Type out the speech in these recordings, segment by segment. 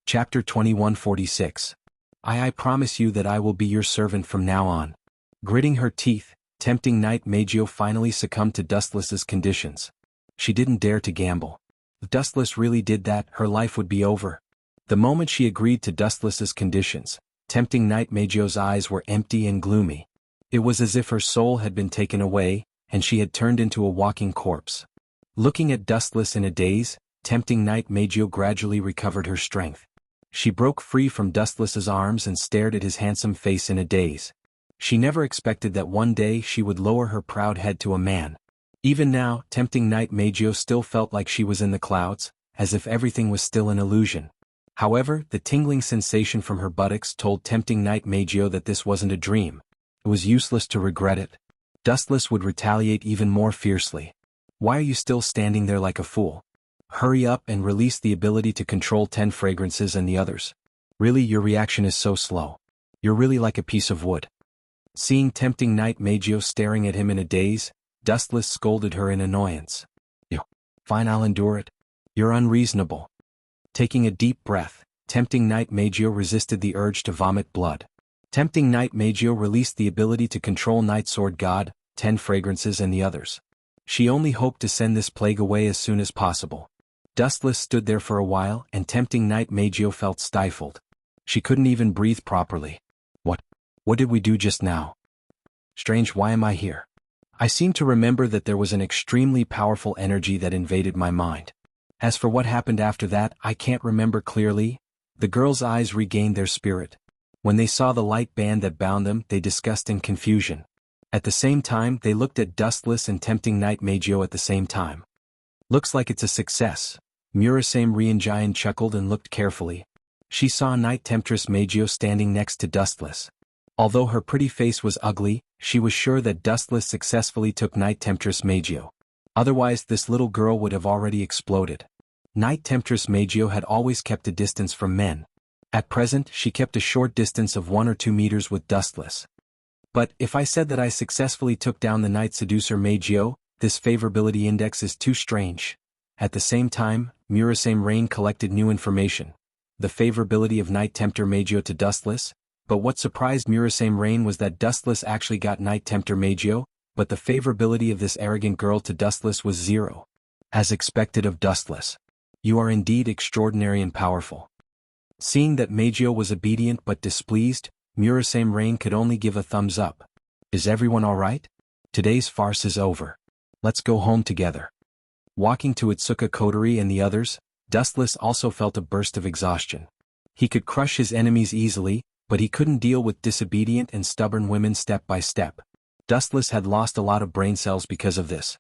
Chapter 2146. I promise you that I will be your servant from now on. Gritting her teeth, tempting Knight Magio finally succumbed to Dustless's conditions. She didn't dare to gamble. If Dustless really did that, her life would be over. The moment she agreed to Dustless's conditions, tempting Knight Magio's eyes were empty and gloomy. It was as if her soul had been taken away, and she had turned into a walking corpse. Looking at Dustless in a daze, tempting Knight Magio gradually recovered her strength. She broke free from Dustless's arms and stared at his handsome face in a daze. She never expected that one day she would lower her proud head to a man. Even now, tempting Knight Magio still felt like she was in the clouds, as if everything was still an illusion. However, the tingling sensation from her buttocks told tempting Knight Magio that this wasn't a dream. It was useless to regret it. Dustless would retaliate even more fiercely. Why are you still standing there like a fool? Hurry up and release the ability to control 10 fragrances and the others. Really, your reaction is so slow. You're really like a piece of wood. Seeing tempting Knight Magio staring at him in a daze, Dustless scolded her in annoyance. Fine, I'll endure it. You're unreasonable. Taking a deep breath, tempting Knight Magio resisted the urge to vomit blood. Tempting Knight Magio released the ability to control Night Sword God, 10 fragrances and the others. She only hoped to send this plague away as soon as possible. Dustless stood there for a while, and tempting Knight Magio felt stifled. She couldn't even breathe properly. What did we do just now? Strange, why am I here? I seem to remember that there was an extremely powerful energy that invaded my mind. As for what happened after that, I can't remember clearly. The girls' eyes regained their spirit. When they saw the light band that bound them, they discussed in confusion. At the same time, they looked at Dustless and tempting Knight Magio at the same time. Looks like it's a success. Murasame Rianjian chuckled and looked carefully. She saw Knight Temptress Magio standing next to Dustless. Although her pretty face was ugly, she was sure that Dustless successfully took Knight Temptress Magio. Otherwise, this little girl would have already exploded. Knight Temptress Magio had always kept a distance from men. At present, she kept a short distance of 1 or 2 meters with Dustless. But if I said that I successfully took down the Knight Seducer Magio, this favorability index is too strange. At the same time, Murasame Rain collected new information. The favorability of Knight Tempter Magio to Dustless. But what surprised Murasame Rain was that Dustless actually got Knight Tempter Magio, but the favorability of this arrogant girl to Dustless was 0. As expected of Dustless. You are indeed extraordinary and powerful. Seeing that Magio was obedient but displeased, Murasame Rain could only give a thumbs up. Is everyone alright? Today's farce is over. Let's go home together. Walking to Itsuka Kotori and the others, Dustless also felt a burst of exhaustion. He could crush his enemies easily, but he couldn't deal with disobedient and stubborn women step by step. Dustless had lost a lot of brain cells because of this.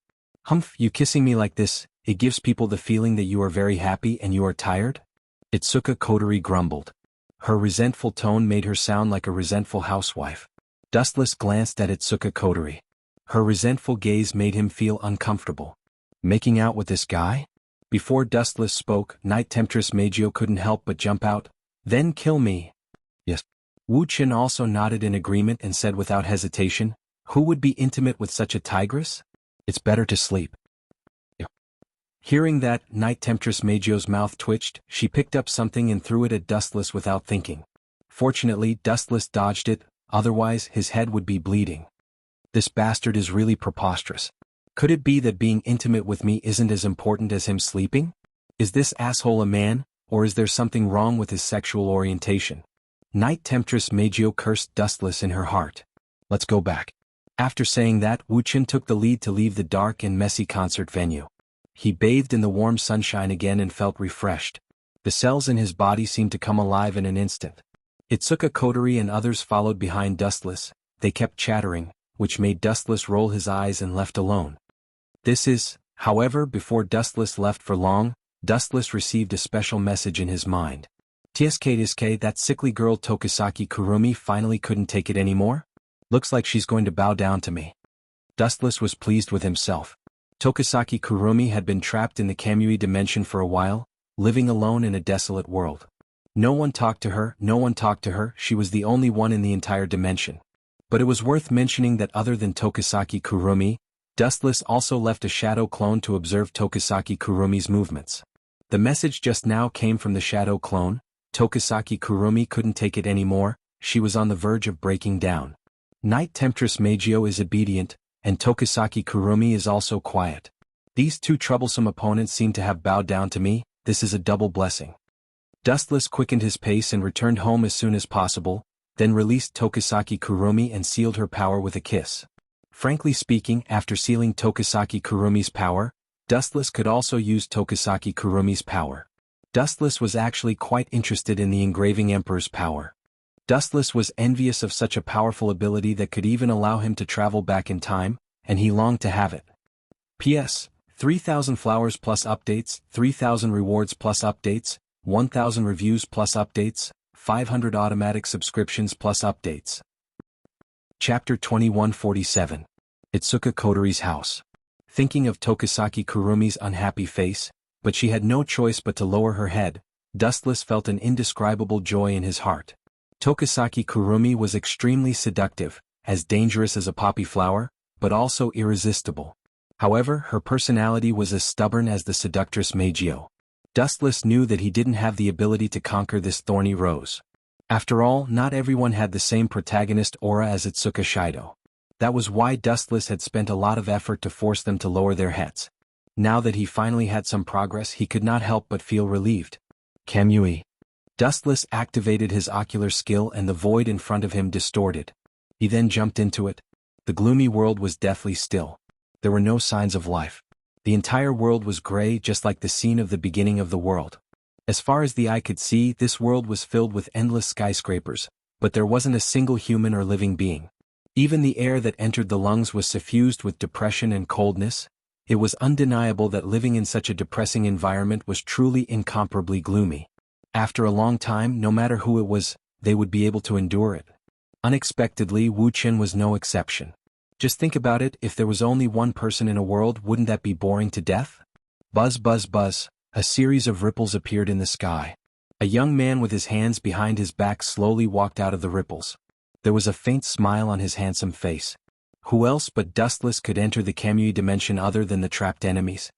Humph, you kissing me like this, it gives people the feeling that you are very happy and you are tired? Itsuka Kotori grumbled. Her resentful tone made her sound like a resentful housewife. Dustless glanced at Itsuka Kotori. Her resentful gaze made him feel uncomfortable. Making out with this guy? Before Dustless spoke, Knight Temptress Magio couldn't help but jump out. Then kill me. Yes. Wu Qin also nodded in agreement and said without hesitation, who would be intimate with such a tigress? It's better to sleep. Hearing that, Knight Temptress Magio's mouth twitched, she picked up something and threw it at Dustless without thinking. Fortunately, Dustless dodged it, otherwise his head would be bleeding. This bastard is really preposterous. Could it be that being intimate with me isn't as important as him sleeping? Is this asshole a man, or is there something wrong with his sexual orientation? Knight Temptress Magio cursed Dustless in her heart. Let's go back. After saying that, Wu Qin took the lead to leave the dark and messy concert venue. He bathed in the warm sunshine again and felt refreshed. The cells in his body seemed to come alive in an instant. Itsuka Kotori and others followed behind Dustless. They kept chattering, which made Dustless roll his eyes and left alone. However, before Dustless left for long, Dustless received a special message in his mind. Tsk, that sickly girl Tokisaki Kurumi finally couldn't take it anymore? Looks like she's going to bow down to me. Dustless was pleased with himself. Tokisaki Kurumi had been trapped in the Kamui dimension for a while, living alone in a desolate world. No one talked to her, she was the only one in the entire dimension. But it was worth mentioning that other than Tokisaki Kurumi, Dustless also left a shadow clone to observe Tokisaki Kurumi's movements. The message just now came from the shadow clone. Tokisaki Kurumi couldn't take it anymore. She was on the verge of breaking down. Knight Temptress Meijio is obedient, and Tokisaki Kurumi is also quiet. These two troublesome opponents seem to have bowed down to me. This is a double blessing. Dustless quickened his pace and returned home as soon as possible, then released Tokisaki Kurumi and sealed her power with a kiss. Frankly speaking, after sealing Tokisaki Kurumi's power, Dustless could also use Tokisaki Kurumi's power. Dustless was actually quite interested in the engraving emperor's power. Dustless was envious of such a powerful ability that could even allow him to travel back in time, and he longed to have it. P.S. 3,000 flowers plus updates, 3,000 rewards plus updates, 1,000 reviews plus updates, 500 automatic subscriptions plus updates. Chapter 2147. Itsuka Kotori's House. Thinking of Tokisaki Kurumi's unhappy face, but she had no choice but to lower her head, Dustless felt an indescribable joy in his heart. Tokisaki Kurumi was extremely seductive, as dangerous as a poppy flower, but also irresistible. However, her personality was as stubborn as the seductress Meijio. Dustless knew that he didn't have the ability to conquer this thorny rose. After all, not everyone had the same protagonist aura as Itsuka Shido. That was why Dustless had spent a lot of effort to force them to lower their heads. Now that he finally had some progress, he could not help but feel relieved. Kamui. Dustless activated his ocular skill and the void in front of him distorted. He then jumped into it. The gloomy world was deathly still. There were no signs of life. The entire world was gray, just like the scene of the beginning of the world. As far as the eye could see, this world was filled with endless skyscrapers, but there wasn't a single human or living being. Even the air that entered the lungs was suffused with depression and coldness. It was undeniable that living in such a depressing environment was truly incomparably gloomy. After a long time, no matter who it was, they would be able to endure it. Unexpectedly, Wu Chen was no exception. Just think about it, if there was only one person in a world, wouldn't that be boring to death? Buzz buzz buzz, a series of ripples appeared in the sky. A young man with his hands behind his back slowly walked out of the ripples. There was a faint smile on his handsome face. Who else but Dustless could enter the Kamui dimension other than the trapped enemies?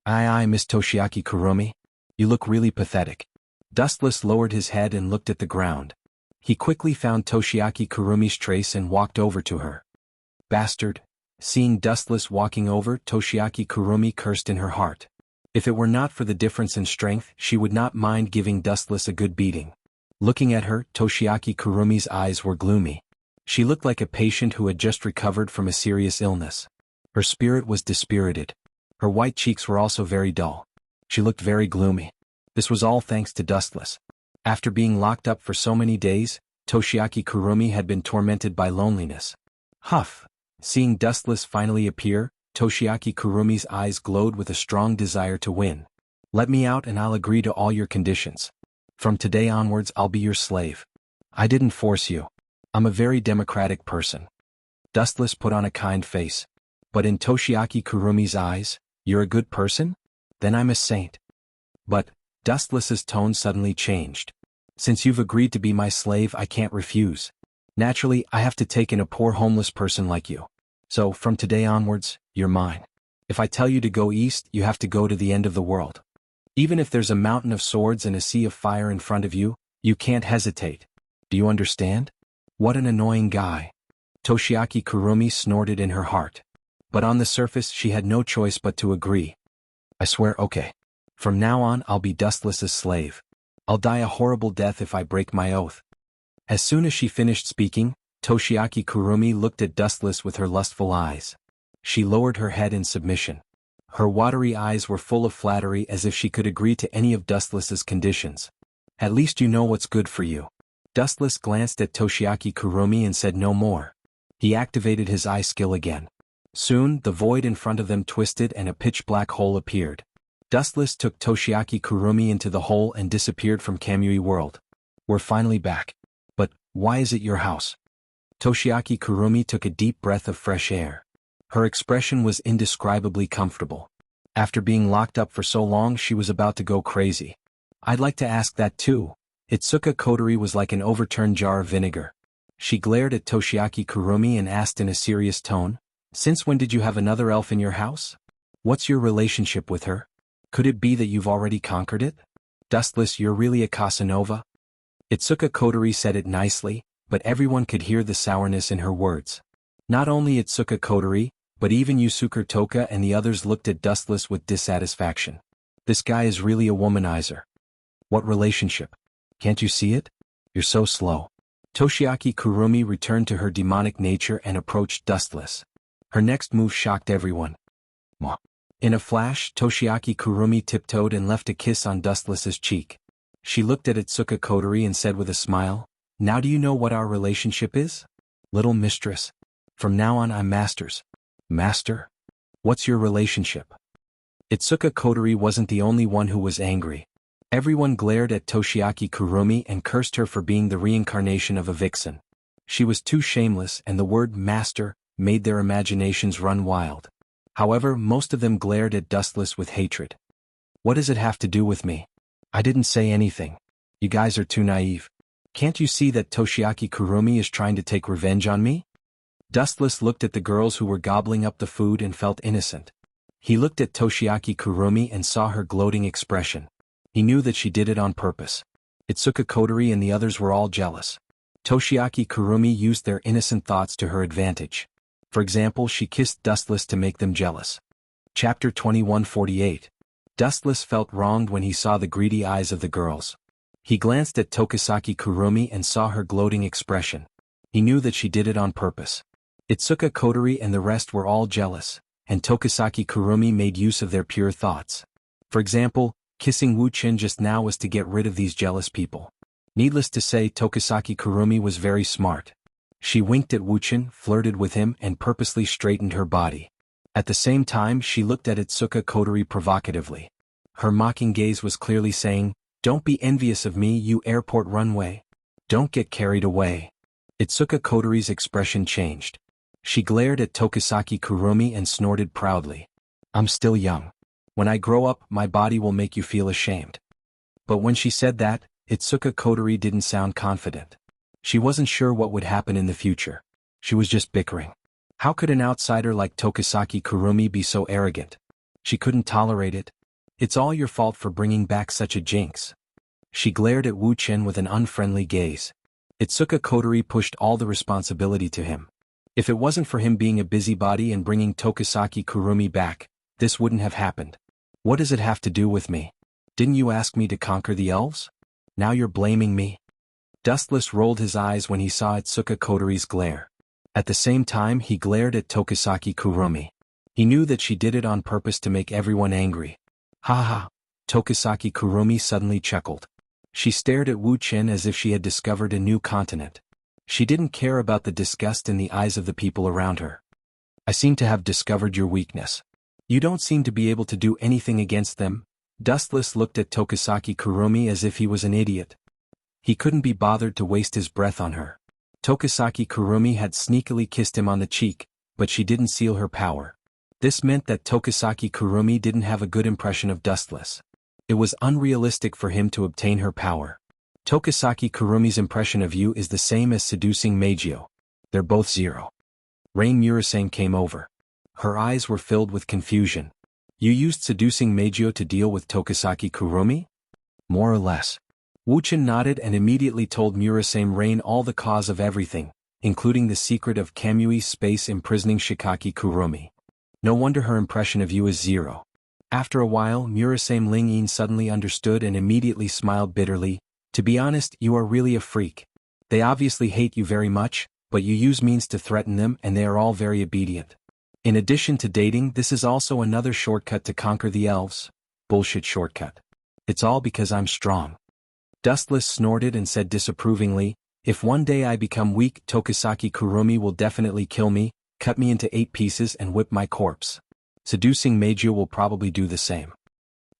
Aye, Miss Toshiaki Kurumi. You look really pathetic. Dustless lowered his head and looked at the ground. He quickly found Toshiaki Kurumi's trace and walked over to her. Bastard. Seeing Dustless walking over, Toshiaki Kurumi cursed in her heart. If it were not for the difference in strength, she would not mind giving Dustless a good beating. Looking at her, Toshiaki Kurumi's eyes were gloomy. She looked like a patient who had just recovered from a serious illness. Her spirit was dispirited. Her white cheeks were also very dull. She looked very gloomy. This was all thanks to Dustless. After being locked up for so many days, Toshiaki Kurumi had been tormented by loneliness. Huff. Seeing Dustless finally appear, Toshiaki Kurumi's eyes glowed with a strong desire to win. Let me out and I'll agree to all your conditions. From today onwards I'll be your slave. I didn't force you. I'm a very democratic person. Dustless put on a kind face. But in Toshiaki Kurumi's eyes, you're a good person? Then I'm a saint. But, Dustless's tone suddenly changed. Since you've agreed to be my slave, I can't refuse. Naturally, I have to take in a poor homeless person like you. So, from today onwards, you're mine. If I tell you to go east, you have to go to the end of the world. Even if there's a mountain of swords and a sea of fire in front of you, you can't hesitate. Do you understand? What an annoying guy. Toshiaki Kurumi snorted in her heart. But on the surface she had no choice but to agree. I swear, okay. From now on I'll be Dustless's slave. I'll die a horrible death if I break my oath. As soon as she finished speaking, Toshiaki Kurumi looked at Dustless with her lustful eyes. She lowered her head in submission. Her watery eyes were full of flattery, as if she could agree to any of Dustless's conditions. At least you know what's good for you. Dustless glanced at Toshiaki Kurumi and said no more. He activated his eye skill again. Soon, the void in front of them twisted and a pitch-black hole appeared. Dustless took Toshiaki Kurumi into the hole and disappeared from Kamui World. We're finally back. But, why is it your house? Toshiaki Kurumi took a deep breath of fresh air. Her expression was indescribably comfortable. After being locked up for so long, she was about to go crazy. I'd like to ask that too. Itsuka Kotori was like an overturned jar of vinegar. She glared at Toshiaki Kurumi and asked in a serious tone, "Since when did you have another elf in your house? What's your relationship with her? Could it be that you've already conquered it? Dustless, you're really a Casanova? Itsuka Kotori said it nicely, but everyone could hear the sourness in her words. Not only Itsuka Kotori, but even Yusuke Toka and the others looked at Dustless with dissatisfaction. This guy is really a womanizer. What relationship? Can't you see it? You're so slow. Toshiaki Kurumi returned to her demonic nature and approached Dustless. Her next move shocked everyone. Mwah. In a flash, Toshiaki Kurumi tiptoed and left a kiss on Dustless's cheek. She looked at Itsuka Kotori and said with a smile, "Now do you know what our relationship is? Little mistress. From now on I'm masters." Master? What's your relationship? Itsuka Kotori wasn't the only one who was angry. Everyone glared at Toshiaki Kurumi and cursed her for being the reincarnation of a vixen. She was too shameless, and the word master made their imaginations run wild. However, most of them glared at Dustless with hatred. What does it have to do with me? I didn't say anything. You guys are too naive. Can't you see that Toshiaki Kurumi is trying to take revenge on me? Dustless looked at the girls who were gobbling up the food and felt innocent. He looked at Toshiaki Kurumi and saw her gloating expression. He knew that she did it on purpose. Itsuka Kotori and the others were all jealous. Toshiaki Kurumi used their innocent thoughts to her advantage. For example, she kissed Dustless to make them jealous. Chapter 2148. Dustless felt wronged when he saw the greedy eyes of the girls. He glanced at Tokisaki Kurumi and saw her gloating expression. He knew that she did it on purpose. Itsuka Kotori and the rest were all jealous, and Tokisaki Kurumi made use of their pure thoughts. For example, kissing Wu-chin just now was to get rid of these jealous people. Needless to say, Tokisaki Kurumi was very smart. She winked at Wu-chin, flirted with him, and purposely straightened her body. At the same time, she looked at Itsuka Kotori provocatively. Her mocking gaze was clearly saying, "Don't be envious of me, you airport runway. Don't get carried away." Itsuka Kotori's expression changed. She glared at Tokisaki Kurumi and snorted proudly. "I'm still young. When I grow up, my body will make you feel ashamed." But when she said that, Itsuka Kotori didn't sound confident. She wasn't sure what would happen in the future. She was just bickering. How could an outsider like Tokisaki Kurumi be so arrogant? She couldn't tolerate it. "It's all your fault for bringing back such a jinx." She glared at Wu-chin with an unfriendly gaze. Itsuka Kotori pushed all the responsibility to him. If it wasn't for him being a busybody and bringing Tokisaki Kurumi back, this wouldn't have happened. "What does it have to do with me? Didn't you ask me to conquer the elves? Now you're blaming me?" Dustless rolled his eyes when he saw Itsuka Kotori's glare. At the same time, he glared at Tokisaki Kurumi. He knew that she did it on purpose to make everyone angry. "Ha ha!" Tokisaki Kurumi suddenly chuckled. She stared at Wu-chin as if she had discovered a new continent. She didn't care about the disgust in the eyes of the people around her. "I seem to have discovered your weakness. You don't seem to be able to do anything against them." Dustless looked at Tokisaki Kurumi as if he was an idiot. He couldn't be bothered to waste his breath on her. Tokisaki Kurumi had sneakily kissed him on the cheek, but she didn't seal her power. This meant that Tokisaki Kurumi didn't have a good impression of Dustless. It was unrealistic for him to obtain her power. Tokisaki Kurumi's impression of you is the same as seducing Meijio. They're both 0. Rain Murasame came over. Her eyes were filled with confusion. "You used seducing Meijio to deal with Tokisaki Kurumi?" "More or less." Wu-chin nodded and immediately told Murasame Rain all the cause of everything, including the secret of Kamui's space imprisoning Shikaki Kurumi. "No wonder her impression of you is 0. After a while, Murasame Ling-in suddenly understood and immediately smiled bitterly. "To be honest, you are really a freak. They obviously hate you very much, but you use means to threaten them and they are all very obedient. In addition to dating, this is also another shortcut to conquer the elves." "Bullshit shortcut. It's all because I'm strong." Dustless snorted and said disapprovingly, "If one day I become weak, Tokisaki Kurumi will definitely kill me, cut me into 8 pieces and whip my corpse. Seducing Meijio will probably do the same."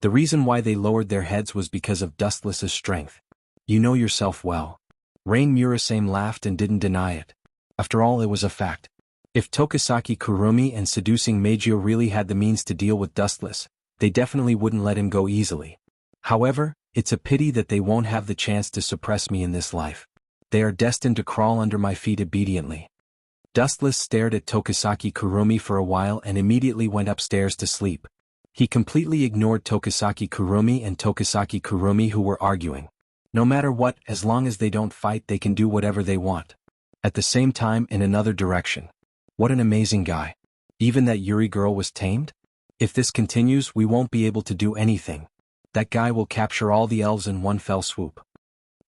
The reason why they lowered their heads was because of Dustless's strength. "You know yourself well." Rain Murasame laughed and didn't deny it. After all, it was a fact. If Tokisaki Kurumi and seducing Meijio really had the means to deal with Dustless, they definitely wouldn't let him go easily. However, it's a pity that they won't have the chance to suppress me in this life. They are destined to crawl under my feet obediently. Dustless stared at Tokisaki Kurumi for a while and immediately went upstairs to sleep. He completely ignored Tokisaki Kurumi and Tokisaki Kurumi who were arguing. No matter what, as long as they don't fight, they can do whatever they want. At the same time, in another direction. What an amazing guy. Even that Yuri girl was tamed? If this continues, we won't be able to do anything. That guy will capture all the elves in one fell swoop.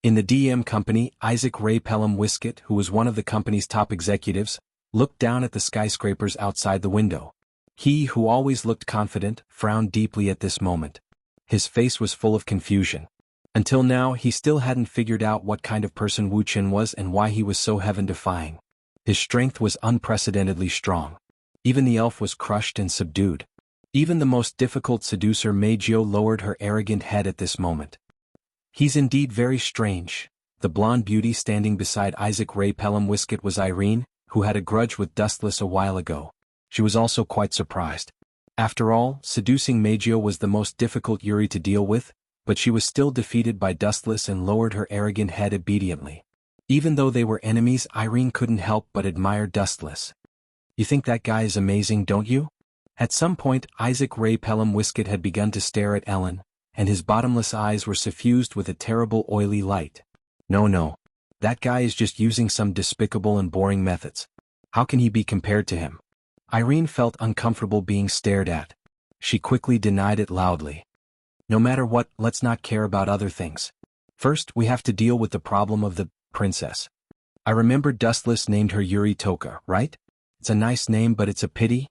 In the DM company, Isaac Ray Pelham Wiskett, who was one of the company's top executives, looked down at the skyscrapers outside the window. He, who always looked confident, frowned deeply at this moment. His face was full of confusion. Until now, he still hadn't figured out what kind of person Wu Qin was and why he was so heaven-defying. His strength was unprecedentedly strong. Even the elf was crushed and subdued. Even the most difficult seducer Meijio lowered her arrogant head at this moment. He's indeed very strange. The blonde beauty standing beside Isaac Ray Pelham Wiskett was Irene, who had a grudge with Dustless a while ago. She was also quite surprised. After all, seducing Meijio was the most difficult Yuri to deal with, but she was still defeated by Dustless and lowered her arrogant head obediently. Even though they were enemies, Irene couldn't help but admire Dustless. You think that guy is amazing, don't you? At some point, Isaac Ray Pelham Wiskett had begun to stare at Ellen, and his bottomless eyes were suffused with a terrible oily light. No. That guy is just using some despicable and boring methods. How can he be compared to him? Irene felt uncomfortable being stared at. She quickly denied it loudly. No matter what, let's not care about other things. First, we have to deal with the problem of the princess. I remember Dustless named her Yuri Toka, right? It's a nice name, but it's a pity.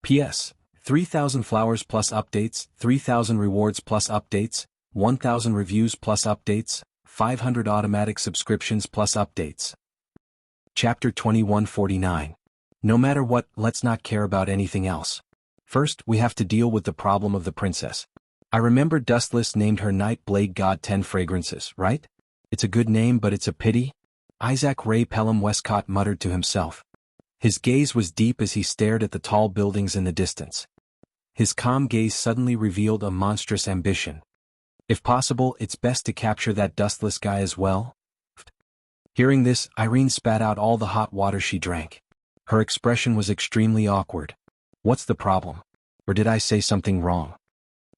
P.S. 3,000 flowers plus updates, 3,000 rewards plus updates, 1,000 reviews plus updates, 500 automatic subscriptions plus updates. Chapter 2149. No matter what, let's not care about anything else. First, we have to deal with the problem of the princess. I remember Dustless named her Night Blade God 10 Fragrances, right? It's a good name, but it's a pity. Isaac Ray Pelham Westcott muttered to himself. His gaze was deep as he stared at the tall buildings in the distance. His calm gaze suddenly revealed a monstrous ambition. If possible, it's best to capture that Dustless guy as well. Hearing this, Irene spat out all the hot water she drank. Her expression was extremely awkward. What's the problem? Or did I say something wrong?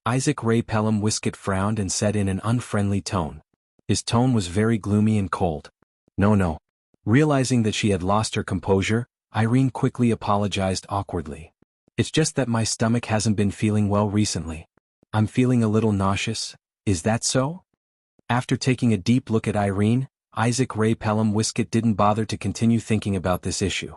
Isaac Ray Pelham Wiskett frowned and said in an unfriendly tone. His tone was very gloomy and cold. No. Realizing that she had lost her composure, Irene quickly apologized awkwardly. It's just that my stomach hasn't been feeling well recently. I'm feeling a little nauseous. Is that so? After taking a deep look at Irene, Isaac Ray Pelham Wiskett didn't bother to continue thinking about this issue.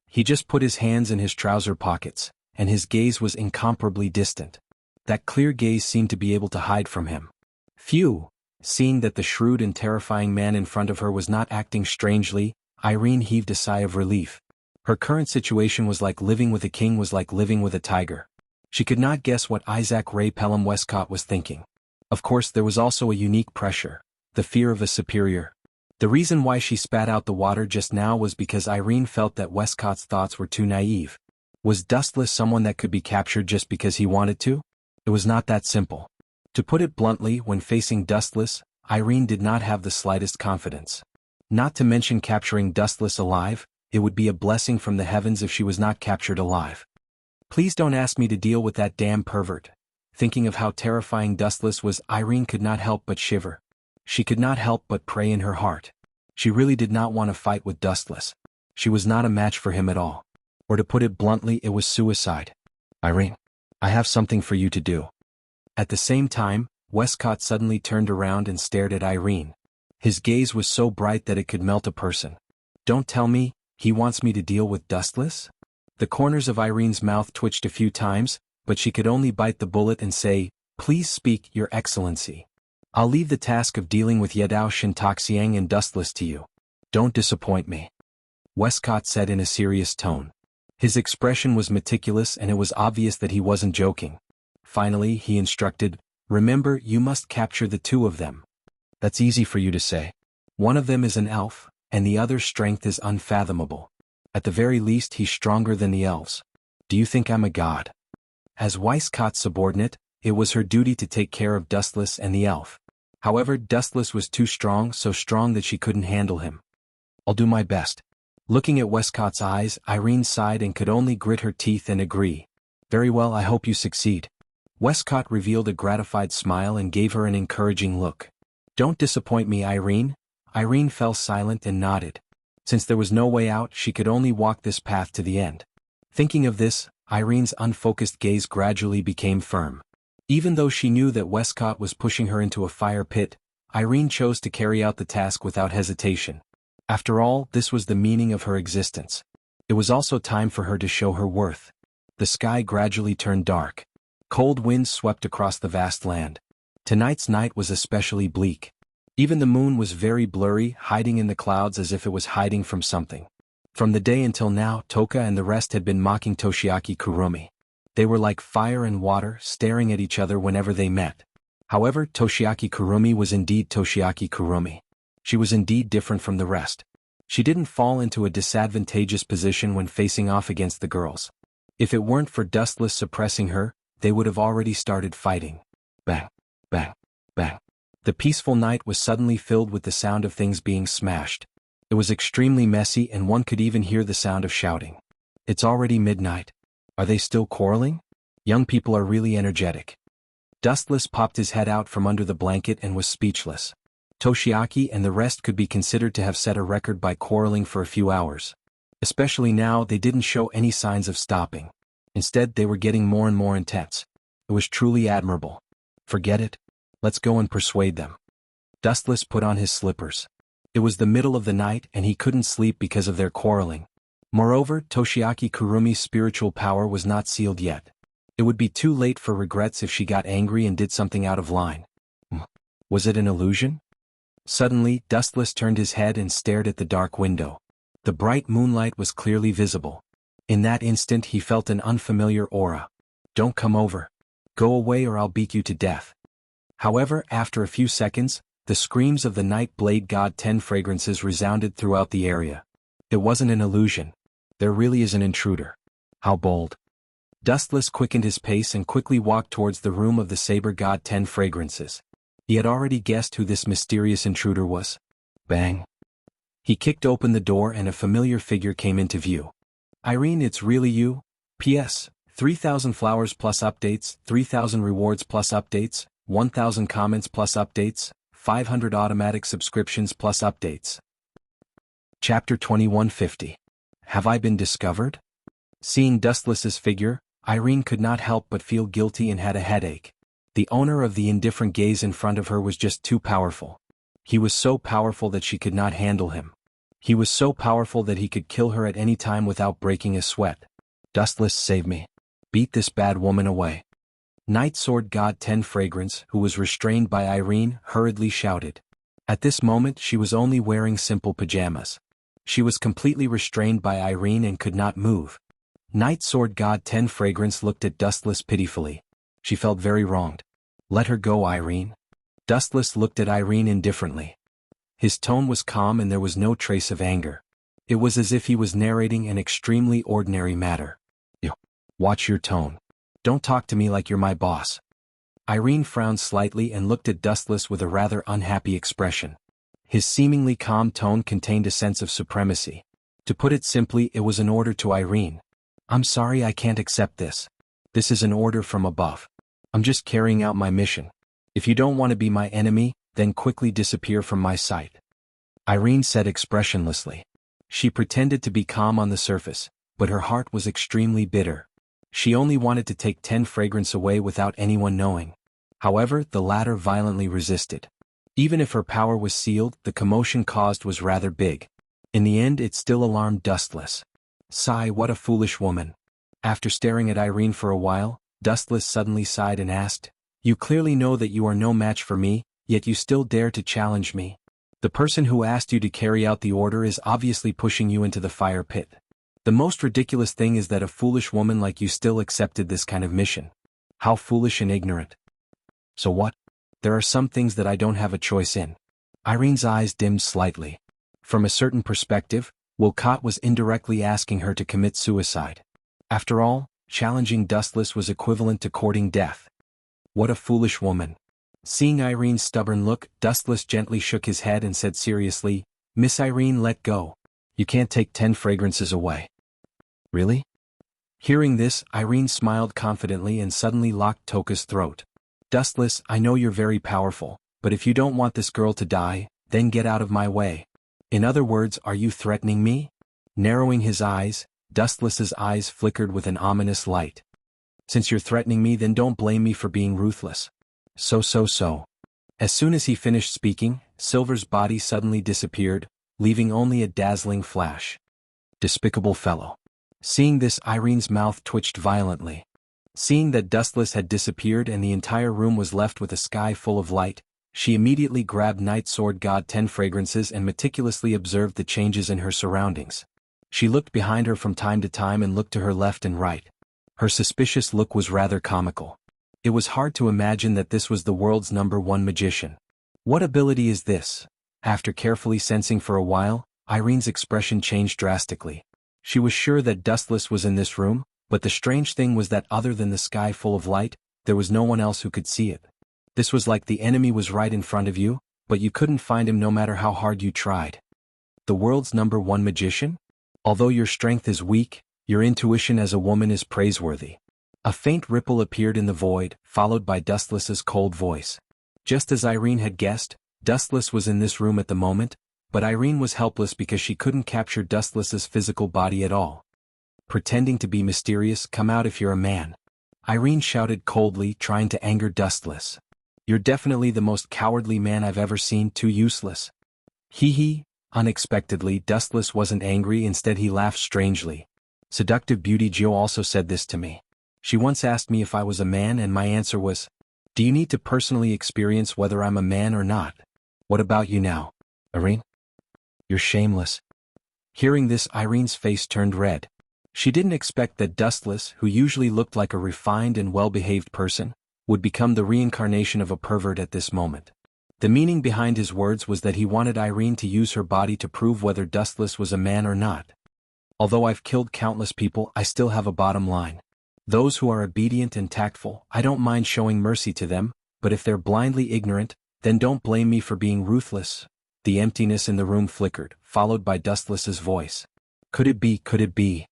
He just put his hands in his trouser pockets, and his gaze was incomparably distant. That clear gaze seemed to be able to hide from him. Phew! Seeing that the shrewd and terrifying man in front of her was not acting strangely, Irene heaved a sigh of relief. Her current situation was like living with a king was like living with a tiger. She could not guess what Isaac Ray Pelham Westcott was thinking. Of course, there was also a unique pressure, the fear of a superior. The reason why she spat out the water just now was because Irene felt that Westcott's thoughts were too naive. Was Dustless someone that could be captured just because he wanted to? It was not that simple. To put it bluntly, when facing Dustless, Irene did not have the slightest confidence. Not to mention capturing Dustless alive, it would be a blessing from the heavens if she was not captured alive. Please don't ask me to deal with that damn pervert. Thinking of how terrifying Dustless was, Irene could not help but shiver. She could not help but pray in her heart. She really did not want to fight with Dustless. She was not a match for him at all. Or to put it bluntly, it was suicide. Irene, I have something for you to do. At the same time, Westcott suddenly turned around and stared at Irene. His gaze was so bright that it could melt a person. Don't tell me, he wants me to deal with Dustless? The corners of Irene's mouth twitched a few times, but she could only bite the bullet and say, "Please speak, Your Excellency. I'll leave the task of dealing with Yadao Shintaxiang and Dustless to you. Don't disappoint me," Westcott said in a serious tone. His expression was meticulous and it was obvious that he wasn't joking. Finally, he instructed, "Remember, you must capture the two of them." That's easy for you to say. One of them is an elf, and the other's strength is unfathomable. At the very least, he's stronger than the elves. Do you think I'm a god? As Westcott's subordinate, it was her duty to take care of Dustless and the elf. However, Dustless was too strong, so strong that she couldn't handle him. I'll do my best. Looking at Westcott's eyes, Irene sighed and could only grit her teeth and agree. Very well, I hope you succeed. Westcott revealed a gratified smile and gave her an encouraging look. Don't disappoint me, Irene. Irene fell silent and nodded. Since there was no way out, she could only walk this path to the end. Thinking of this, Irene's unfocused gaze gradually became firm. Even though she knew that Westcott was pushing her into a fire pit, Irene chose to carry out the task without hesitation. After all, this was the meaning of her existence. It was also time for her to show her worth. The sky gradually turned dark. Cold winds swept across the vast land. Tonight's night was especially bleak. Even the moon was very blurry, hiding in the clouds as if it was hiding from something. From the day until now, Toka and the rest had been mocking Toshiaki Kurumi. They were like fire and water, staring at each other whenever they met. However, Toshiaki Kurumi was indeed Toshiaki Kurumi. She was indeed different from the rest. She didn't fall into a disadvantageous position when facing off against the girls. If it weren't for Dustless suppressing her, they would have already started fighting. Bang, bang, bang. The peaceful night was suddenly filled with the sound of things being smashed. It was extremely messy and one could even hear the sound of shouting. It's already midnight. Are they still quarreling? Young people are really energetic. Dustless popped his head out from under the blanket and was speechless. Toshiaki and the rest could be considered to have set a record by quarreling for a few hours. Especially now, they didn't show any signs of stopping. Instead, they were getting more and more intense. It was truly admirable. Forget it. Let's go and persuade them. Dustless put on his slippers. It was the middle of the night and he couldn't sleep because of their quarreling. Moreover, Toshiaki Kurumi's spiritual power was not sealed yet. It would be too late for regrets if she got angry and did something out of line. Was it an illusion? Suddenly, Dustless turned his head and stared at the dark window. The bright moonlight was clearly visible. In that instant he felt an unfamiliar aura. Don't come over. Go away or I'll beat you to death. However, after a few seconds, the screams of the Night Blade God 10 fragrances resounded throughout the area. It wasn't an illusion. There really is an intruder. How bold. Dustless quickened his pace and quickly walked towards the room of the Saber God 10 fragrances. He had already guessed who this mysterious intruder was. Bang. He kicked open the door and a familiar figure came into view. Irene, it's really you? P.S. 3,000 flowers plus updates, 3,000 rewards plus updates, 1,000 comments plus updates, 500 automatic subscriptions plus updates. Chapter 2150. Have I been discovered? Seeing Dustless's figure, Irene could not help but feel guilty and had a headache. The owner of the indifferent gaze in front of her was just too powerful. He was so powerful that she could not handle him. He was so powerful that he could kill her at any time without breaking a sweat. Dustless, save me. Beat this bad woman away. Night Sword God 10 Fragrance, who was restrained by Irene, hurriedly shouted. At this moment she was only wearing simple pajamas. She was completely restrained by Irene and could not move. Night Sword God 10 Fragrance looked at Dustless pitifully. She felt very wronged. Let her go, Irene. Dustless looked at Irene indifferently. His tone was calm and there was no trace of anger. It was as if he was narrating an extremely ordinary matter. Watch your tone. Don't talk to me like you're my boss. Irene frowned slightly and looked at Dustless with a rather unhappy expression. His seemingly calm tone contained a sense of supremacy. To put it simply, it was an order to Irene. I'm sorry, I can't accept this. This is an order from above. I'm just carrying out my mission. If you don't want to be my enemy, then quickly disappear from my sight. Irene said expressionlessly. She pretended to be calm on the surface, but her heart was extremely bitter. She only wanted to take 10 fragrance away without anyone knowing. However, the latter violently resisted. Even if her power was sealed, the commotion caused was rather big. In the end, it still alarmed Dustless. Sigh, what a foolish woman. After staring at Irene for a while, Dustless suddenly sighed and asked, You clearly know that you are no match for me, yet you still dare to challenge me. The person who asked you to carry out the order is obviously pushing you into the fire pit. The most ridiculous thing is that a foolish woman like you still accepted this kind of mission. How foolish and ignorant. So what? There are some things that I don't have a choice in. Irene's eyes dimmed slightly. From a certain perspective, Wilcott was indirectly asking her to commit suicide. After all, challenging Dustless was equivalent to courting death. What a foolish woman. Seeing Irene's stubborn look, Dustless gently shook his head and said seriously, Miss Irene, let go. You can't take 10 fragrances away. Really? Hearing this, Irene smiled confidently and suddenly locked Toka's throat. Dustless, I know you're very powerful, But if you don't want this girl to die, then get out of my way. In other words, are you threatening me? Narrowing his eyes, Dustless's eyes flickered with an ominous light. Since you're threatening me, then don't blame me for being ruthless. So. As soon as he finished speaking, Silver's body suddenly disappeared, leaving only a dazzling flash. Despicable fellow. Seeing this, Irene's mouth twitched violently. Seeing that Dustless had disappeared and the entire room was left with a sky full of light, she immediately grabbed Night Sword God 10 fragrances and meticulously observed the changes in her surroundings. She looked behind her from time to time and looked to her left and right. Her suspicious look was rather comical. It was hard to imagine that this was the world's #1 magician. What ability is this? After carefully sensing for a while, Irene's expression changed drastically. She was sure that Dustless was in this room, but the strange thing was that other than the sky full of light, there was no one else who could see it. This was like the enemy was right in front of you, but you couldn't find him no matter how hard you tried. The world's #1 magician? Although your strength is weak, your intuition as a woman is praiseworthy. A faint ripple appeared in the void, followed by Dustless's cold voice. Just as Irene had guessed, Dustless was in this room at the moment, but Irene was helpless because she couldn't capture Dustless's physical body at all. Pretending to be mysterious, come out if you're a man. Irene shouted coldly, trying to anger Dustless. You're definitely the most cowardly man I've ever seen, too useless. Hee. Unexpectedly, Dustless wasn't angry, instead he laughed strangely. Seductive Beauty Jiu also said this to me. She once asked me if I was a man and my answer was, do you need to personally experience whether I'm a man or not? What about you now, Irene? You're shameless. Hearing this, Irene's face turned red. She didn't expect that Dustless, who usually looked like a refined and well-behaved person, would become the reincarnation of a pervert at this moment. The meaning behind his words was that he wanted Irene to use her body to prove whether Dustless was a man or not. Although I've killed countless people, I still have a bottom line. Those who are obedient and tactful, I don't mind showing mercy to them, but if they're blindly ignorant, then don't blame me for being ruthless. The emptiness in the room flickered, followed by Dustless's voice. Could it be?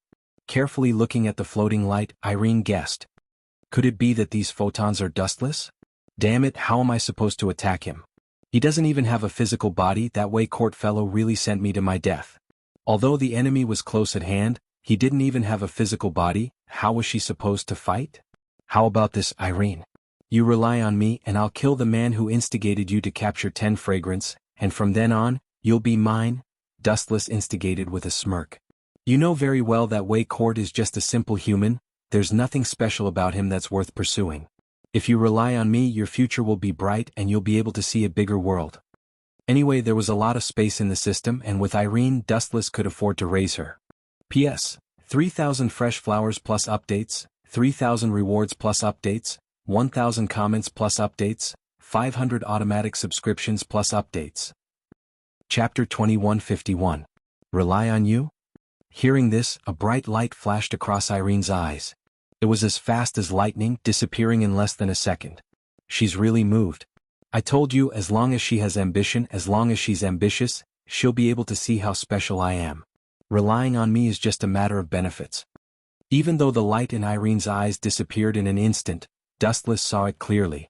Carefully looking at the floating light, Irene guessed. Could it be that these photons are Dustless? Damn it, how am I supposed to attack him? He doesn't even have a physical body. That way court fellow really sent me to my death. Although the enemy was close at hand, he didn't even have a physical body. How was she supposed to fight? How about this, Irene? You rely on me and I'll kill the man who instigated you to capture 10 fragrance, and from then on, you'll be mine, Dustless instigated with a smirk. You know very well that Wei Court is just a simple human, there's nothing special about him that's worth pursuing. If you rely on me, your future will be bright and you'll be able to see a bigger world. Anyway, there was a lot of space in the system, and with Irene, Dustless could afford to raise her. P.S. 3,000 fresh flowers plus updates, 3,000 rewards plus updates, 1,000 comments plus updates, 500 automatic subscriptions plus updates. Chapter 2151. Rely on you? Hearing this, a bright light flashed across Irene's eyes. It was as fast as lightning, disappearing in less than a second. She's really moved. I told you, as long as she has ambition, as long as she's ambitious, she'll be able to see how special I am. Relying on me is just a matter of benefits. Even though the light in Irene's eyes disappeared in an instant, Dustless saw it clearly.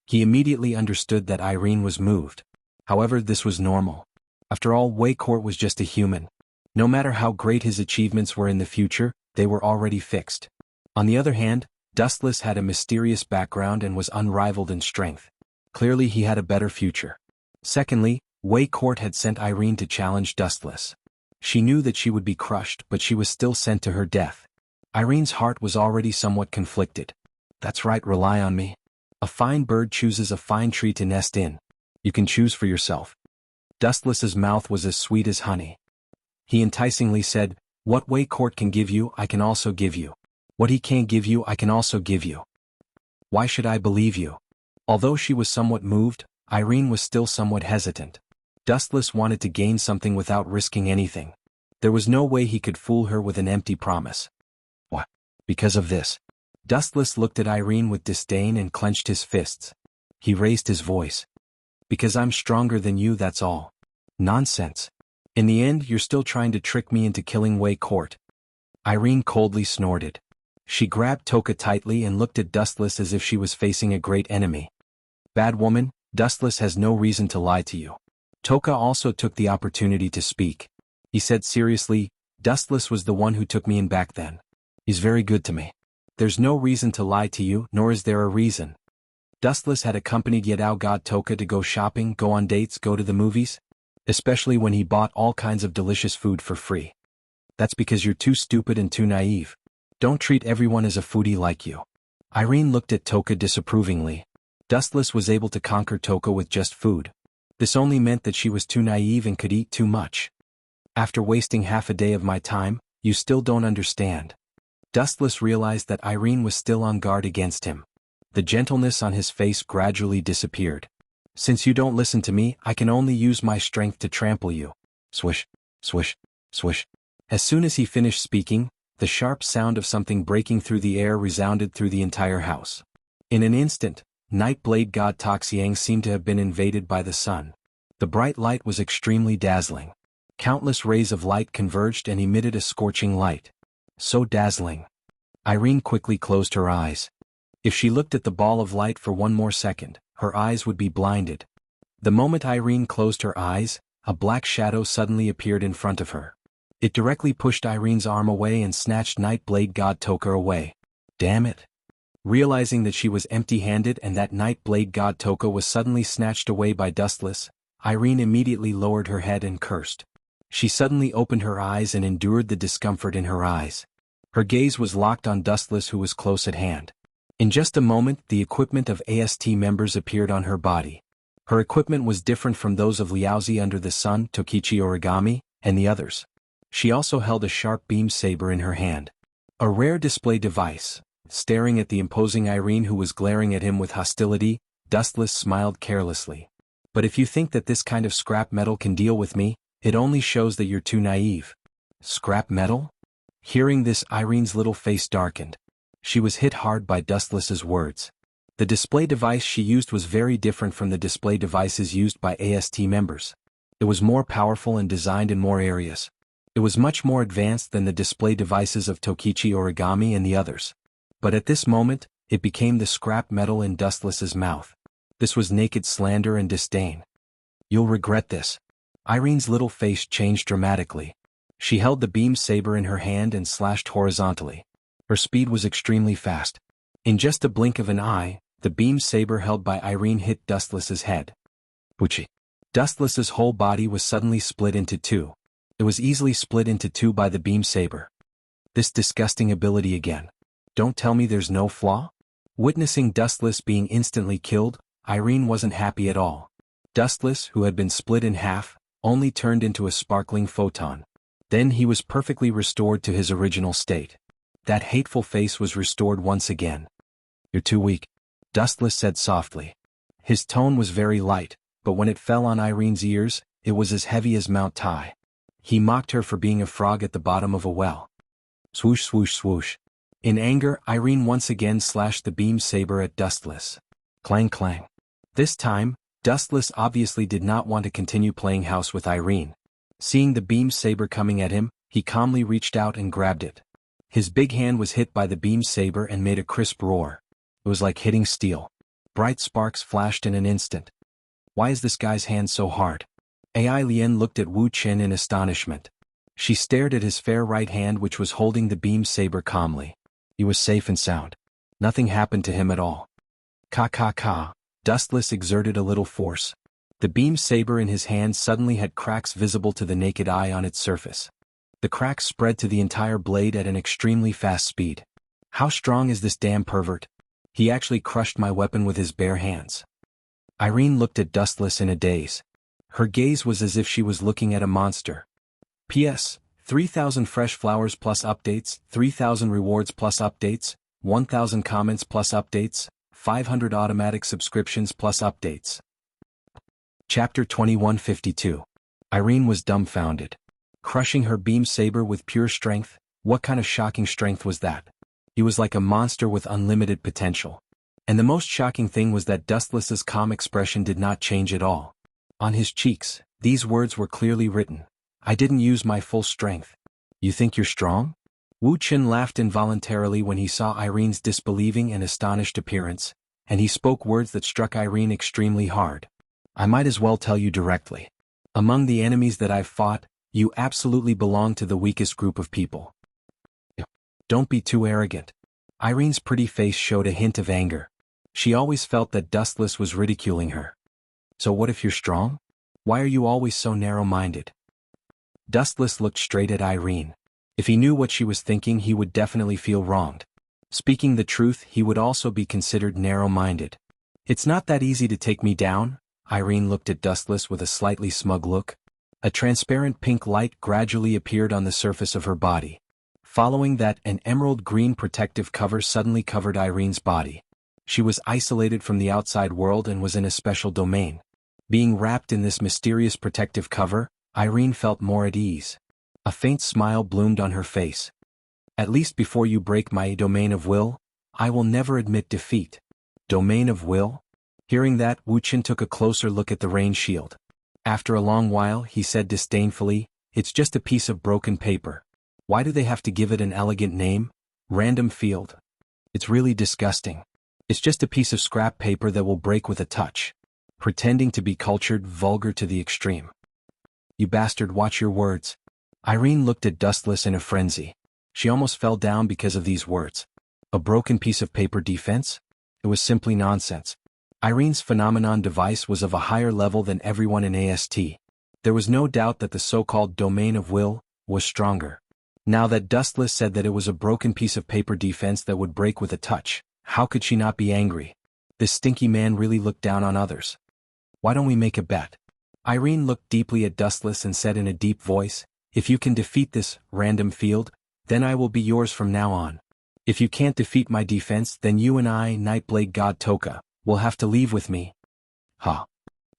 He immediately understood that Irene was moved. However, this was normal. After all, Wei Court was just a human. No matter how great his achievements were in the future, they were already fixed. On the other hand, Dustless had a mysterious background and was unrivaled in strength. Clearly he had a better future. Secondly, Wei Court had sent Irene to challenge Dustless. She knew that she would be crushed, but she was still sent to her death. Irene's heart was already somewhat conflicted. That's right, rely on me. A fine bird chooses a fine tree to nest in. You can choose for yourself. Dustless's mouth was as sweet as honey. He enticingly said, what Wei Court can give you, I can also give you. What he can't give you, I can also give you. Why should I believe you? Although she was somewhat moved, Irene was still somewhat hesitant. Dustless wanted to gain something without risking anything. There was no way he could fool her with an empty promise. What? Because of this? Dustless looked at Irene with disdain and clenched his fists. He raised his voice. Because I'm stronger than you, that's all. Nonsense. In the end, you're still trying to trick me into killing Wei Court. Irene coldly snorted. She grabbed Toka tightly and looked at Dustless as if she was facing a great enemy. Bad woman, Dustless has no reason to lie to you. Toka also took the opportunity to speak. He said seriously, Dustless was the one who took me in back then. He's very good to me. There's no reason to lie to you, nor is there a reason. Dustless had accompanied Yadao God Toka to go shopping, go on dates, go to the movies, especially when he bought all kinds of delicious food for free. That's because you're too stupid and too naive. Don't treat everyone as a foodie like you. Irene looked at Toka disapprovingly. Dustless was able to conquer Toka with just food. This only meant that she was too naive and could eat too much. After wasting half a day of my time, you still don't understand. Dustless realized that Irene was still on guard against him. The gentleness on his face gradually disappeared. Since you don't listen to me, I can only use my strength to trample you. Swish, swish, swish. As soon as he finished speaking, the sharp sound of something breaking through the air resounded through the entire house. In an instant, Nightblade God Toxiang seemed to have been invaded by the sun. The bright light was extremely dazzling. Countless rays of light converged and emitted a scorching light. So dazzling. Irene quickly closed her eyes. If she looked at the ball of light for one more second, her eyes would be blinded. The moment Irene closed her eyes, a black shadow suddenly appeared in front of her. It directly pushed Irene's arm away and snatched Nightblade God Toka away. Damn it. Realizing that she was empty-handed and that Nightblade God Toka was suddenly snatched away by Dustless, Irene immediately lowered her head and cursed. She suddenly opened her eyes and endured the discomfort in her eyes. Her gaze was locked on Dustless, who was close at hand. In just a moment, the equipment of AST members appeared on her body. Her equipment was different from those of Liaozi Under the Sun, Tokichi Origami, and the others. She also held a sharp beam saber in her hand. A rare display device. Staring at the imposing Irene, who was glaring at him with hostility, Dustless smiled carelessly. But if you think that this kind of scrap metal can deal with me, it only shows that you're too naive. Scrap metal? Hearing this, Irene's little face darkened. She was hit hard by Dustless's words. The display device she used was very different from the display devices used by AST members. It was more powerful and designed in more areas. It was much more advanced than the display devices of Tokichi Origami and the others. But at this moment, it became the scrap metal in Dustless's mouth. This was naked slander and disdain. You'll regret this. Irene's little face changed dramatically. She held the beam saber in her hand and slashed horizontally. Her speed was extremely fast. In just a blink of an eye, the beam saber held by Irene hit Dustless's head. Wuxia. Dustless's whole body was suddenly split into two. It was easily split into two by the beam saber. This disgusting ability again. Don't tell me there's no flaw? Witnessing Dustless being instantly killed, Irene wasn't happy at all. Dustless, who had been split in half, only turned into a sparkling photon. Then he was perfectly restored to his original state. That hateful face was restored once again. You're too weak, Dustless said softly. His tone was very light, but when it fell on Irene's ears, it was as heavy as Mount Tai. He mocked her for being a frog at the bottom of a well. Swoosh, swoosh, swoosh. In anger, Irene once again slashed the beam saber at Dustless. Clang, clang. This time, Dustless obviously did not want to continue playing house with Irene. Seeing the beam saber coming at him, he calmly reached out and grabbed it. His big hand was hit by the beam saber and made a crisp roar. It was like hitting steel. Bright sparks flashed in an instant. Why is this guy's hand so hard? Ai Lian looked at Wu Qin in astonishment. She stared at his fair right hand, which was holding the beam saber calmly. He was safe and sound. Nothing happened to him at all. Ka ka ka. Dustless exerted a little force. The beam saber in his hand suddenly had cracks visible to the naked eye on its surface. The cracks spread to the entire blade at an extremely fast speed. How strong is this damn pervert? He actually crushed my weapon with his bare hands. Irene looked at Dustless in a daze. Her gaze was as if she was looking at a monster. P.S. 3,000 fresh flowers plus updates, 3,000 rewards plus updates, 1,000 comments plus updates, 500 automatic subscriptions plus updates. Chapter 2152. Irene was dumbfounded. Crushing her beam saber with pure strength, what kind of shocking strength was that? He was like a monster with unlimited potential. And the most shocking thing was that Dustless's calm expression did not change at all. On his cheeks, these words were clearly written. I didn't use my full strength. You think you're strong? Wu Qin laughed involuntarily when he saw Irene's disbelieving and astonished appearance, and he spoke words that struck Irene extremely hard. I might as well tell you directly. Among the enemies that I've fought, you absolutely belong to the weakest group of people. Don't be too arrogant. Irene's pretty face showed a hint of anger. She always felt that Dustless was ridiculing her. So what if you're strong? Why are you always so narrow-minded? Dustless looked straight at Irene. If he knew what she was thinking, he would definitely feel wronged. Speaking the truth, he would also be considered narrow-minded. It's not that easy to take me down. Irene looked at Dustless with a slightly smug look. A transparent pink light gradually appeared on the surface of her body. Following that, an emerald green protective cover suddenly covered Irene's body. She was isolated from the outside world and was in a special domain. Being wrapped in this mysterious protective cover, Irene felt more at ease. A faint smile bloomed on her face. At least before you break my domain of will, I will never admit defeat. Domain of will? Hearing that, Wuxian took a closer look at the rain shield. After a long while, he said disdainfully, it's just a piece of broken paper. Why do they have to give it an elegant name? Random field. It's really disgusting. It's just a piece of scrap paper that will break with a touch. Pretending to be cultured, vulgar to the extreme. You bastard, watch your words. Irene looked at Dustless in a frenzy. She almost fell down because of these words. A broken piece of paper defense? It was simply nonsense. Irene's phenomenon device was of a higher level than everyone in AST. There was no doubt that the so-called domain of will was stronger. Now that Dustless said that it was a broken piece of paper defense that would break with a touch, how could she not be angry? This stinky man really looked down on others. Why don't we make a bet? Irene looked deeply at Dustless and said in a deep voice, if you can defeat this random field, then I will be yours from now on. If you can't defeat my defense, then you and I, Nightblade God Toka, will have to leave with me. Ha!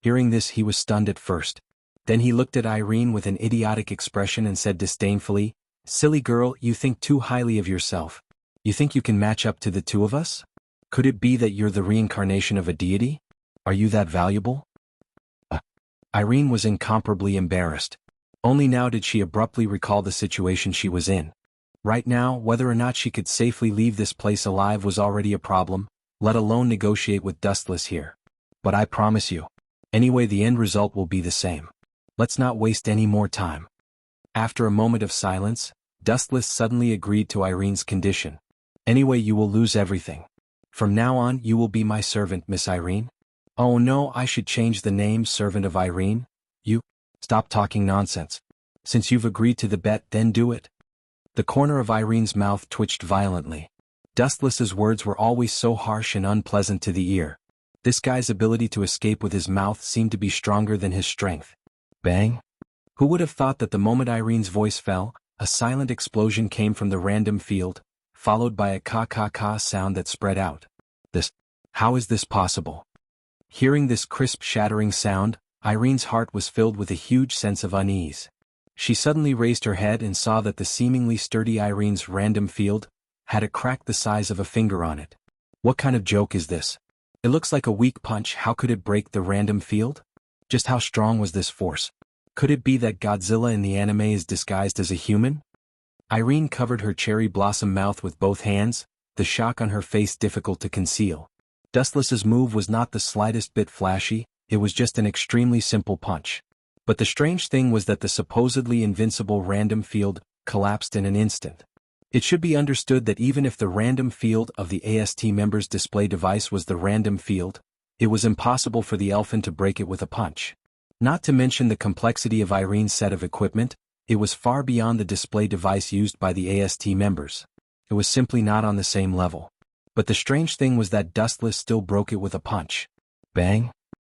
Hearing this, he was stunned at first. Then he looked at Irene with an idiotic expression and said disdainfully, silly girl, you think too highly of yourself. You think you can match up to the two of us? Could it be that you're the reincarnation of a deity? Are you that valuable? Irene was incomparably embarrassed. Only now did she abruptly recall the situation she was in. Right now, whether or not she could safely leave this place alive was already a problem, let alone negotiate with Dustless here. But I promise you. Anyway, the end result will be the same. Let's not waste any more time. After a moment of silence, Dustless suddenly agreed to Irene's condition. Anyway, you will lose everything. From now on, you will be my servant, Miss Irene. Oh no, I should change the name, Servant of Irene. You? Stop talking nonsense. Since you've agreed to the bet, then do it. The corner of Irene's mouth twitched violently. Dustless's words were always so harsh and unpleasant to the ear. This guy's ability to escape with his mouth seemed to be stronger than his strength. Bang! Who would have thought that the moment Irene's voice fell, a silent explosion came from the random field, followed by a ka-ka-ka sound that spread out. How is this possible? Hearing this crisp shattering sound, Irene's heart was filled with a huge sense of unease. She suddenly raised her head and saw that the seemingly sturdy Irene's random field had a crack the size of a finger on it. What kind of joke is this? It looks like a weak punch. How could it break the random field? Just how strong was this force? Could it be that Godzilla in the anime is disguised as a human? Irene covered her cherry blossom mouth with both hands, the shock on her face difficult to conceal. Dustless's move was not the slightest bit flashy, it was just an extremely simple punch. But the strange thing was that the supposedly invincible random field collapsed in an instant. It should be understood that even if the random field of the AST member's display device was the random field, it was impossible for the elfin to break it with a punch. Not to mention the complexity of Irene's set of equipment, it was far beyond the display device used by the AST members. It was simply not on the same level. But the strange thing was that Dustless still broke it with a punch. Bang!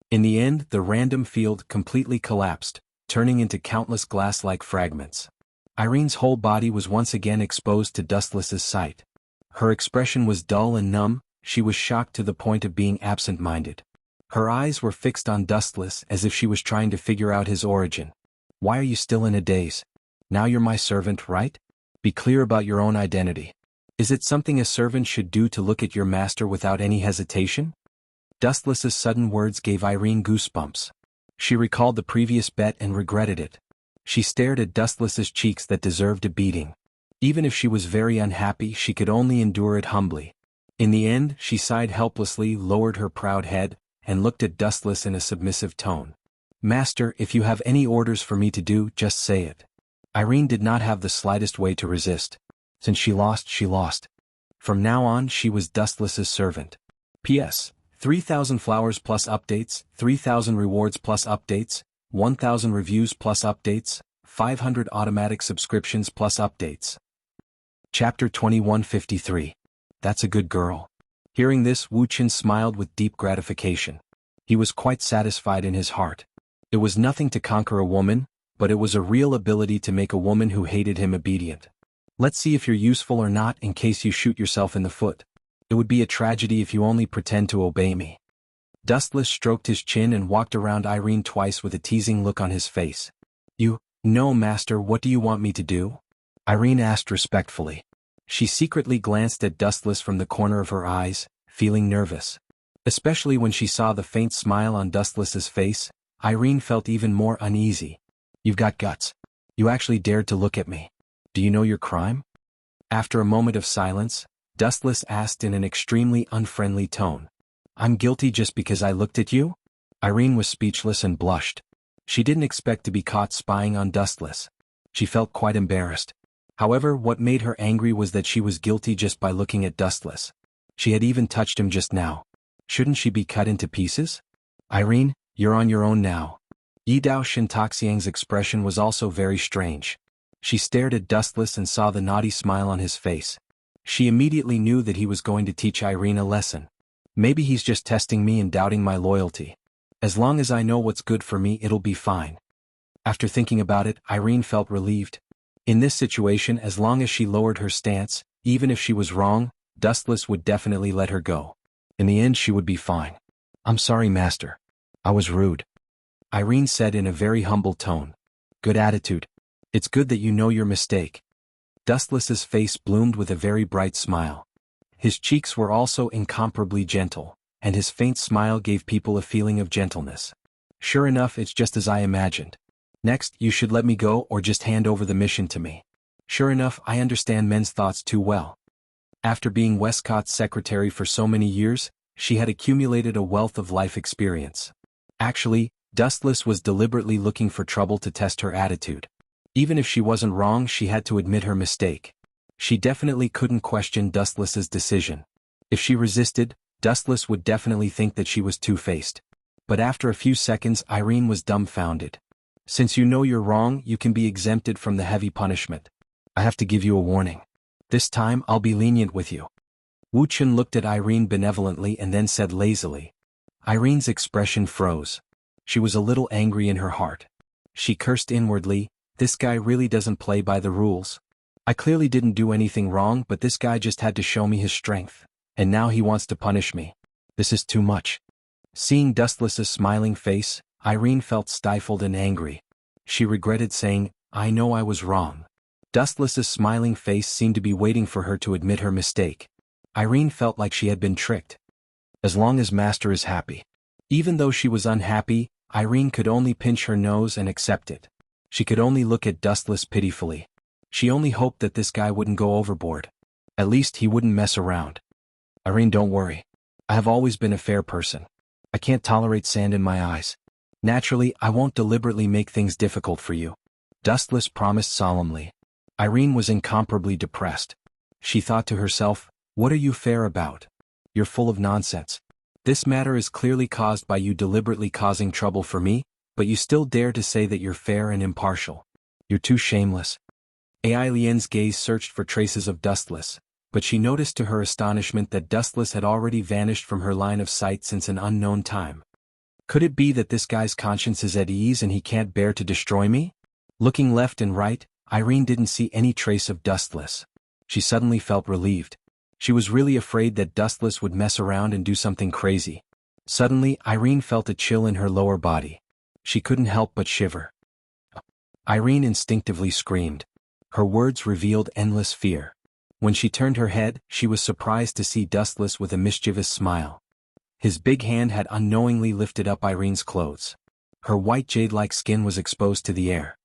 In the end, the random field completely collapsed, turning into countless glass-like fragments. Irene's whole body was once again exposed to Dustless's sight. Her expression was dull and numb, she was shocked to the point of being absent-minded. Her eyes were fixed on Dustless as if she was trying to figure out his origin. Why are you still in a daze? Now you're my servant, right? Be clear about your own identity. Is it something a servant should do to look at your master without any hesitation? Dustless's sudden words gave Irene goosebumps. She recalled the previous bet and regretted it. She stared at Dustless's cheeks that deserved a beating. Even if she was very unhappy, she could only endure it humbly. In the end, she sighed helplessly, lowered her proud head, and looked at Dustless in a submissive tone. Master, if you have any orders for me to do, just say it. Irene did not have the slightest way to resist. Since she lost, she lost. From now on, she was Dustless's servant. P.S. 3,000 flowers plus updates, 3,000 rewards plus updates, 1,000 reviews plus updates, 500 automatic subscriptions plus updates. Chapter 2153. That's a good girl. Hearing this, Wu Qin smiled with deep gratification. He was quite satisfied in his heart. It was nothing to conquer a woman, but it was a real ability to make a woman who hated him obedient. Let's see if you're useful or not in case you shoot yourself in the foot. It would be a tragedy if you only pretend to obey me. Dustless stroked his chin and walked around Irene twice with a teasing look on his face. No, master, what do you want me to do? Irene asked respectfully. She secretly glanced at Dustless from the corner of her eyes, feeling nervous. Especially when she saw the faint smile on Dustless's face, Irene felt even more uneasy. You've got guts. You actually dared to look at me. Do you know your crime? After a moment of silence, Dustless asked in an extremely unfriendly tone. I'm guilty just because I looked at you? Irene was speechless and blushed. She didn't expect to be caught spying on Dustless. She felt quite embarrassed. However, what made her angry was that she was guilty just by looking at Dustless. She had even touched him just now. Shouldn't she be cut into pieces? Irene, you're on your own now. Yidao Shintaxiang's expression was also very strange. She stared at Dustless and saw the naughty smile on his face. She immediately knew that he was going to teach Irene a lesson. Maybe he's just testing me and doubting my loyalty. As long as I know what's good for me, it'll be fine. After thinking about it, Irene felt relieved. In this situation, as long as she lowered her stance, even if she was wrong, Dustless would definitely let her go. In the end, she would be fine. I'm sorry, master. I was rude. Irene said in a very humble tone. Good attitude. It's good that you know your mistake. Dustless's face bloomed with a very bright smile. His cheeks were also incomparably gentle, and his faint smile gave people a feeling of gentleness. Sure enough, it's just as I imagined. Next, you should let me go or just hand over the mission to me. Sure enough, I understand men's thoughts too well. After being Westcott's secretary for so many years, she had accumulated a wealth of life experience. Actually, Dustless was deliberately looking for trouble to test her attitude. Even if she wasn't wrong, she had to admit her mistake. She definitely couldn't question Dustless's decision. If she resisted, Dustless would definitely think that she was two-faced. But after a few seconds, Irene was dumbfounded. Since you know you're wrong, you can be exempted from the heavy punishment. I have to give you a warning. This time, I'll be lenient with you. Wu Qin looked at Irene benevolently and then said lazily. Irene's expression froze. She was a little angry in her heart. She cursed inwardly, this guy really doesn't play by the rules. I clearly didn't do anything wrong, but this guy just had to show me his strength, and now he wants to punish me. This is too much. Seeing Dustless's smiling face, Irene felt stifled and angry. She regretted saying, I know I was wrong. Dustless's smiling face seemed to be waiting for her to admit her mistake. Irene felt like she had been tricked. As long as Master is happy. Even though she was unhappy, Irene could only pinch her nose and accept it. She could only look at Dustless pitifully. She only hoped that this guy wouldn't go overboard. At least he wouldn't mess around. Irene, don't worry. I have always been a fair person. I can't tolerate sand in my eyes. Naturally, I won't deliberately make things difficult for you. Dustless promised solemnly. Irene was incomparably depressed. She thought to herself, what are you fair about? You're full of nonsense. This matter is clearly caused by you deliberately causing trouble for me, but you still dare to say that you're fair and impartial. You're too shameless. Ai Lian's gaze searched for traces of Dustless, but she noticed to her astonishment that Dustless had already vanished from her line of sight since an unknown time. Could it be that this guy's conscience is at ease and he can't bear to destroy me? Looking left and right, Irene didn't see any trace of Dustless. She suddenly felt relieved. She was really afraid that Dustless would mess around and do something crazy. Suddenly, Irene felt a chill in her lower body. She couldn't help but shiver. Irene instinctively screamed. Her words revealed endless fear. When she turned her head, she was surprised to see Dustless with a mischievous smile. His big hand had unknowingly lifted up Irene's clothes. Her white jade-like skin was exposed to the air.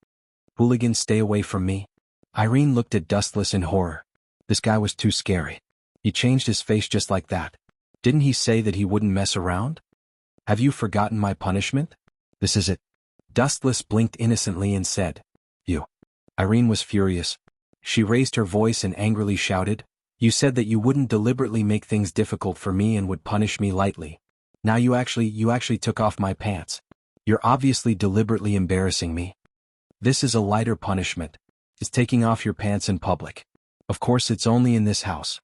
Hooligan, stay away from me. Irene looked at Dustless in horror. This guy was too scary. He changed his face just like that. Didn't he say that he wouldn't mess around? Have you forgotten my punishment? This is it. Dustless blinked innocently and said, You. Irene was furious. She raised her voice and angrily shouted, You said that you wouldn't deliberately make things difficult for me and would punish me lightly. Now you actually took off my pants. You're obviously deliberately embarrassing me. This is a lighter punishment. It's taking off your pants in public. Of course it's only in this house.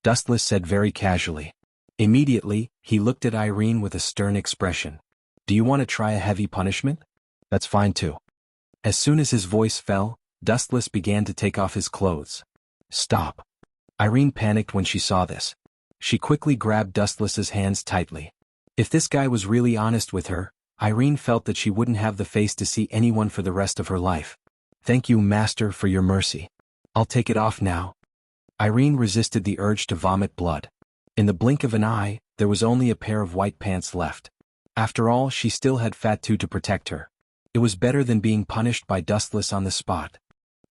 Dustless said very casually. Immediately, he looked at Irene with a stern expression. Do you want to try a heavy punishment? That's fine too. As soon as his voice fell, Dustless began to take off his clothes. Stop. Irene panicked when she saw this. She quickly grabbed Dustless's hands tightly. If this guy was really honest with her, Irene felt that she wouldn't have the face to see anyone for the rest of her life. Thank you, Master, for your mercy. I'll take it off now. Irene resisted the urge to vomit blood. In the blink of an eye, there was only a pair of white pants left. After all, she still had Fatu to protect her. It was better than being punished by Dustless on the spot.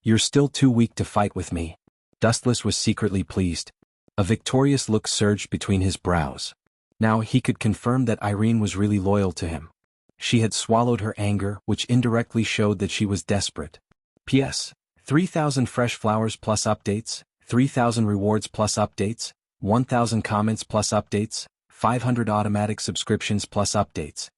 You're still too weak to fight with me. Dustless was secretly pleased. A victorious look surged between his brows. Now he could confirm that Irene was really loyal to him. She had swallowed her anger, which indirectly showed that she was desperate. P.S. 3,000 fresh flowers plus updates, 3,000 rewards plus updates, 1,000 comments plus updates, 500 automatic subscriptions plus updates.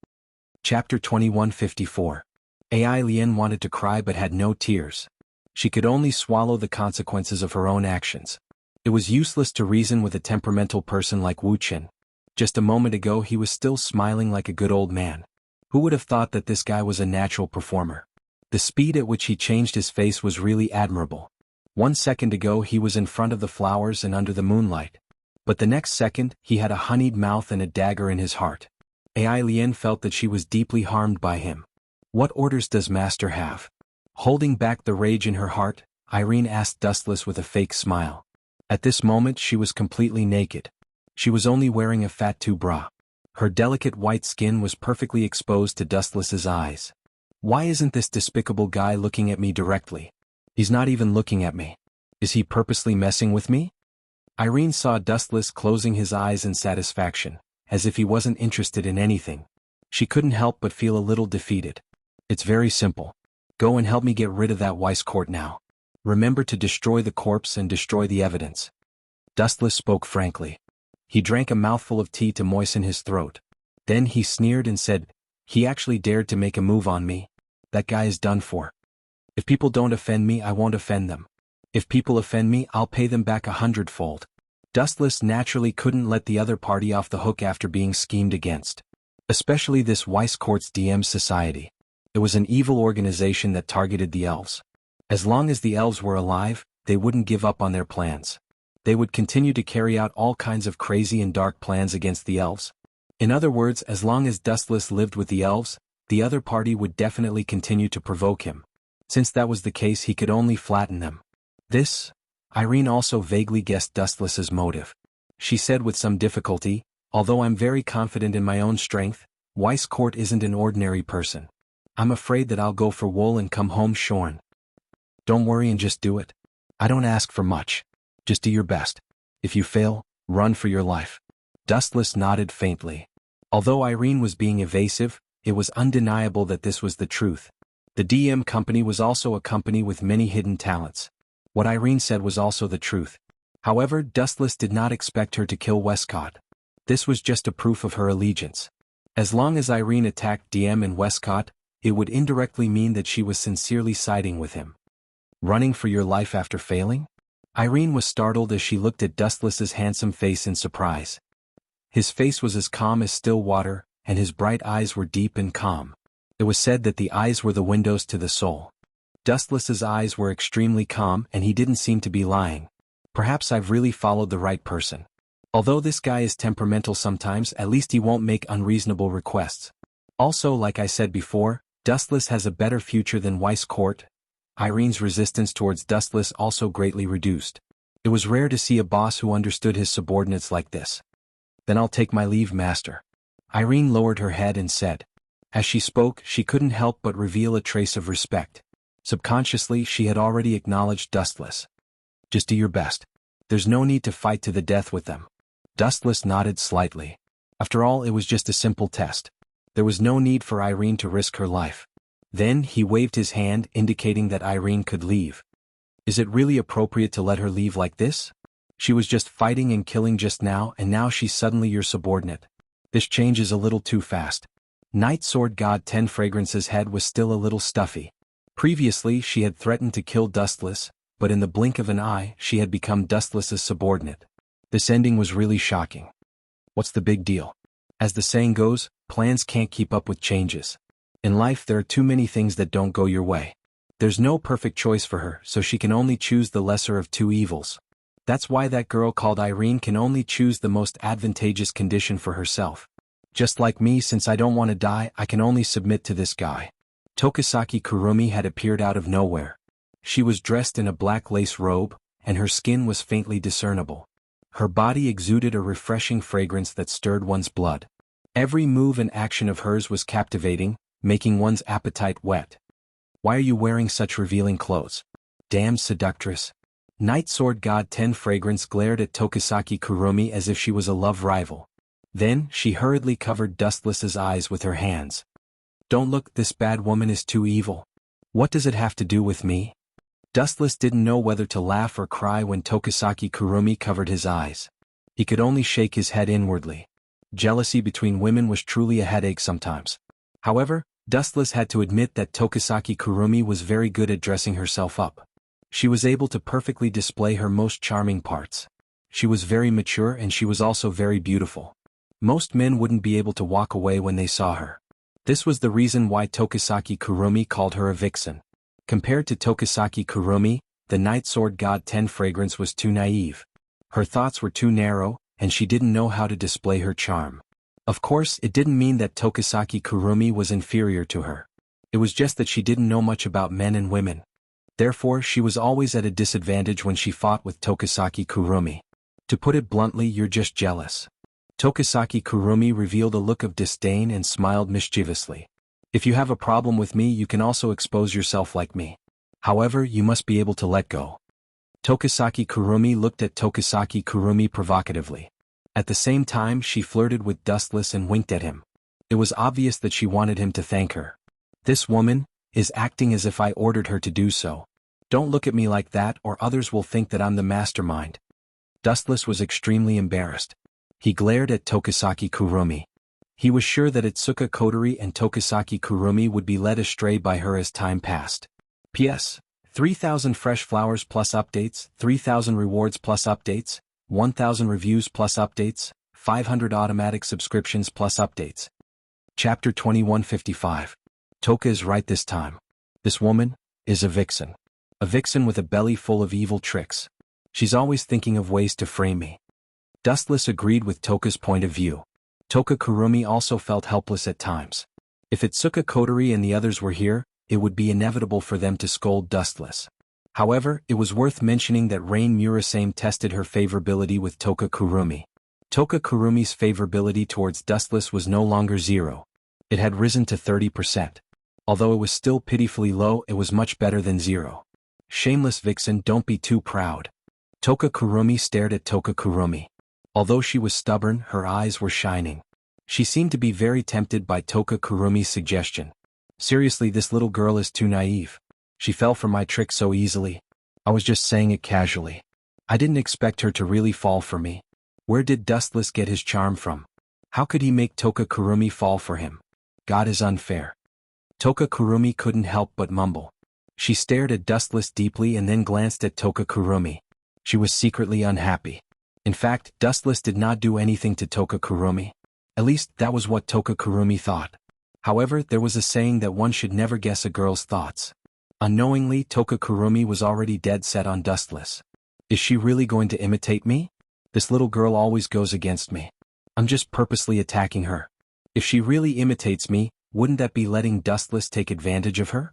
Chapter 2154. AI Lien wanted to cry but had no tears. She could only swallow the consequences of her own actions. It was useless to reason with a temperamental person like Wu Qin. Just a moment ago he was still smiling like a good old man. Who would have thought that this guy was a natural performer? The speed at which he changed his face was really admirable. 1 second ago he was in front of the flowers and under the moonlight. But the next second, he had a honeyed mouth and a dagger in his heart. AI Lien felt that she was deeply harmed by him. What orders does Master have? Holding back the rage in her heart, Irene asked Dustless with a fake smile. At this moment she was completely naked. She was only wearing a Fatu bra. Her delicate white skin was perfectly exposed to Dustless's eyes. Why isn't this despicable guy looking at me directly? He's not even looking at me. Is he purposely messing with me? Irene saw Dustless closing his eyes in satisfaction, as if he wasn't interested in anything. She couldn't help but feel a little defeated. It's very simple. Go and help me get rid of that Weiss court now. Remember to destroy the corpse and destroy the evidence. Dustless spoke frankly. He drank a mouthful of tea to moisten his throat. Then he sneered and said, He actually dared to make a move on me. That guy is done for. If people don't offend me, I won't offend them. If people offend me, I'll pay them back 100-fold. Dustless naturally couldn't let the other party off the hook after being schemed against. Especially this Weiss Court's DM society. It was an evil organization that targeted the elves. As long as the elves were alive, they wouldn't give up on their plans. They would continue to carry out all kinds of crazy and dark plans against the elves. In other words, as long as Dustless lived with the elves, the other party would definitely continue to provoke him. Since that was the case, he could only flatten them. Irene also vaguely guessed Dustless's motive. She said with some difficulty, Although I'm very confident in my own strength, Weiss Court isn't an ordinary person. I'm afraid that I'll go for wool and come home shorn. Don't worry and just do it. I don't ask for much. Just do your best. If you fail, run for your life. Dustless nodded faintly. Although Irene was being evasive, it was undeniable that this was the truth. The DM company was also a company with many hidden talents. What Irene said was also the truth. However, Dustless did not expect her to kill Westcott. This was just a proof of her allegiance. As long as Irene attacked DM and Westcott, it would indirectly mean that she was sincerely siding with him. Running for your life after failing? Irene was startled as she looked at Dustless's handsome face in surprise. His face was as calm as still water, and his bright eyes were deep and calm. It was said that the eyes were the windows to the soul. Dustless's eyes were extremely calm and he didn't seem to be lying. Perhaps I've really followed the right person. Although this guy is temperamental sometimes, at least he won't make unreasonable requests. Also, like I said before, Dustless has a better future than Weiss Court. Irene's resistance towards Dustless also greatly reduced. It was rare to see a boss who understood his subordinates like this. Then I'll take my leave, Master. Irene lowered her head and said. As she spoke, she couldn't help but reveal a trace of respect. Subconsciously, she had already acknowledged Dustless. Just do your best. There's no need to fight to the death with them. Dustless nodded slightly. After all, it was just a simple test. There was no need for Irene to risk her life. Then he waved his hand, indicating that Irene could leave. Is it really appropriate to let her leave like this? She was just fighting and killing just now, and now she's suddenly your subordinate. This change is a little too fast. Night Sword God 10 Fragrance's head was still a little stuffy. Previously she had threatened to kill Dustless, but in the blink of an eye she had become Dustless's subordinate. This ending was really shocking. What's the big deal? As the saying goes, plans can't keep up with changes. In life there are too many things that don't go your way. There's no perfect choice for her, so she can only choose the lesser of two evils. That's why that girl called Irene can only choose the most advantageous condition for herself. Just like me, since I don't want to die, I can only submit to this guy. Tokisaki Kurumi had appeared out of nowhere. She was dressed in a black lace robe, and her skin was faintly discernible. Her body exuded a refreshing fragrance that stirred one's blood. Every move and action of hers was captivating, making one's appetite whet. Why are you wearing such revealing clothes? Damned seductress. Night Sword God 10 Fragrance glared at Tokisaki Kurumi as if she was a love rival. Then she hurriedly covered Dustless's eyes with her hands. Don't look, this bad woman is too evil. What does it have to do with me? Dustless didn't know whether to laugh or cry when Tokisaki Kurumi covered his eyes. He could only shake his head inwardly. Jealousy between women was truly a headache sometimes. However, Dustless had to admit that Tokisaki Kurumi was very good at dressing herself up. She was able to perfectly display her most charming parts. She was very mature and she was also very beautiful. Most men wouldn't be able to walk away when they saw her. This was the reason why Tokisaki Kurumi called her a vixen. Compared to Tokisaki Kurumi, the Night Sword God 10 Fragrance was too naive. Her thoughts were too narrow, and she didn't know how to display her charm. Of course, it didn't mean that Tokisaki Kurumi was inferior to her. It was just that she didn't know much about men and women. Therefore, she was always at a disadvantage when she fought with Tokisaki Kurumi. To put it bluntly, you're just jealous. Tokisaki Kurumi revealed a look of disdain and smiled mischievously. If you have a problem with me, you can also expose yourself like me. However, you must be able to let go. Tokisaki Kurumi looked at Tokisaki Kurumi provocatively. At the same time, she flirted with Dustless and winked at him. It was obvious that she wanted him to thank her. This woman is acting as if I ordered her to do so. Don't look at me like that, or others will think that I'm the mastermind. Dustless was extremely embarrassed. He glared at Tokisaki Kurumi. He was sure that Itsuka Kotori and Tokisaki Kurumi would be led astray by her as time passed. P.S. 3,000 fresh flowers plus updates, 3,000 rewards plus updates, 1,000 reviews plus updates, 500 automatic subscriptions plus updates. Chapter 2155. Toka is right this time. This woman is a vixen. A vixen with a belly full of evil tricks. She's always thinking of ways to frame me. Dustless agreed with Toka's point of view. Toka Kurumi also felt helpless at times. If Itsuka Kotori and the others were here, it would be inevitable for them to scold Dustless. However, it was worth mentioning that Rain Murasame tested her favorability with Toka Kurumi. Toka Kurumi's favorability towards Dustless was no longer 0. It had risen to 30%. Although it was still pitifully low, it was much better than 0. Shameless vixen, don't be too proud. Toka Kurumi stared at Toka Kurumi. Although she was stubborn, her eyes were shining. She seemed to be very tempted by Toka Kurumi's suggestion. Seriously, this little girl is too naive. She fell for my trick so easily. I was just saying it casually. I didn't expect her to really fall for me. Where did Dustless get his charm from? How could he make Toka Kurumi fall for him? God is unfair. Toka Kurumi couldn't help but mumble. She stared at Dustless deeply and then glanced at Toka Kurumi. She was secretly unhappy. In fact, Dustless did not do anything to Toka Kurumi. At least, that was what Toka Kurumi thought. However, there was a saying that one should never guess a girl's thoughts. Unknowingly, Toka Kurumi was already dead set on Dustless. Is she really going to imitate me? This little girl always goes against me. I'm just purposely attacking her. If she really imitates me, wouldn't that be letting Dustless take advantage of her?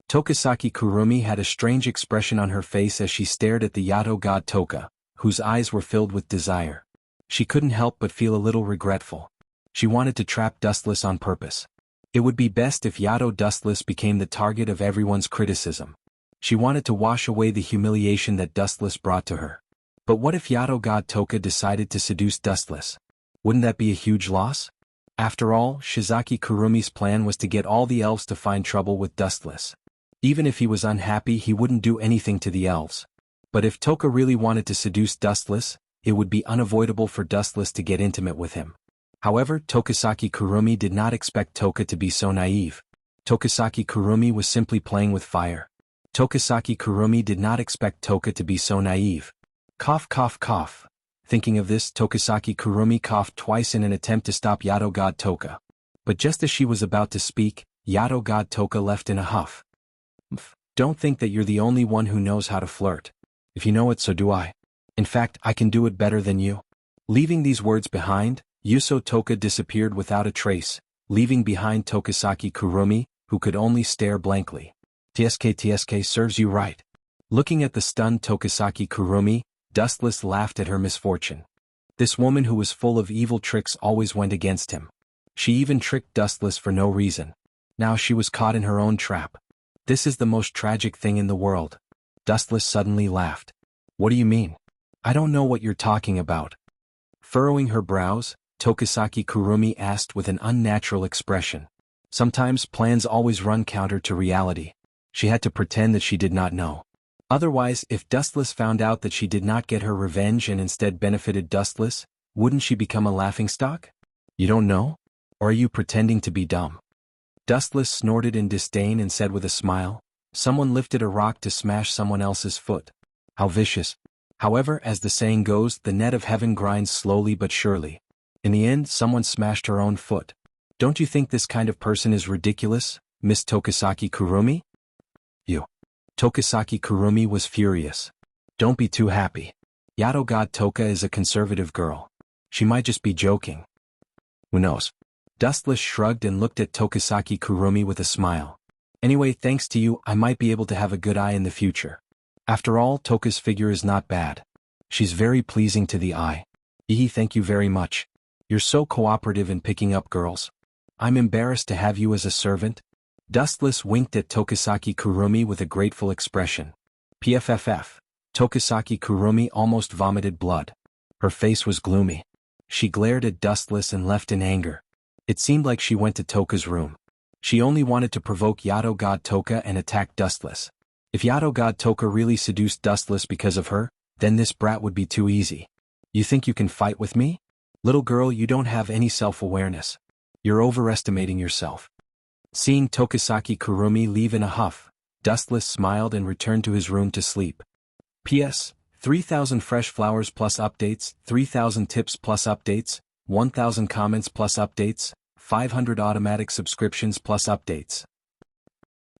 Tokisaki Kurumi had a strange expression on her face as she stared at the Yato god Toka, whose eyes were filled with desire. She couldn't help but feel a little regretful. She wanted to trap Dustless on purpose. It would be best if Yato Dustless became the target of everyone's criticism. She wanted to wash away the humiliation that Dustless brought to her. But what if Yato god Toka decided to seduce Dustless? Wouldn't that be a huge loss? After all, Shizaki Kurumi's plan was to get all the elves to find trouble with Dustless. Even if he was unhappy, he wouldn't do anything to the elves. But if Toka really wanted to seduce Dustless, it would be unavoidable for Dustless to get intimate with him. However, Tokisaki Kurumi did not expect Toka to be so naive. Tokisaki Kurumi was simply playing with fire. Tokisaki Kurumi did not expect Toka to be so naive. Cough cough cough. Thinking of this, Tokisaki Kurumi coughed twice in an attempt to stop Yato god Toka. But just as she was about to speak, Yato god Toka left in a huff. Don't think that you're the only one who knows how to flirt. If you know it, so do I. In fact, I can do it better than you. Leaving these words behind, Yuso Toka disappeared without a trace, leaving behind Tokisaki Kurumi, who could only stare blankly. TSK serves you right. Looking at the stunned Tokisaki Kurumi, Dustless laughed at her misfortune. This woman who was full of evil tricks always went against him. She even tricked Dustless for no reason. Now she was caught in her own trap. This is the most tragic thing in the world. Dustless suddenly laughed. What do you mean? I don't know what you're talking about. Furrowing her brows, Tokisaki Kurumi asked with an unnatural expression. Sometimes plans always run counter to reality. She had to pretend that she did not know. Otherwise, if Dustless found out that she did not get her revenge and instead benefited Dustless, wouldn't she become a laughingstock? You don't know? Or are you pretending to be dumb? Dustless snorted in disdain and said with a smile, someone lifted a rock to smash someone else's foot. How vicious. However, as the saying goes, the net of heaven grinds slowly but surely. In the end, someone smashed her own foot. Don't you think this kind of person is ridiculous, Miss Tokisaki Kurumi? You. Tokisaki Kurumi was furious. Don't be too happy. Yato god Toka is a conservative girl. She might just be joking. Who knows? Dustless shrugged and looked at Tokisaki Kurumi with a smile. Anyway, thanks to you, I might be able to have a good eye in the future. After all, Toka's figure is not bad. She's very pleasing to the eye. Thank you very much. You're so cooperative in picking up girls. I'm embarrassed to have you as a servant. Dustless winked at Tokisaki Kurumi with a grateful expression. PFFF. Tokisaki Kurumi almost vomited blood. Her face was gloomy. She glared at Dustless and left in anger. It seemed like she went to Toka's room. She only wanted to provoke Yato god Toka and attack Dustless. If Yato god Toka really seduced Dustless because of her, then this brat would be too easy. You think you can fight with me? Little girl, you don't have any self-awareness. You're overestimating yourself. Seeing Tokisaki Kurumi leave in a huff, Dustless smiled and returned to his room to sleep. P.S. 3,000 fresh flowers plus updates, 3,000 tips plus updates, 1,000 comments plus updates, 500 automatic subscriptions plus updates.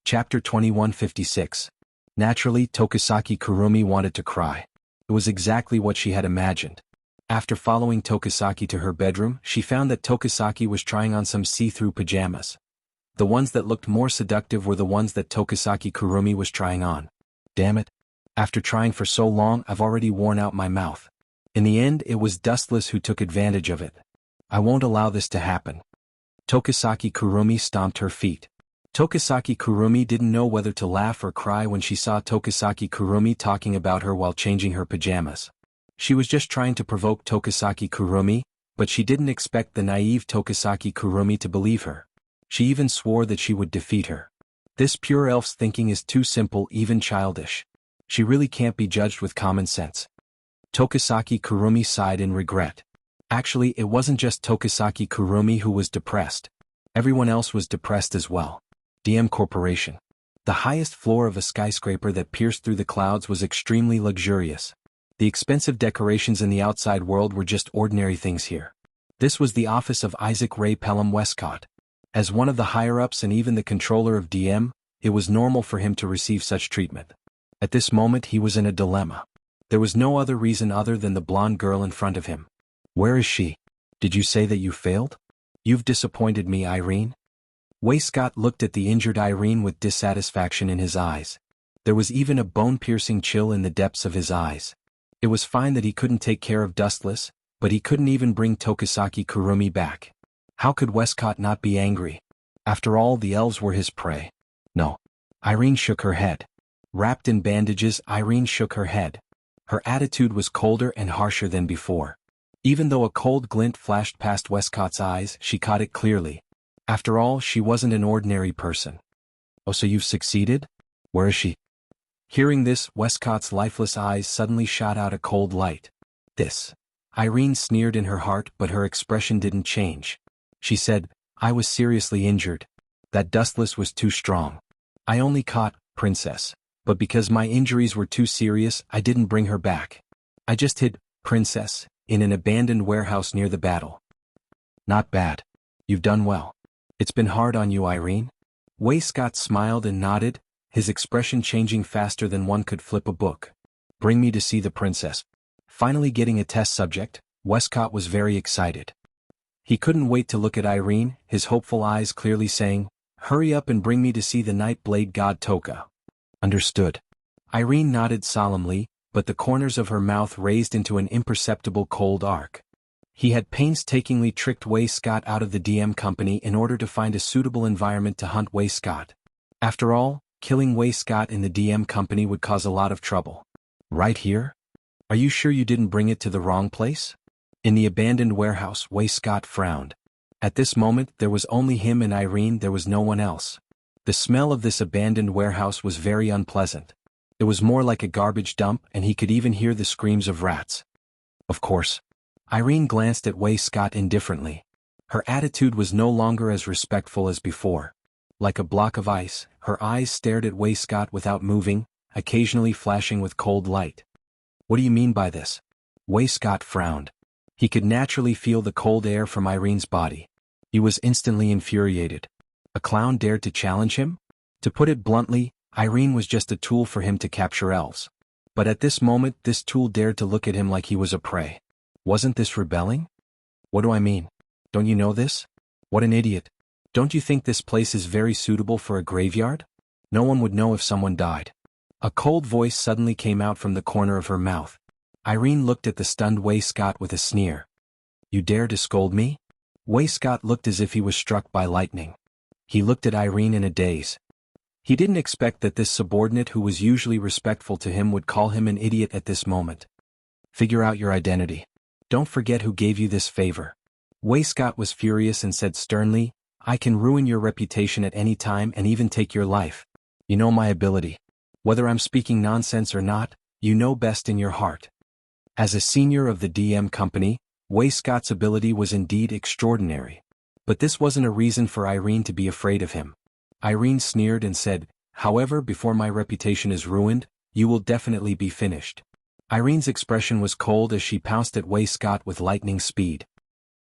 Chapter 2156. Naturally, Tokisaki Kurumi wanted to cry. It was exactly what she had imagined. After following Tokisaki to her bedroom, she found that Tokisaki was trying on some see-through pajamas. The ones that looked more seductive were the ones that Tokisaki Kurumi was trying on. Damn it. After trying for so long, I've already worn out my mouth. In the end, it was Dustless who took advantage of it. I won't allow this to happen. Tokisaki Kurumi stomped her feet. Tokisaki Kurumi didn't know whether to laugh or cry when she saw Tokisaki Kurumi talking about her while changing her pajamas. She was just trying to provoke Tokisaki Kurumi, but she didn't expect the naive Tokisaki Kurumi to believe her. She even swore that she would defeat her. This pure elf's thinking is too simple, even childish. She really can't be judged with common sense. Tokisaki Kurumi sighed in regret. Actually, it wasn't just Tokisaki Kurumi who was depressed. Everyone else was depressed as well. DM Corporation. The highest floor of a skyscraper that pierced through the clouds was extremely luxurious. The expensive decorations in the outside world were just ordinary things here. This was the office of Isaac Ray Pelham Westcott. As one of the higher-ups and even the controller of DM, it was normal for him to receive such treatment. At this moment he was in a dilemma. There was no other reason other than the blonde girl in front of him. Where is she? Did you say that you failed? You've disappointed me, Irene. Westcott looked at the injured Irene with dissatisfaction in his eyes. There was even a bone-piercing chill in the depths of his eyes. It was fine that he couldn't take care of Dustless, but he couldn't even bring Tokisaki Kurumi back. How could Westcott not be angry? After all, the elves were his prey. No. Irene shook her head. Wrapped in bandages, Irene shook her head. Her attitude was colder and harsher than before. Even though a cold glint flashed past Westcott's eyes, she caught it clearly. After all, she wasn't an ordinary person. "Oh, so you've succeeded? Where is she?" Hearing this, Westcott's lifeless eyes suddenly shot out a cold light. "This." Irene sneered in her heart, but her expression didn't change. She said, "I was seriously injured. That dustless was too strong. I only caught, Princess. But because my injuries were too serious, I didn't bring her back. I just hid, Princess, in an abandoned warehouse near the battle." "Not bad. You've done well. It's been hard on you, Irene." Westcott smiled and nodded, his expression changing faster than one could flip a book. "Bring me to see the princess." Finally getting a test subject, Westcott was very excited. He couldn't wait to look at Irene, his hopeful eyes clearly saying, "Hurry up and bring me to see the Night Blade God Toka." "Understood." Irene nodded solemnly, but the corners of her mouth raised into an imperceptible cold arc. He had painstakingly tricked Westcott out of the DM company in order to find a suitable environment to hunt Westcott. After all, killing Westcott in the DM company would cause a lot of trouble. "Right here? Are you sure you didn't bring it to the wrong place?" In the abandoned warehouse, Westcott frowned. At this moment, there was only him and Irene, there was no one else. The smell of this abandoned warehouse was very unpleasant. It was more like a garbage dump, and he could even hear the screams of rats. "Of course." Irene glanced at Westcott indifferently. Her attitude was no longer as respectful as before. Like a block of ice, her eyes stared at Westcott without moving, occasionally flashing with cold light. "What do you mean by this?" Westcott frowned. He could naturally feel the cold air from Irene's body. He was instantly infuriated. A clown dared to challenge him? To put it bluntly, Irene was just a tool for him to capture elves. But at this moment, this tool dared to look at him like he was a prey. Wasn't this rebelling? "What do I mean? Don't you know this? What an idiot. Don't you think this place is very suitable for a graveyard? No one would know if someone died." A cold voice suddenly came out from the corner of her mouth. Irene looked at the stunned Westcott with a sneer. "You dare to scold me?" Westcott looked as if he was struck by lightning. He looked at Irene in a daze. He didn't expect that this subordinate who was usually respectful to him would call him an idiot at this moment. "Figure out your identity. Don't forget who gave you this favor." Westcott was furious and said sternly, "I can ruin your reputation at any time and even take your life. You know my ability. Whether I'm speaking nonsense or not, you know best in your heart." As a senior of the DM company, Westcott's ability was indeed extraordinary. But this wasn't a reason for Irene to be afraid of him. Irene sneered and said, "However, before my reputation is ruined, you will definitely be finished." Irene's expression was cold as she pounced at Westcott with lightning speed.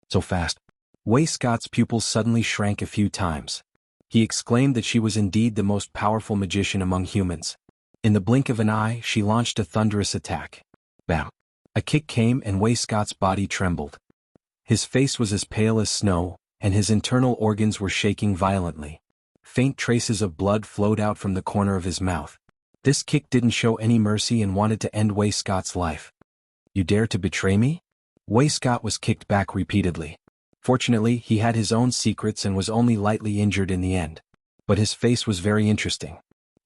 "So fast." Westcott's pupils suddenly shrank a few times. He exclaimed that she was indeed the most powerful magician among humans. In the blink of an eye, she launched a thunderous attack. Bam! A kick came and Westcott's body trembled. His face was as pale as snow, and his internal organs were shaking violently. Faint traces of blood flowed out from the corner of his mouth. This kick didn't show any mercy and wanted to end Westcott's life. "You dare to betray me?" Westcott was kicked back repeatedly. Fortunately, he had his own secrets and was only lightly injured in the end. But his face was very interesting.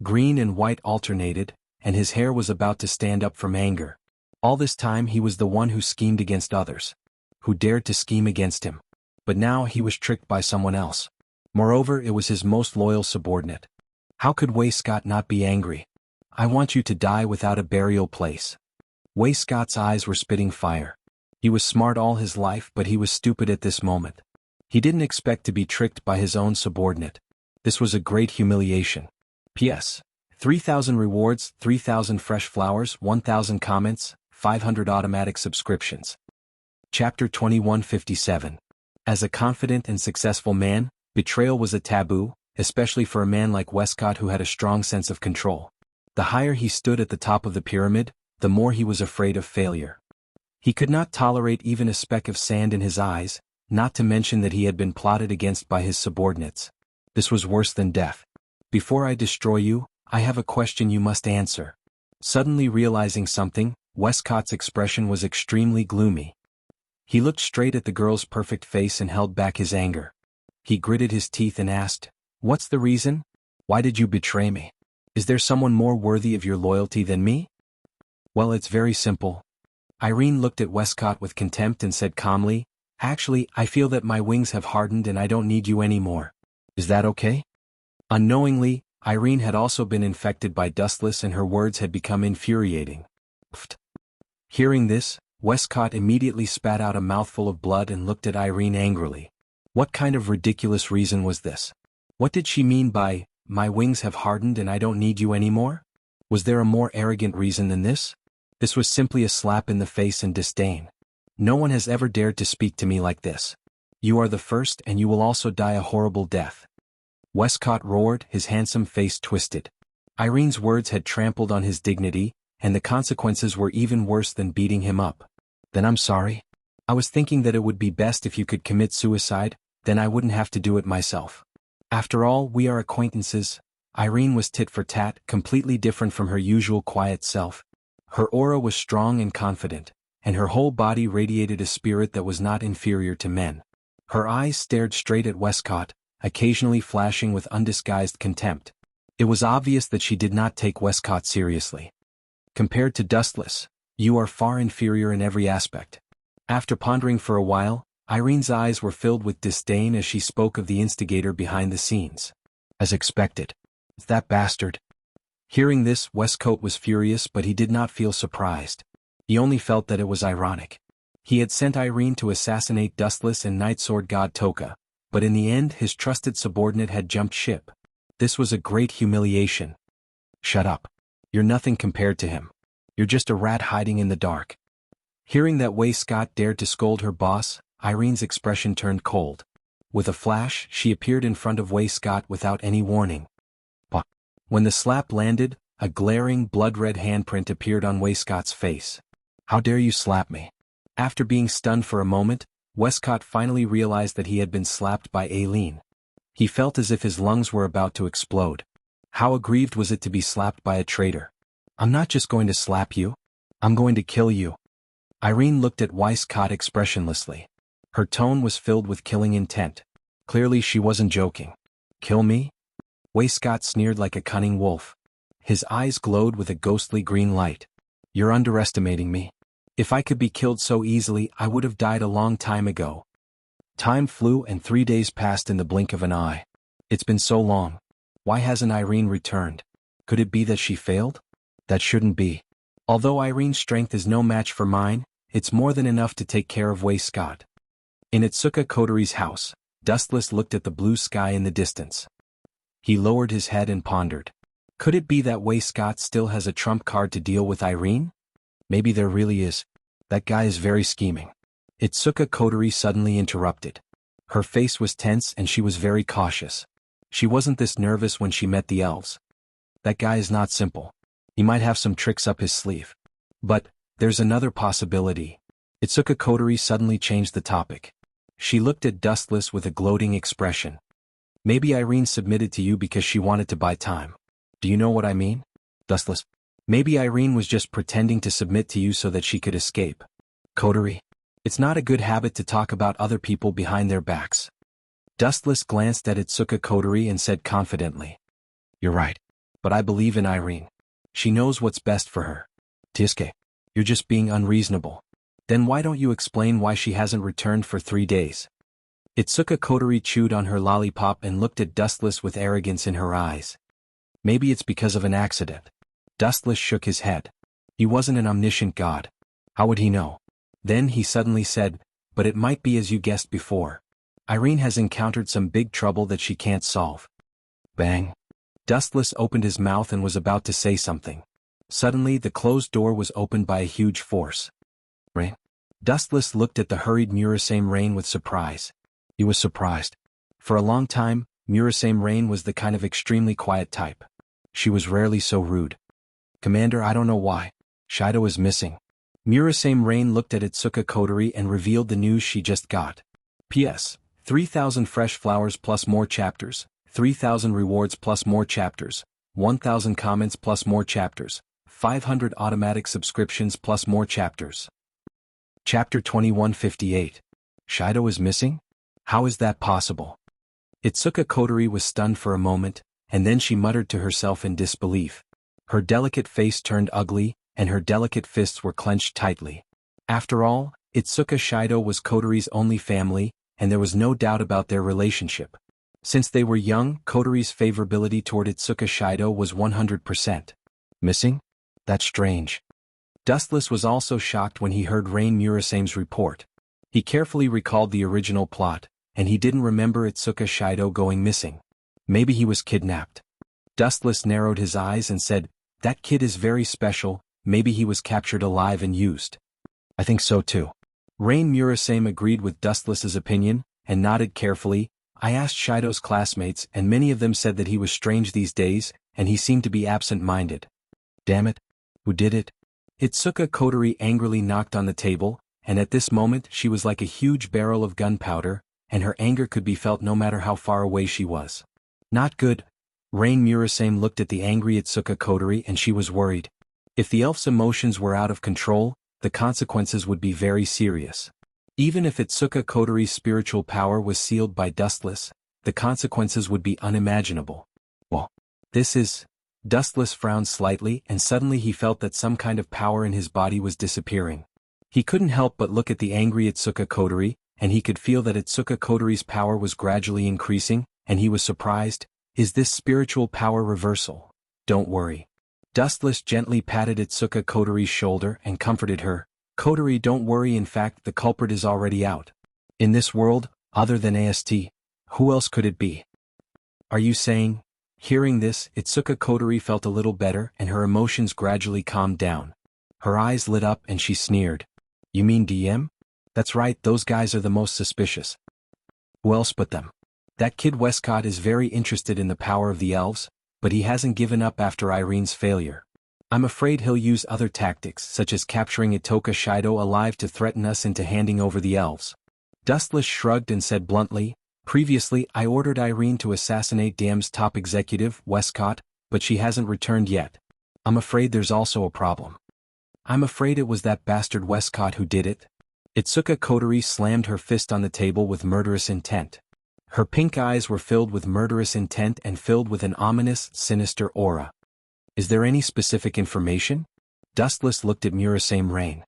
Green and white alternated, and his hair was about to stand up from anger. All this time he was the one who schemed against others. Who dared to scheme against him. But now he was tricked by someone else. Moreover, it was his most loyal subordinate. How could Westcott not be angry? "I want you to die without a burial place." Westcott's eyes were spitting fire. He was smart all his life, but he was stupid at this moment. He didn't expect to be tricked by his own subordinate. This was a great humiliation. P.S. 3,000 rewards, 3,000 fresh flowers, 1,000 comments, 500 automatic subscriptions. Chapter 2157. As a confident and successful man, betrayal was a taboo, especially for a man like Westcott who had a strong sense of control. The higher he stood at the top of the pyramid, the more he was afraid of failure. He could not tolerate even a speck of sand in his eyes, not to mention that he had been plotted against by his subordinates. This was worse than death. "Before I destroy you, I have a question you must answer." Suddenly realizing something, Westcott's expression was extremely gloomy. He looked straight at the girl's perfect face and held back his anger. He gritted his teeth and asked, "What's the reason? Why did you betray me? Is there someone more worthy of your loyalty than me?" Well, it's very simple. Irene looked at Westcott with contempt and said calmly, "Actually, I feel that my wings have hardened and I don't need you anymore. Is that okay?" Unknowingly, Irene had also been infected by Dustless and her words had become infuriating. Pfft. Hearing this, Westcott immediately spat out a mouthful of blood and looked at Irene angrily. What kind of ridiculous reason was this? What did she mean by, "My wings have hardened and I don't need you anymore"? Was there a more arrogant reason than this? This was simply a slap in the face and disdain. No one has ever dared to speak to me like this. You are the first and you will also die a horrible death. Westcott roared, his handsome face twisted. Irene's words had trampled on his dignity, and the consequences were even worse than beating him up. Then I'm sorry. I was thinking that it would be best if you could commit suicide, then I wouldn't have to do it myself. After all, we are acquaintances. Irene was tit for tat, completely different from her usual quiet self. Her aura was strong and confident, and her whole body radiated a spirit that was not inferior to men. Her eyes stared straight at Westcott, occasionally flashing with undisguised contempt. It was obvious that she did not take Westcott seriously. Compared to Dustless, you are far inferior in every aspect. After pondering for a while, Irene's eyes were filled with disdain as she spoke of the instigator behind the scenes. As expected. That bastard. Hearing this, Westcott was furious, but he did not feel surprised. He only felt that it was ironic. He had sent Irene to assassinate Dustless and Night Sword God Toka, but in the end his trusted subordinate had jumped ship. This was a great humiliation. Shut up. You're nothing compared to him. You're just a rat hiding in the dark. Hearing that Westcott dared to scold her boss, Irene's expression turned cold. With a flash, she appeared in front of Westcott without any warning. But when the slap landed, a glaring blood-red handprint appeared on Westcott's face. How dare you slap me? After being stunned for a moment, Westcott finally realized that he had been slapped by Aileen. He felt as if his lungs were about to explode. How aggrieved was it to be slapped by a traitor? I'm not just going to slap you. I'm going to kill you. Irene looked at Westcott expressionlessly. Her tone was filled with killing intent. Clearly she wasn't joking. Kill me? Westcott sneered like a cunning wolf. His eyes glowed with a ghostly green light. You're underestimating me. If I could be killed so easily, I would have died a long time ago. Time flew and 3 days passed in the blink of an eye. It's been so long. Why hasn't Irene returned? Could it be that she failed? That shouldn't be. Although Irene's strength is no match for mine, it's more than enough to take care of Westcott. In Itsuka Kotori's house, Dustless looked at the blue sky in the distance. He lowered his head and pondered. Could it be that Westcott still has a trump card to deal with Irene? Maybe there really is. That guy is very scheming. Itsuka Kotori suddenly interrupted. Her face was tense and she was very cautious. She wasn't this nervous when she met the elves. That guy is not simple. He might have some tricks up his sleeve. But there's another possibility. Itsuka Kotori suddenly changed the topic. She looked at Dustless with a gloating expression. Maybe Irene submitted to you because she wanted to buy time. Do you know what I mean? Dustless. Maybe Irene was just pretending to submit to you so that she could escape. Kotori. It's not a good habit to talk about other people behind their backs. Dustless glanced at Itsuka Kotori and said confidently. You're right. But I believe in Irene. She knows what's best for her. Tisuke. You're just being unreasonable. Then why don't you explain why she hasn't returned for 3 days? Itsuka Kotori chewed on her lollipop and looked at Dustless with arrogance in her eyes. Maybe it's because of an accident. Dustless shook his head. He wasn't an omniscient god. How would he know? Then he suddenly said, but it might be as you guessed before. Irene has encountered some big trouble that she can't solve. Bang. Dustless opened his mouth and was about to say something. Suddenly the closed door was opened by a huge force. Rain. Dustless looked at the hurried Murasame Rain with surprise. He was surprised. For a long time, Murasame Rain was the kind of extremely quiet type. She was rarely so rude. Commander, I don't know why. Shido is missing. Murasame Rain looked at Itsuka Kotori and revealed the news she just got. P.S. 3,000 fresh flowers plus more chapters, 3,000 rewards plus more chapters, 1,000 comments plus more chapters, 500 automatic subscriptions plus more chapters. Chapter 2158. Shido is missing? How is that possible? Itsuka Kotori was stunned for a moment, and then she muttered to herself in disbelief. Her delicate face turned ugly, and her delicate fists were clenched tightly. After all, Itsuka Shido was Kotori's only family, and there was no doubt about their relationship. Since they were young, Kotori's favorability toward Itsuka Shido was 100%. Missing? That's strange. Dustless was also shocked when he heard Rain Murasame's report. He carefully recalled the original plot, and he didn't remember Itsuka Shido going missing. Maybe he was kidnapped. Dustless narrowed his eyes and said, "That kid is very special, maybe he was captured alive and used." "I think so too." Rain Murasame agreed with Dustless's opinion, and nodded carefully. "I asked Shido's classmates and many of them said that he was strange these days, and he seemed to be absent-minded." "Damn it. Who did it?" Itsuka Kotori angrily knocked on the table, and at this moment she was like a huge barrel of gunpowder, and her anger could be felt no matter how far away she was. "Not good." Rain Murasame looked at the angry Itsuka Kotori and she was worried. If the elf's emotions were out of control, the consequences would be very serious. Even if Itsuka Kotori's spiritual power was sealed by Dustless, the consequences would be unimaginable. "Well, this is..." Dustless frowned slightly and suddenly he felt that some kind of power in his body was disappearing. He couldn't help but look at the angry Itsuka Kotori, and he could feel that Itsuka Kotori's power was gradually increasing, and he was surprised. "Is this spiritual power reversal?" "Don't worry." Dustless gently patted Itsuka Kotori's shoulder and comforted her. "Kotori, don't worry, in fact the culprit is already out. In this world, other than AST, who else could it be?" "Are you saying?" Hearing this, Itsuka Kotori felt a little better and her emotions gradually calmed down. Her eyes lit up and she sneered. "You mean DM? That's right, those guys are the most suspicious. Who else but them? That kid Westcott is very interested in the power of the elves, but he hasn't given up after Irene's failure. I'm afraid he'll use other tactics such as capturing Itoka Shido alive to threaten us into handing over the elves." Dustless shrugged and said bluntly, "Previously I ordered Irene to assassinate DM's top executive, Westcott, but she hasn't returned yet. I'm afraid there's also a problem." "I'm afraid it was that bastard Westcott who did it." Itsuka Kotori slammed her fist on the table with murderous intent. Her pink eyes were filled with murderous intent and filled with an ominous, sinister aura. "Is there any specific information?" Dustless looked at Murasame Rain.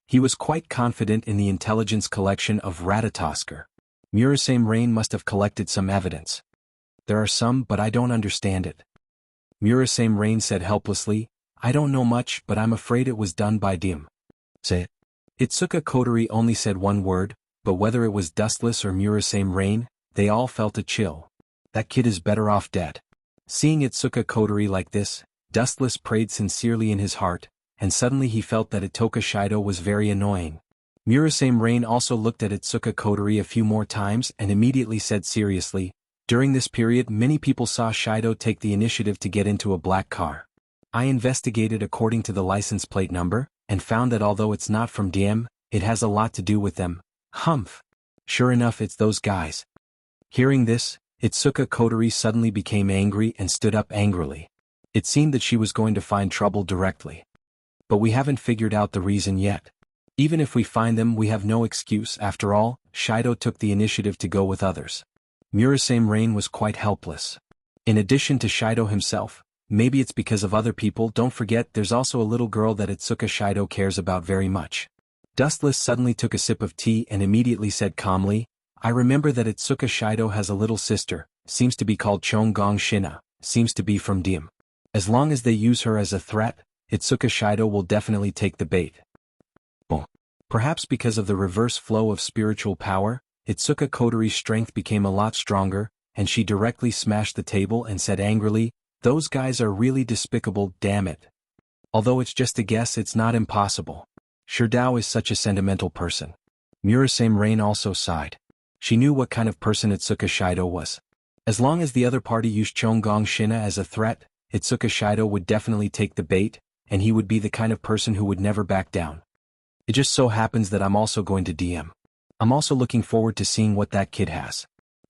He was quite confident in the intelligence collection of Ratatosker. Murasame Rain must have collected some evidence. "There are some, but I don't understand it." Murasame Rain said helplessly, "I don't know much, but I'm afraid it was done by Dim." "Say it." Itsuka Kotori only said one word, but whether it was Dustless or Murasame Rain, they all felt a chill. That kid is better off dead. Seeing Itsuka Kotori like this, Dustless prayed sincerely in his heart, and suddenly he felt that Itoka Shido was very annoying. Murasame Rain also looked at Itsuka Kotori a few more times and immediately said seriously, "During this period many people saw Shido take the initiative to get into a black car. I investigated according to the license plate number, and found that although it's not from DM, it has a lot to do with them. Humph. Sure enough, it's those guys." Hearing this, Itsuka Kotori suddenly became angry and stood up angrily. It seemed that she was going to find trouble directly. "But we haven't figured out the reason yet. Even if we find them, we have no excuse. After all, Shido took the initiative to go with others." Murasame Rain was quite helpless. In addition to Shido himself, maybe it's because of other people. Don't forget there's also a little girl that Itsuka Shido cares about very much. Dustless suddenly took a sip of tea and immediately said calmly, "I remember that Itsuka Shido has a little sister, seems to be called Chonggong, seems to be from Dim. As long as they use her as a threat, Itsuka Shido will definitely take the bait." Well, perhaps because of the reverse flow of spiritual power, Itsuka Kotori's strength became a lot stronger, and she directly smashed the table and said angrily, "Those guys are really despicable, damn it. Although it's just a guess, it's not impossible. Shirdao is such a sentimental person." Murasame Rain also sighed. She knew what kind of person Itsuka Shido was. As long as the other party used Chonggong as a threat, Itsuka Shido would definitely take the bait, and he would be the kind of person who would never back down. "It just so happens that I'm also going to DM. I'm also looking forward to seeing what that kid has."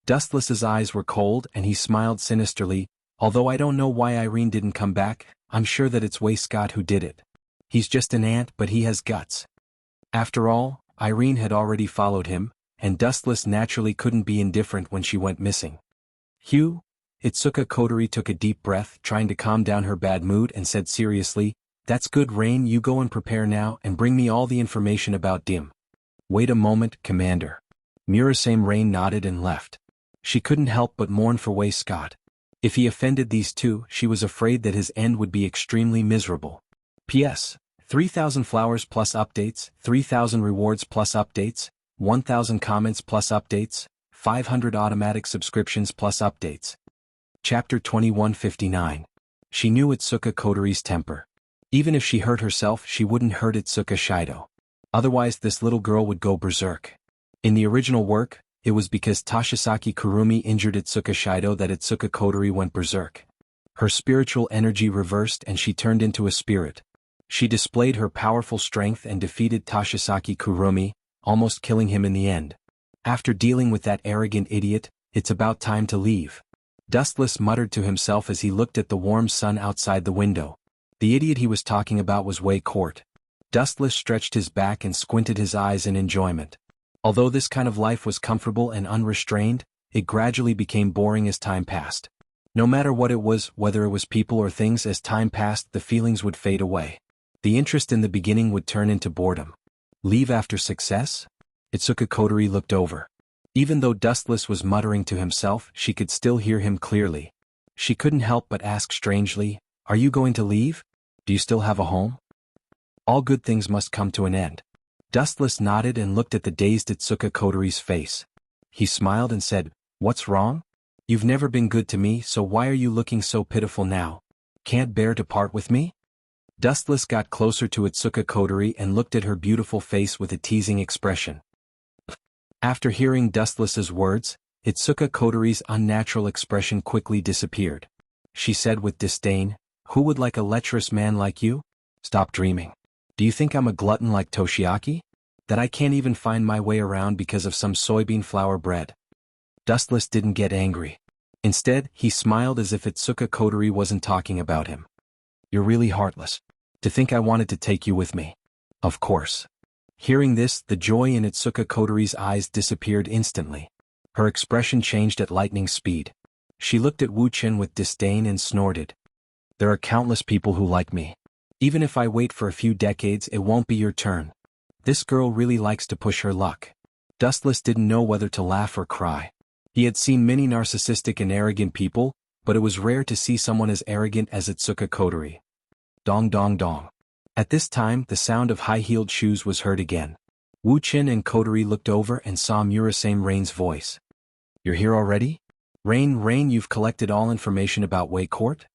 Dustless's eyes were cold and he smiled sinisterly, "Although I don't know why Irene didn't come back, I'm sure that it's Scott who did it. He's just an ant, but he has guts." After all, Irene had already followed him, and Dustless naturally couldn't be indifferent when she went missing. "Hugh?" Itsuka Kotori took a deep breath, trying to calm down her bad mood, and said seriously, That's good, Rain. You go and prepare now and bring me all the information about Dim. Wait a moment, Commander. Murasame Rain nodded and left. She couldn't help but mourn for Wei Scott. If he offended these two, she was afraid that his end would be extremely miserable. P.S. 3,000 flowers plus updates, 3,000 rewards plus updates, 1,000 comments plus updates, 500 automatic subscriptions plus updates. Chapter 2159. She knew Itsuka Kotori's temper. Even if she hurt herself, she wouldn't hurt Itsuka Shido. Otherwise this little girl would go berserk. In the original work, it was because Tashisaki Kurumi injured Itsuka Shido that Itsuka Kotori went berserk. Her spiritual energy reversed and she turned into a spirit. She displayed her powerful strength and defeated Tashisaki Kurumi, almost killing him in the end. After dealing with that arrogant idiot, it's about time to leave. Dustless muttered to himself as he looked at the warm sun outside the window. The idiot he was talking about was Wei Court. Dustless stretched his back and squinted his eyes in enjoyment. Although this kind of life was comfortable and unrestrained, it gradually became boring as time passed. No matter what it was, whether it was people or things, as time passed the feelings would fade away. The interest in the beginning would turn into boredom. Leave after success? Itsuka Kotori looked over. Even though Dustless was muttering to himself, she could still hear him clearly. She couldn't help but ask strangely, "Are you going to leave? Do you still have a home?" All good things must come to an end. Dustless nodded and looked at the dazed Itsuka Kotori's face. He smiled and said, "What's wrong? You've never been good to me, so why are you looking so pitiful now? Can't bear to part with me?" Dustless got closer to Itsuka Kotori and looked at her beautiful face with a teasing expression. After hearing Dustless's words, Itsuka Kotori's unnatural expression quickly disappeared. She said with disdain, "Who would like a lecherous man like you? Stop dreaming. Do you think I'm a glutton like Toshiaki? That I can't even find my way around because of some soybean flour bread?" Dustless didn't get angry. Instead, he smiled as if Itsuka Kotori wasn't talking about him. "You're really heartless. To think I wanted to take you with me. Of course." Hearing this, the joy in Itsuka Kotori's eyes disappeared instantly. Her expression changed at lightning speed. She looked at Wu Chen with disdain and snorted. "There are countless people who like me. Even if I wait for a few decades, it won't be your turn. This girl really likes to push her luck." Dustless didn't know whether to laugh or cry. He had seen many narcissistic and arrogant people, but it was rare to see someone as arrogant as Itsuka Kotori. Dong dong dong. At this time, the sound of high-heeled shoes was heard again. Wu Chen and Kotori looked over and saw Murasame Rain's voice. "You're here already? Rain, you've collected all information about Wei Court?"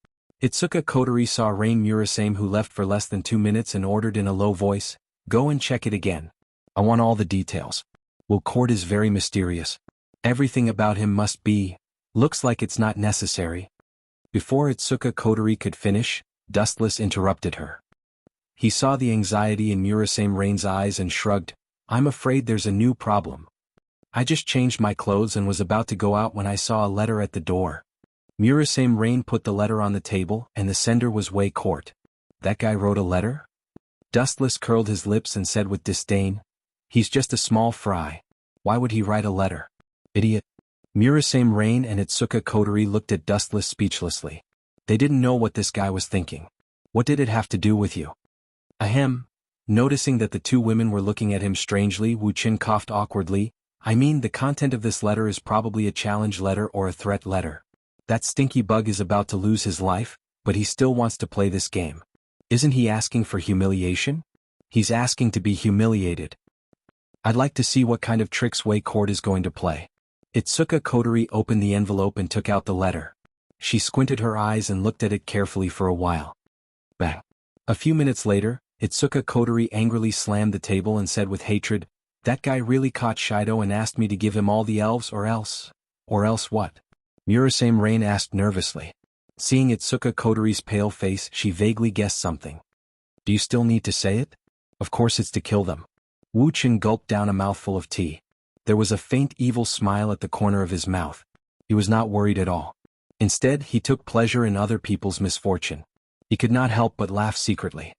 Itsuka Kotori saw Rain Murasame, who left for less than 2 minutes, and ordered in a low voice, "Go and check it again. I want all the details. Wei Court is very mysterious. Everything about him must be. Looks like it's not necessary." Before Itsuka Kotori could finish, Dustless interrupted her. He saw the anxiety in Murasame Rain's eyes and shrugged, "I'm afraid there's a new problem. I just changed my clothes and was about to go out when I saw a letter at the door." Murasame Rain put the letter on the table, and the sender was Wei Court. "That guy wrote a letter?" Dustless curled his lips and said with disdain, "He's just a small fry. Why would he write a letter? Idiot." Murasame Rain and Itsuka Kotori looked at Dustless speechlessly. They didn't know what this guy was thinking. "What did it have to do with you?" Ahem. Noticing that the two women were looking at him strangely, Wu Chen coughed awkwardly. "I mean, the content of this letter is probably a challenge letter or a threat letter. That stinky bug is about to lose his life, but he still wants to play this game. Isn't he asking for humiliation? He's asking to be humiliated. I'd like to see what kind of tricks Wei Court is going to play." Itsuka Kotori opened the envelope and took out the letter. She squinted her eyes and looked at it carefully for a while. Bang. A few minutes later, Itsuka Kotori angrily slammed the table and said with hatred, "That guy really caught Shido and asked me to give him all the elves, or else what?" Murasame Rain asked nervously. Seeing Itsuka Kotori's pale face, she vaguely guessed something. "Do you still need to say it?" "Of course it's to kill them." Wu Chen gulped down a mouthful of tea. There was a faint evil smile at the corner of his mouth. He was not worried at all. Instead, he took pleasure in other people's misfortune. He could not help but laugh secretly.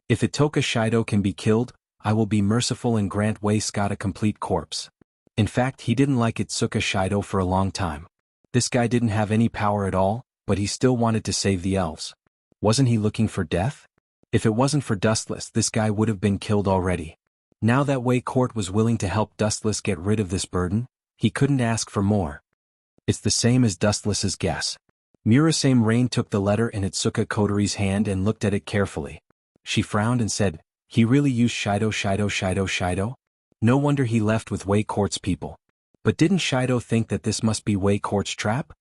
"If Itoka Shido can be killed, I will be merciful and grant Wei Scott a complete corpse." In fact, he didn't like Itsuka Shido for a long time. This guy didn't have any power at all, but he still wanted to save the elves. Wasn't he looking for death? If it wasn't for Dustless, this guy would have been killed already. Now that Wei Court was willing to help Dustless get rid of this burden, he couldn't ask for more. It's the same as Dustless's guess. Murasame Rain took the letter in Itsuka Kotori's hand and looked at it carefully. She frowned and said, "He really used Shido? No wonder he left with Wei Court's people. But didn't Shido think that this must be Wei Court's trap?"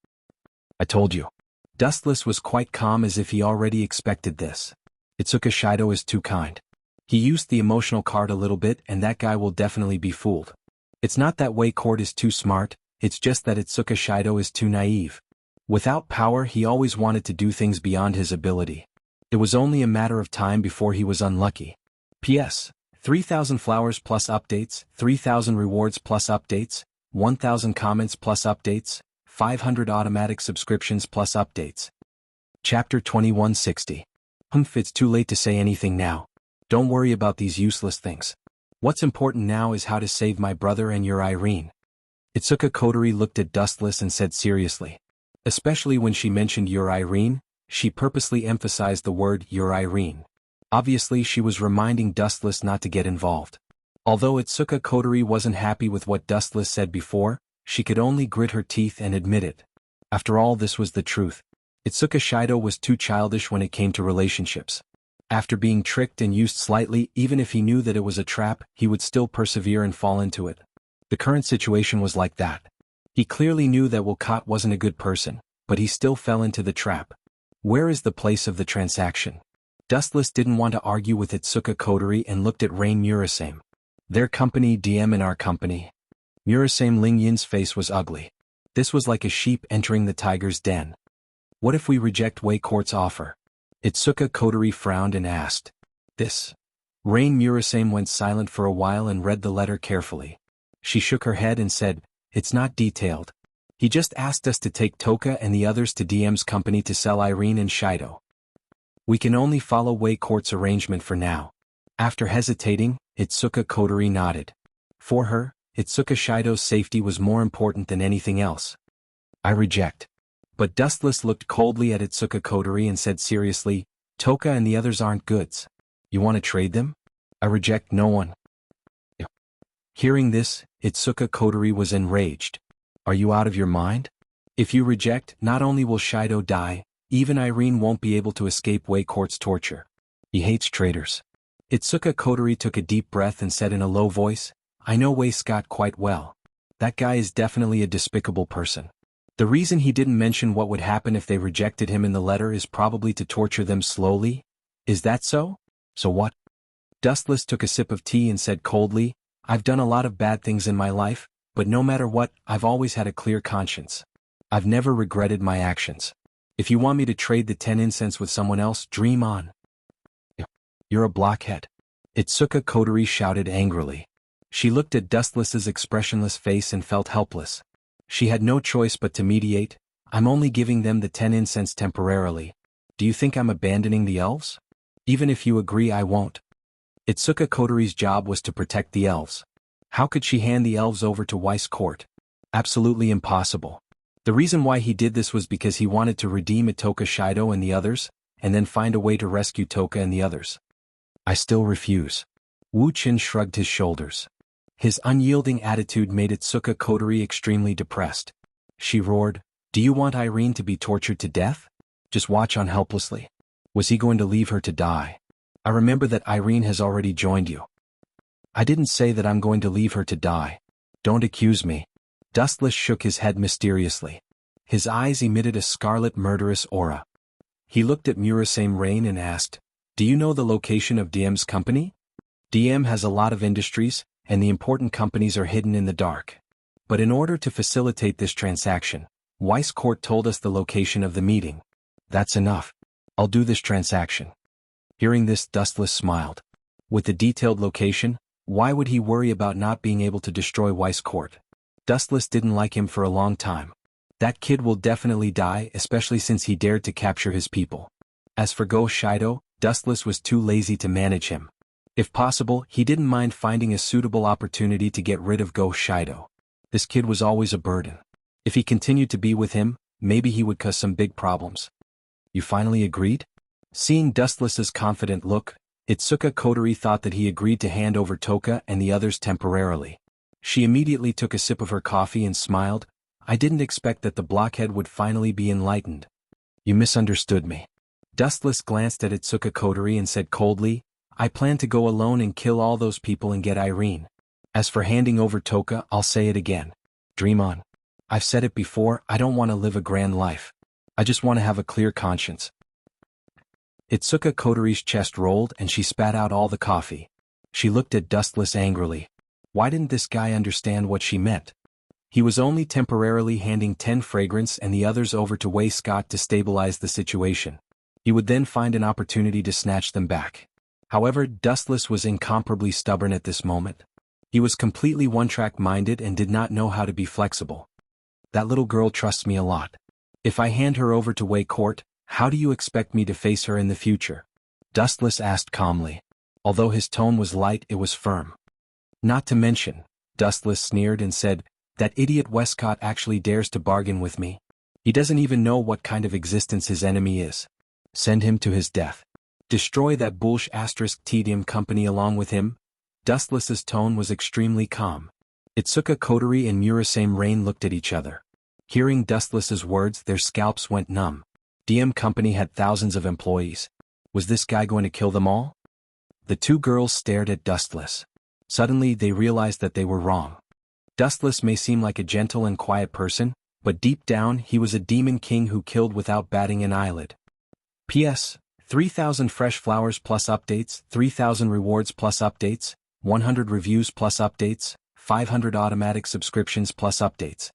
"I told you." Dustless was quite calm, as if he already expected this. "Itsuka Shido is too kind. He used the emotional card a little bit, and that guy will definitely be fooled. It's not that Wei Court is too smart, it's just that Itsuka Shido is too naive. Without power, he always wanted to do things beyond his ability. It was only a matter of time before he was unlucky. P.S. 3,000 flowers plus updates, 3,000 rewards plus updates, 1,000 comments plus updates, 500 automatic subscriptions plus updates." Chapter 2160. It's too late to say anything now. Don't worry about these useless things. What's important now is how to save my brother and your Irene. Itsuka Kotori looked at Dustless and said seriously. Especially when she mentioned your Irene, she purposely emphasized the word your Irene. Obviously she was reminding Dustless not to get involved. Although Itsuka Kotori wasn't happy with what Dustless said before, she could only grit her teeth and admit it. After all, this was the truth. Itsuka Shido was too childish when it came to relationships. After being tricked and used slightly, even if he knew that it was a trap, he would still persevere and fall into it. The current situation was like that. He clearly knew that Wuxialover wasn't a good person, but he still fell into the trap. Where is the place of the transaction? Dustless didn't want to argue with Itsuka Kotori and looked at Rain Murasame. Their company DM and our company. Murasame Lingyin's face was ugly. This was like a sheep entering the tiger's den. What if we reject Wei Court's offer? Itsuka Kotori frowned and asked. This. Rain Murasame went silent for a while and read the letter carefully. She shook her head and said, "It's not detailed. He just asked us to take Toka and the others to DM's company to sell Irene and Shido. We can only follow Wei Court's arrangement for now." After hesitating, Itsuka Kotori nodded. For her, Itsuka Shido's safety was more important than anything else. "I reject." But Dustless looked coldly at Itsuka Kotori and said seriously, "Toka and the others aren't goods. You want to trade them?" "I reject no one." Hearing this, Itsuka Kotori was enraged. "Are you out of your mind? If you reject, not only will Shido die, even Irene won't be able to escape Wei Court's torture. He hates traitors." Itsuka Kotori took a deep breath and said in a low voice, "I know Wei Scott quite well. That guy is definitely a despicable person. The reason he didn't mention what would happen if they rejected him in the letter is probably to torture them slowly. Is that so? So what?" Dustless took a sip of tea and said coldly, "I've done a lot of bad things in my life, but no matter what, I've always had a clear conscience. I've never regretted my actions. If you want me to trade the 10 incense with someone else, dream on." "You're a blockhead," Itsuka Kotori shouted angrily. She looked at Dustless's expressionless face and felt helpless. She had no choice but to mediate. "I'm only giving them the 10 incense temporarily. Do you think I'm abandoning the elves? Even if you agree, I won't." Itsuka Kotori's job was to protect the elves. How could she hand the elves over to Weiss Court? Absolutely impossible. The reason why he did this was because he wanted to redeem Toka Shido and the others, and then find a way to rescue Toka and the others. "I still refuse." Wu Qin shrugged his shoulders. His unyielding attitude made Itsuka Kotori extremely depressed. She roared, "Do you want Irene to be tortured to death? Just watch on helplessly. Was he going to leave her to die? I remember that Irene has already joined you." "I didn't say that I'm going to leave her to die. Don't accuse me." Dustless shook his head mysteriously. His eyes emitted a scarlet murderous aura. He looked at Murasame Rain and asked, "Do you know the location of DM's company? DM has a lot of industries, and the important companies are hidden in the dark. But in order to facilitate this transaction, Weiss Court told us the location of the meeting. That's enough. I'll do this transaction." Hearing this, Dustless smiled. With the detailed location, why would he worry about not being able to destroy Weiss Court? Dustless didn't like him for a long time. That kid will definitely die, especially since he dared to capture his people. As for Go Shido, Dustless was too lazy to manage him. If possible, he didn't mind finding a suitable opportunity to get rid of Go Shido. This kid was always a burden. If he continued to be with him, maybe he would cause some big problems. "You finally agreed?" Seeing Dustless's confident look, Itsuka Kotori thought that he agreed to hand over Toka and the others temporarily. She immediately took a sip of her coffee and smiled. I didn't expect that the blockhead would finally be enlightened. You misunderstood me. Dustless glanced at Itsuka Kotori and said coldly, I plan to go alone and kill all those people and get Irene. As for handing over Toka, I'll say it again. Dream on. I've said it before, I don't want to live a grand life. I just want to have a clear conscience. Itsuka Kotori's chest rolled and she spat out all the coffee. She looked at Dustless angrily. Why didn't this guy understand what she meant? He was only temporarily handing 10 fragrance and the others over to Wei Scott to stabilize the situation. He would then find an opportunity to snatch them back. However, Dustless was incomparably stubborn at this moment. He was completely one-track minded and did not know how to be flexible. That little girl trusts me a lot. If I hand her over to Wei Court, how do you expect me to face her in the future? Dustless asked calmly. Although his tone was light, it was firm. Not to mention, Dustless sneered and said, that idiot Westcott actually dares to bargain with me. He doesn't even know what kind of existence his enemy is. Send him to his death. Destroy that bullsh** tedium company along with him. Dustless's tone was extremely calm. Itsuka Kotori and Murasame Rain looked at each other. Hearing Dustless's words, their scalps went numb. DM Company had thousands of employees. Was this guy going to kill them all? The two girls stared at Dustless. Suddenly they realized that they were wrong. Dustless may seem like a gentle and quiet person, but deep down he was a demon king who killed without batting an eyelid. P.S. 3,000 fresh flowers plus updates, 3,000 rewards plus updates, 100 reviews plus updates, 500 automatic subscriptions plus updates.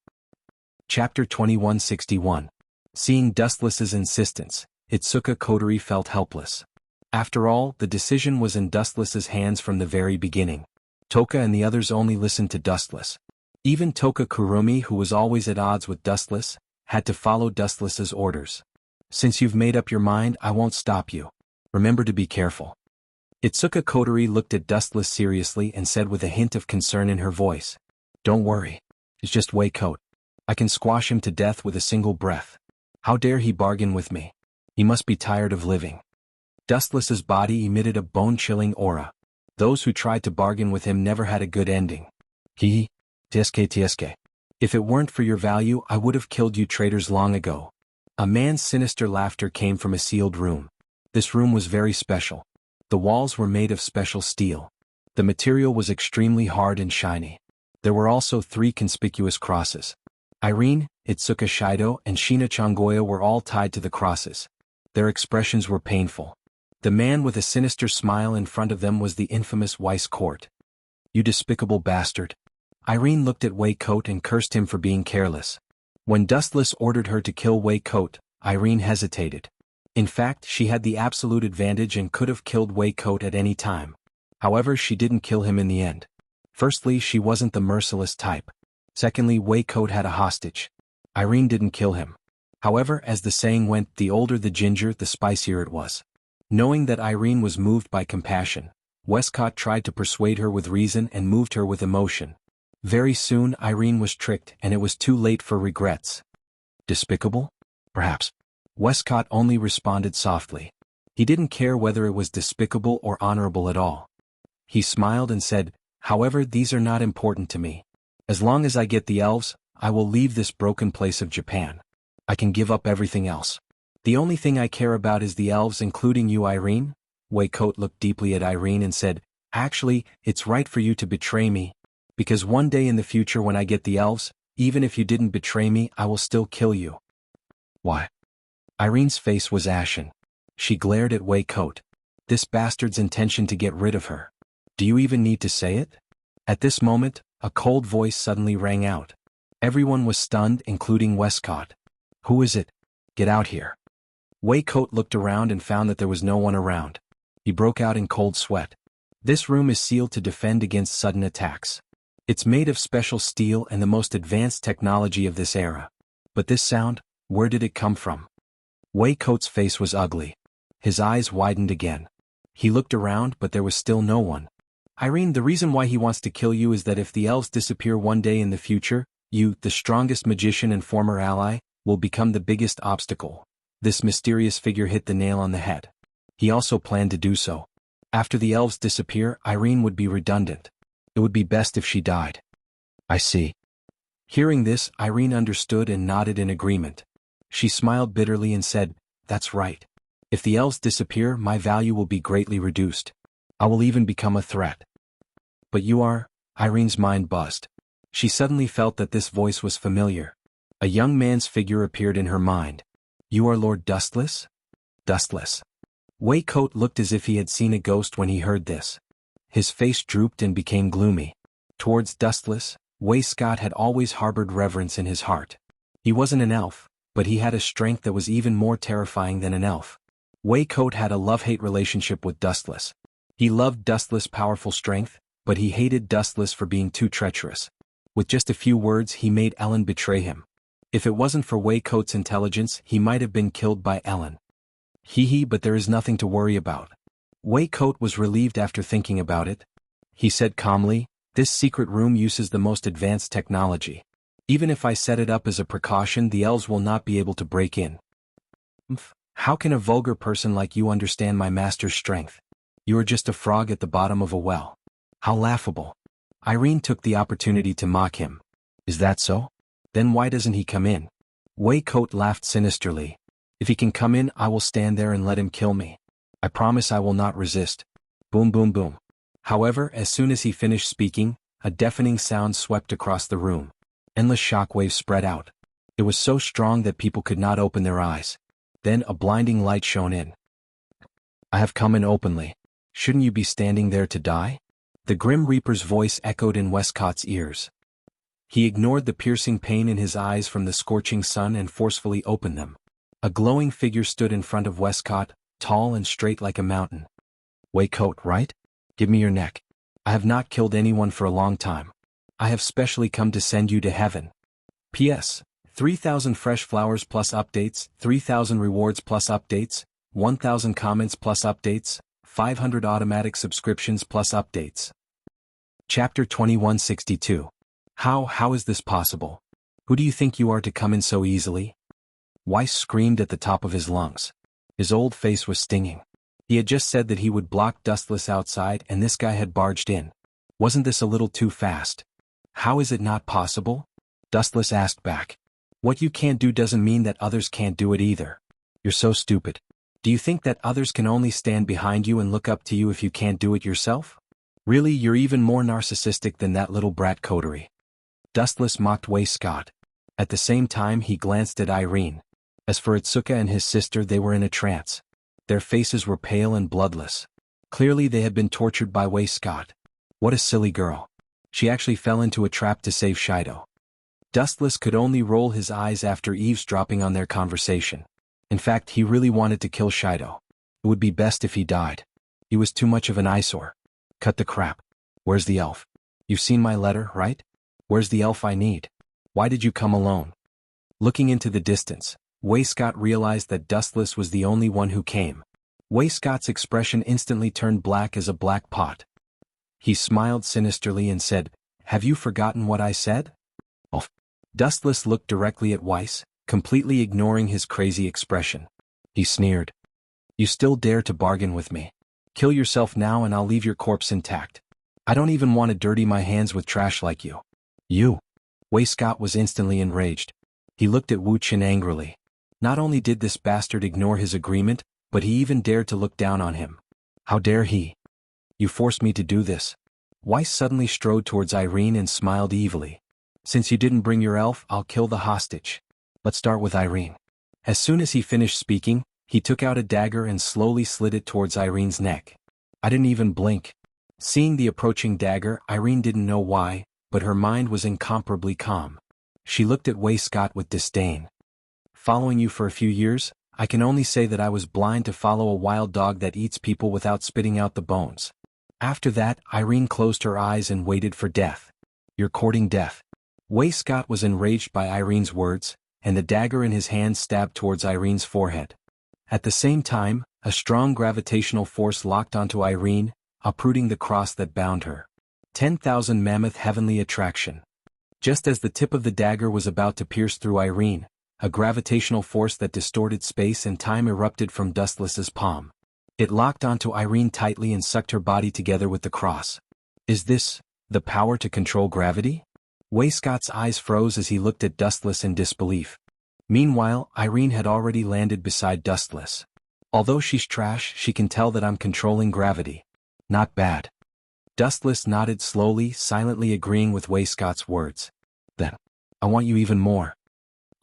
Chapter 2161. Seeing Dustless's insistence, Itsuka Kotori felt helpless. After all, the decision was in Dustless's hands from the very beginning. Toka and the others only listened to Dustless. Even Toka Kurumi, who was always at odds with Dustless, had to follow Dustless's orders. Since you've made up your mind, I won't stop you. Remember to be careful. Itsuka Kotori looked at Dustless seriously and said with a hint of concern in her voice, Don't worry. It's just Wei Coat. I can squash him to death with a single breath. How dare he bargain with me? He must be tired of living. Dustless's body emitted a bone-chilling aura. Those who tried to bargain with him never had a good ending. Tsk. If it weren't for your value, I would have killed you traitors long ago. A man's sinister laughter came from a sealed room. This room was very special. The walls were made of special steel. The material was extremely hard and shiny. There were also 3 conspicuous crosses. Irene, Itsuka Shido, and Shina Chongoya were all tied to the crosses. Their expressions were painful. The man with a sinister smile in front of them was the infamous Weiss Court. You despicable bastard. Irene looked at Wei Coat and cursed him for being careless. When Dustless ordered her to kill Wei Coat, Irene hesitated. In fact, she had the absolute advantage and could have killed Wei Coat at any time. However, she didn't kill him in the end. Firstly, she wasn't the merciless type. Secondly, Wei Coat had a hostage. Irene didn't kill him. However, as the saying went, the older the ginger, the spicier it was. Knowing that Irene was moved by compassion, Westcott tried to persuade her with reason and moved her with emotion. Very soon Irene was tricked and it was too late for regrets. Despicable? Perhaps. Westcott only responded softly. He didn't care whether it was despicable or honorable at all. He smiled and said, However, these are not important to me. As long as I get the elves, I will leave this broken place of Japan. I can give up everything else. The only thing I care about is the elves, including you, Irene. Wei Coat looked deeply at Irene and said, Actually, it's right for you to betray me. Because one day in the future when I get the elves, even if you didn't betray me, I will still kill you. Why? Irene's face was ashen. She glared at Wei Coat. This bastard's intention to get rid of her. Do you even need to say it? At this moment, a cold voice suddenly rang out. Everyone was stunned, including Westcott. Who is it? Get out here. Wei Coat looked around and found that there was no one around. He broke out in cold sweat. This room is sealed to defend against sudden attacks. It's made of special steel and the most advanced technology of this era. But this sound, where did it come from? Wei Coat's face was ugly. His eyes widened again. He looked around, but there was still no one. Irene, the reason why he wants to kill you is that if the elves disappear one day in the future, you, the strongest magician and former ally, will become the biggest obstacle. This mysterious figure hit the nail on the head. He also planned to do so. After the elves disappear, Irene would be redundant. It would be best if she died. I see. Hearing this, Irene understood and nodded in agreement. She smiled bitterly and said, "That's right. If the elves disappear, my value will be greatly reduced. I will even become a threat." "But you are?" Irene's mind buzzed. She suddenly felt that this voice was familiar. A young man's figure appeared in her mind. "You are Lord Dustless?" Dustless. Wei Coat looked as if he had seen a ghost when he heard this. His face drooped and became gloomy. Towards Dustless, Wei Scott had always harbored reverence in his heart. He wasn't an elf, but he had a strength that was even more terrifying than an elf. Wei Coat had a love-hate relationship with Dustless. He loved Dustless' powerful strength, but he hated Dustless for being too treacherous. With just a few words he made Ellen betray him. If it wasn't for Wei Coat's intelligence, he might have been killed by Ellen. Hee, but there is nothing to worry about. Wei Coat was relieved after thinking about it. He said calmly, "This secret room uses the most advanced technology. Even if I set it up as a precaution, the elves will not be able to break in." "How can a vulgar person like you understand my master's strength? You are just a frog at the bottom of a well. How laughable." Irene took the opportunity to mock him. "Is that so? Then why doesn't he come in?" Wei Coat laughed sinisterly. "If he can come in, I will stand there and let him kill me. I promise I will not resist." Boom, boom, boom. However, as soon as he finished speaking, a deafening sound swept across the room. Endless shockwaves spread out. It was so strong that people could not open their eyes. Then a blinding light shone in. "I have come in openly. Shouldn't you be standing there to die?" The Grim Reaper's voice echoed in Westcott's ears. He ignored the piercing pain in his eyes from the scorching sun and forcefully opened them. A glowing figure stood in front of Westcott, tall and straight like a mountain. "Wei Coat, right? Give me your neck. I have not killed anyone for a long time. I have specially come to send you to heaven. P.S. 3,000 fresh flowers plus updates, 3,000 rewards plus updates, 1,000 comments plus updates, 500 automatic subscriptions plus updates." Chapter 2162. How is this possible? Who do you think you are to come in so easily? Weiss screamed at the top of his lungs. His old face was stinging. He had just said that he would block Dustless outside and this guy had barged in. Wasn't this a little too fast? "How is it not possible?" Dustless asked back. "What you can't do doesn't mean that others can't do it either. You're so stupid. Do you think that others can only stand behind you and look up to you if you can't do it yourself? Really, you're even more narcissistic than that little brat coterie." Dustless mocked Wei Scott. At the same time he glanced at Irene. As for Itsuka and his sister, they were in a trance. Their faces were pale and bloodless. Clearly they had been tortured by Wei Scott. What a silly girl. She actually fell into a trap to save Shido. Dustless could only roll his eyes after eavesdropping on their conversation. In fact, he really wanted to kill Shido. It would be best if he died. He was too much of an eyesore. Cut the crap. Where's the elf? You've seen my letter, right? Where's the elf I need? Why did you come alone? Looking into the distance, Wei Scott realized that Dustless was the only one who came. Wei Scott's expression instantly turned black as a black pot. He smiled sinisterly and said, "Have you forgotten what I said?" Oh. Dustless looked directly at Weiss, completely ignoring his crazy expression. He sneered. "You still dare to bargain with me? Kill yourself now and I'll leave your corpse intact. I don't even want to dirty my hands with trash like you." "You?" Wei Scott was instantly enraged. He looked at Wu Qin angrily. Not only did this bastard ignore his agreement, but he even dared to look down on him. How dare he? "You forced me to do this." Weiss suddenly strode towards Irene and smiled evilly. "Since you didn't bring your elf, I'll kill the hostage. Let's start with Irene." As soon as he finished speaking, he took out a dagger and slowly slid it towards Irene's neck. I didn't even blink. Seeing the approaching dagger, Irene didn't know why, but her mind was incomparably calm. She looked at Wei Scott with disdain. "Following you for a few years, I can only say that I was blind to follow a wild dog that eats people without spitting out the bones." After that, Irene closed her eyes and waited for death. "You're courting death." Wei Scott was enraged by Irene's words, and the dagger in his hand stabbed towards Irene's forehead. At the same time, a strong gravitational force locked onto Irene, uprooting the cross that bound her. 10,000 mammoth heavenly attraction. Just as the tip of the dagger was about to pierce through Irene, a gravitational force that distorted space and time erupted from Dustless's palm. It locked onto Irene tightly and sucked her body together with the cross. Is this the power to control gravity? Waistcott's eyes froze as he looked at Dustless in disbelief. Meanwhile, Irene had already landed beside Dustless. Although she's trash, she can tell that I'm controlling gravity. Not bad. Dustless nodded slowly, silently agreeing with Waistcott's words. Then, I want you even more.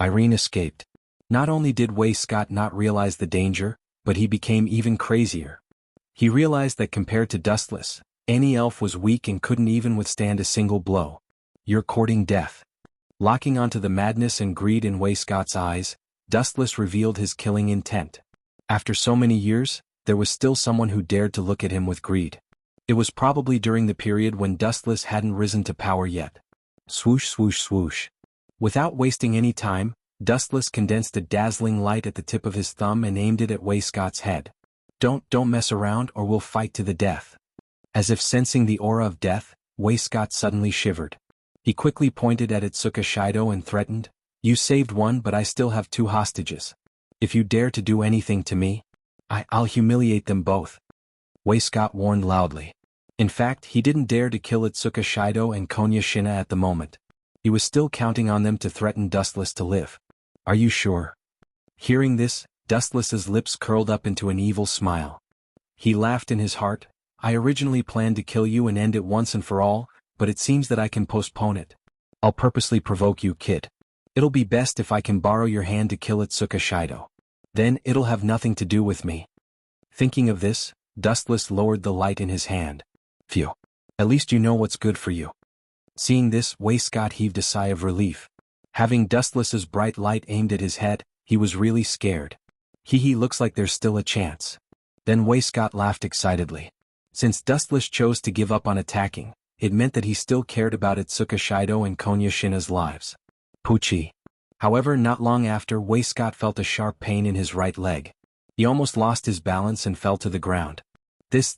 Irene escaped. Not only did Waistcott not realize the danger, but he became even crazier. He realized that compared to Dustless, any elf was weak and couldn't even withstand a single blow. You're courting death. Locking onto the madness and greed in Waistcott's eyes, Dustless revealed his killing intent. After so many years, there was still someone who dared to look at him with greed. It was probably during the period when Dustless hadn't risen to power yet. Swoosh swoosh swoosh. Without wasting any time, Dustless condensed a dazzling light at the tip of his thumb and aimed it at Waistcott's head. Don't mess around or we'll fight to the death. As if sensing the aura of death, Waistcott suddenly shivered. He quickly pointed at Itsuka Shido and threatened, You saved one but I still have 2 hostages. If you dare to do anything to me, I'll humiliate them both. Waistcott warned loudly. In fact, he didn't dare to kill Itsuka Shido and Konya Shina at the moment. He was still counting on them to threaten Dustless to live. Are you sure? Hearing this, Dustless's lips curled up into an evil smile. He laughed in his heart. I originally planned to kill you and end it once and for all, but it seems that I can postpone it. I'll purposely provoke you, kid. It'll be best if I can borrow your hand to kill Itsuka Shido. Then it'll have nothing to do with me. Thinking of this, Dustless lowered the light in his hand. Phew. At least you know what's good for you. Seeing this, Waistcott heaved a sigh of relief. Having Dustless's bright light aimed at his head, he was really scared. He looks like there's still a chance. Then Waistcott laughed excitedly. Since Dustless chose to give up on attacking, it meant that he still cared about Itsuka Shido and Konya Shina's lives. Poochie. However, not long after, Waistcott felt a sharp pain in his right leg. He almost lost his balance and fell to the ground. This.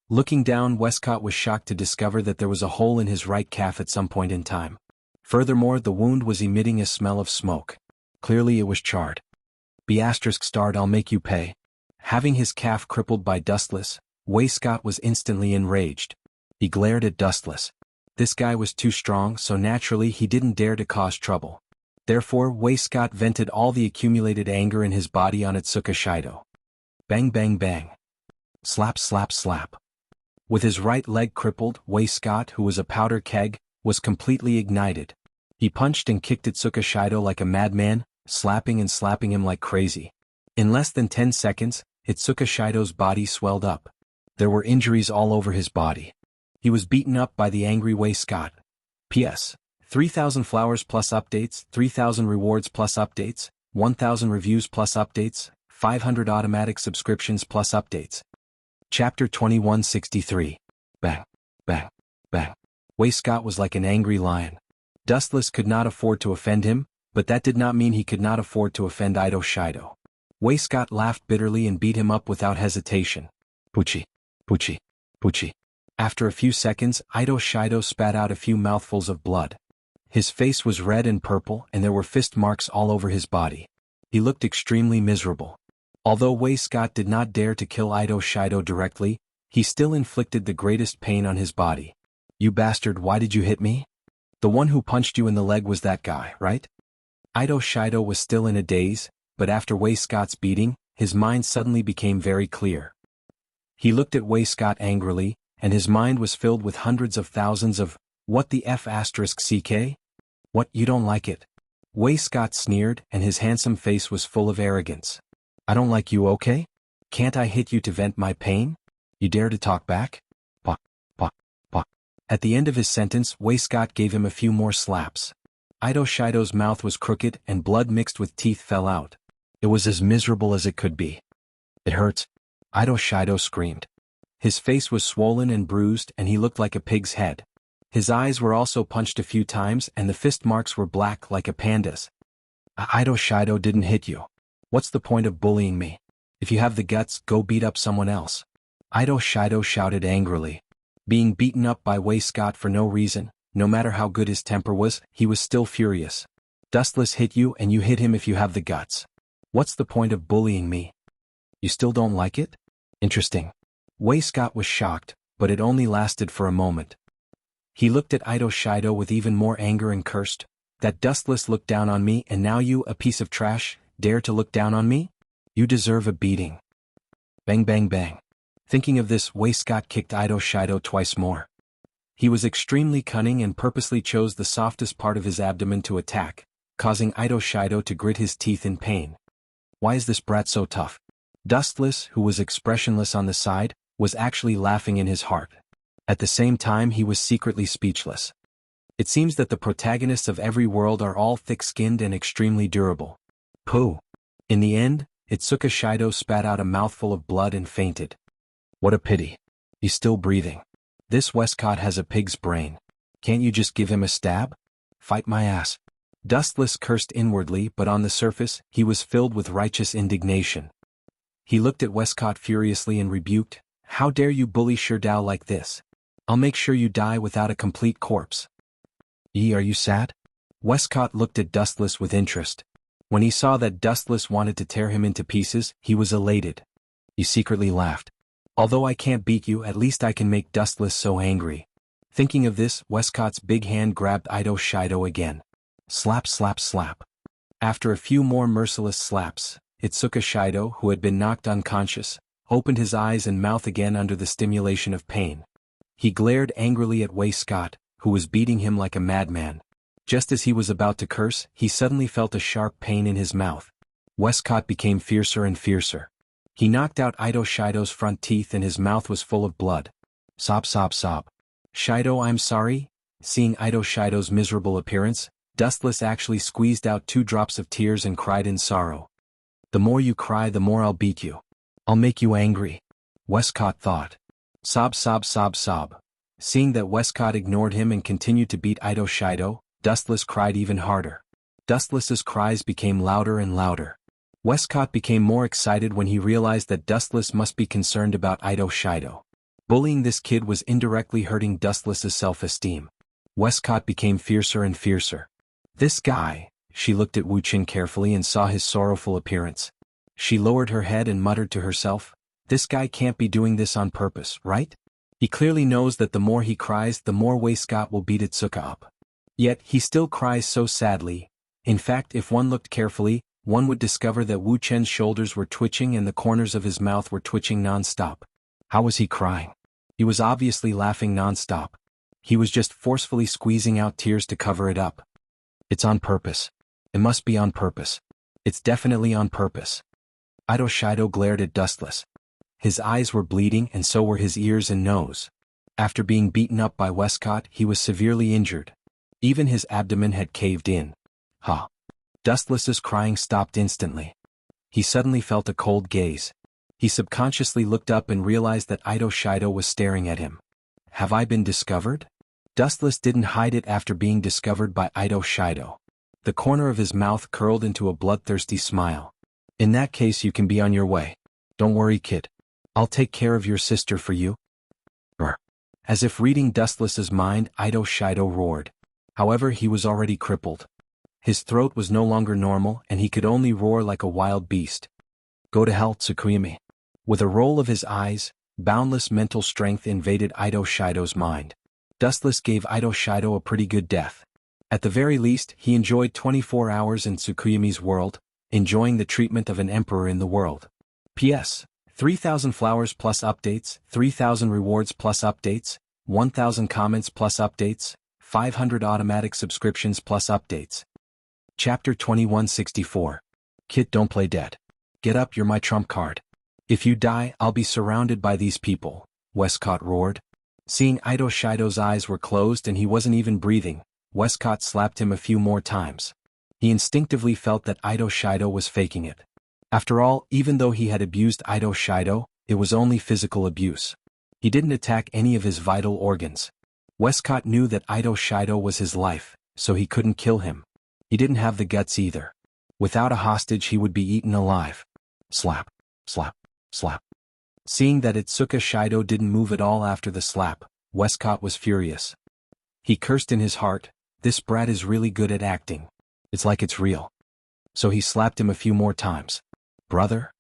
Looking down, Westcott was shocked to discover that there was a hole in his right calf at some point in time. Furthermore, the wound was emitting a smell of smoke. Clearly it was charred. ****, I'll make you pay. Having his calf crippled by Dustless, Waistcott was instantly enraged. He glared at Dustless. This guy was too strong, so naturally he didn't dare to cause trouble. Therefore, Waistcott vented all the accumulated anger in his body on Itsuka Shido. Bang bang bang. Slap slap slap. With his right leg crippled, Waistcott, who was a powder keg, was completely ignited. He punched and kicked Itsuka Shido like a madman, slapping and slapping him like crazy. In less than 10 seconds, Itsuka Shido's body swelled up. There were injuries all over his body. He was beaten up by the angry Waistcott. P.S. 3,000 flowers plus updates, 3,000 rewards plus updates, 1,000 reviews plus updates, 500 automatic subscriptions plus updates. Chapter 2163. Bang, bang, bang. Waistcott was like an angry lion. Dustless could not afford to offend him, but that did not mean he could not afford to offend Ido Shido. Waistcott laughed bitterly and beat him up without hesitation. Poochie, poochie, poochie. After a few seconds, Ido Shido spat out a few mouthfuls of blood. His face was red and purple, and there were fist marks all over his body. He looked extremely miserable. Although Waistcott did not dare to kill Ido Shido directly, he still inflicted the greatest pain on his body. You bastard, why did you hit me? The one who punched you in the leg was that guy, right? Ido Shido was still in a daze, but after Waistcott's beating, his mind suddenly became very clear. He looked at Waistcott angrily, and his mind was filled with hundreds of thousands of, what the f***ck? What, you don't like it? Waistcott sneered, and his handsome face was full of arrogance. I don't like you, okay? Can't I hit you to vent my pain? You dare to talk back? Pah, pah, pah. At the end of his sentence, Waistcott gave him a few more slaps. Ido Shido's mouth was crooked and blood mixed with teeth fell out. It was as miserable as it could be. It hurts. Ido Shido screamed. His face was swollen and bruised and he looked like a pig's head. His eyes were also punched a few times and the fist marks were black like a panda's. Ido Shido didn't hit you. What's the point of bullying me? If you have the guts, go beat up someone else. Ido Shido shouted angrily. Being beaten up by Waistcott for no reason, no matter how good his temper was, he was still furious. Dustless hit you and you hit him if you have the guts. What's the point of bullying me? You still don't like it? Interesting. Wei Scott was shocked, but it only lasted for a moment. He looked at Ito Shido with even more anger and cursed. That dustless looked down on me, and now you, a piece of trash, dare to look down on me? You deserve a beating. Bang bang bang. Thinking of this, Wei Scott kicked Ito Shido twice more. He was extremely cunning and purposely chose the softest part of his abdomen to attack, causing Ito Shido to grit his teeth in pain. Why is this brat so tough? Dustless, who was expressionless on the side, was actually laughing in his heart. At the same time, he was secretly speechless. It seems that the protagonists of every world are all thick-skinned and extremely durable. Pooh. In the end, Itsuka Shido spat out a mouthful of blood and fainted. What a pity. He's still breathing. This Westcott has a pig's brain. Can't you just give him a stab? Fight my ass. Dustless cursed inwardly, but on the surface, he was filled with righteous indignation. He looked at Westcott furiously and rebuked, "How dare you bully Sherdao like this? I'll make sure you die without a complete corpse." Are you sad? Westcott looked at Dustless with interest. When he saw that Dustless wanted to tear him into pieces, he was elated. He secretly laughed. Although I can't beat you, at least I can make Dustless so angry. Thinking of this, Westcott's big hand grabbed Ito Shido again. Slap slap slap. After a few more merciless slaps, Itsuka Shido, who had been knocked unconscious, opened his eyes and mouth again under the stimulation of pain. He glared angrily at Wei Scott, who was beating him like a madman. Just as he was about to curse, he suddenly felt a sharp pain in his mouth. Westcott became fiercer and fiercer. He knocked out Ito Shido's front teeth and his mouth was full of blood. Sob sob sob. Shido, I'm sorry? Seeing Ito Shido's miserable appearance, Dustless actually squeezed out 2 drops of tears and cried in sorrow. The more you cry, the more I'll beat you. I'll make you angry. Westcott thought. Sob sob sob sob. Seeing that Westcott ignored him and continued to beat Ito Shido, Dustless cried even harder. Dustless's cries became louder and louder. Westcott became more excited when he realized that Dustless must be concerned about Ito Shido. Bullying this kid was indirectly hurting Dustless's self-esteem. Westcott became fiercer and fiercer. This guy, she looked at Wuxian carefully and saw his sorrowful appearance. She lowered her head and muttered to herself, this guy can't be doing this on purpose, right? He clearly knows that the more he cries, the more Wei Scott will beat Itsuka up. Yet, he still cries so sadly. In fact, if one looked carefully, one would discover that Wu Chen's shoulders were twitching and the corners of his mouth were twitching non-stop. How was he crying? He was obviously laughing non-stop. He was just forcefully squeezing out tears to cover it up. It's on purpose. It must be on purpose. It's definitely on purpose. Ito Shido glared at Dustless. His eyes were bleeding and so were his ears and nose. After being beaten up by Westcott, he was severely injured. Even his abdomen had caved in. Ha! Dustless's crying stopped instantly. He suddenly felt a cold gaze. He subconsciously looked up and realized that Ito Shido was staring at him. Have I been discovered? Dustless didn't hide it after being discovered by Ito Shido. The corner of his mouth curled into a bloodthirsty smile. In that case, you can be on your way. Don't worry, kid. I'll take care of your sister for you. As if reading Dustless's mind, Ito Shido roared. However, he was already crippled. His throat was no longer normal and he could only roar like a wild beast. Go to hell, Tsukuyami. With a roll of his eyes, boundless mental strength invaded Ito Shido's mind. Dustless gave Ito Shido a pretty good death. At the very least, he enjoyed 24 hours in Tsukuyami's world, enjoying the treatment of an emperor in the world. P.S. 3,000 flowers plus updates, 3,000 rewards plus updates, 1,000 comments plus updates, 500 automatic subscriptions plus updates. Chapter 2164. Kit, don't play dead. Get up, you're my trump card. If you die, I'll be surrounded by these people, Westcott roared. Seeing Ito Shido's eyes were closed and he wasn't even breathing, Westcott slapped him a few more times. He instinctively felt that Ito Shido was faking it. After all, even though he had abused Ito Shido, it was only physical abuse. He didn't attack any of his vital organs. Westcott knew that Ito Shido was his life, so he couldn't kill him. He didn't have the guts either. Without a hostage, he would be eaten alive. Slap, slap, slap. Seeing that Itsuka Shido didn't move at all after the slap, Westcott was furious. He cursed in his heart, this brat is really good at acting. It's like it's real. So he slapped him a few more times. Brother?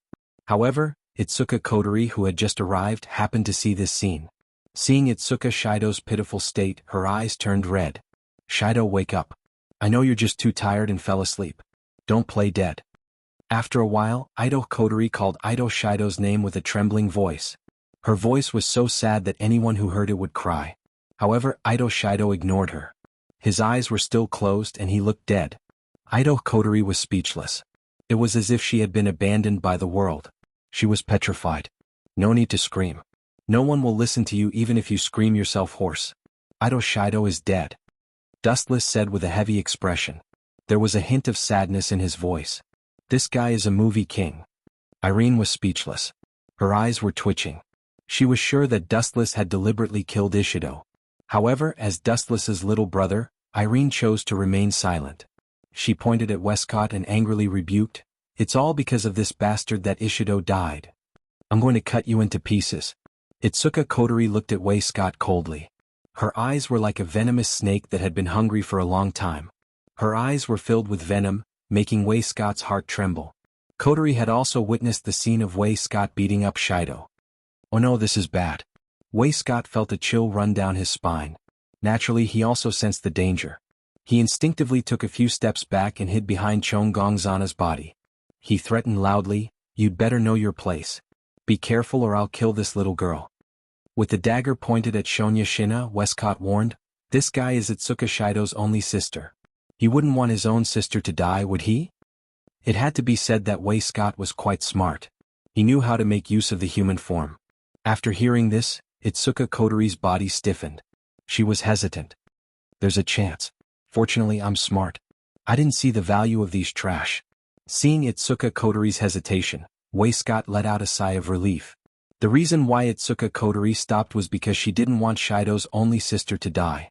However, Itsuka Kodori, who had just arrived, happened to see this scene. Seeing Itsuka Shido's pitiful state, her eyes turned red. "Shido, wake up. I know you're just too tired and fell asleep. Don't play dead." After a while, Ido Kodori called Ido Shido's name with a trembling voice. Her voice was so sad that anyone who heard it would cry. However, Ido Shido ignored her. His eyes were still closed and he looked dead. Ido Kodori was speechless. It was as if she had been abandoned by the world. She was petrified. "No need to scream. No one will listen to you even if you scream yourself hoarse. Ido Shido is dead," Dustless said with a heavy expression. There was a hint of sadness in his voice. "This guy is a movie king." Irene was speechless. Her eyes were twitching. She was sure that Dustless had deliberately killed Ishido. However, as Dustless's little brother, Irene chose to remain silent. She pointed at Westcott and angrily rebuked, "It's all because of this bastard that Ishido died. I'm going to cut you into pieces." Itsuka Kodori looked at Westcott coldly. Her eyes were like a venomous snake that had been hungry for a long time. Her eyes were filled with venom, making Westcott's heart tremble. Kodori had also witnessed the scene of Westcott beating up Shido. "Oh no, this is bad." Westcott felt a chill run down his spine. Naturally, he also sensed the danger. He instinctively took a few steps back and hid behind Chong Gongzana's body. He threatened loudly, "You'd better know your place. Be careful or I'll kill this little girl." With the dagger pointed at Xuanhuan, Westcott warned, "This guy is Itsuka Shido's only sister. He wouldn't want his own sister to die, would he?" It had to be said that Westcott was quite smart. He knew how to make use of the human form. After hearing this, Itsuka Kodori's body stiffened. She was hesitant. "There's a chance. Fortunately, I'm smart. I didn't see the value of these trash." Seeing Itsuka Kodori's hesitation, Westcott let out a sigh of relief. The reason why Itsuka Kodori stopped was because she didn't want Shido's only sister to die.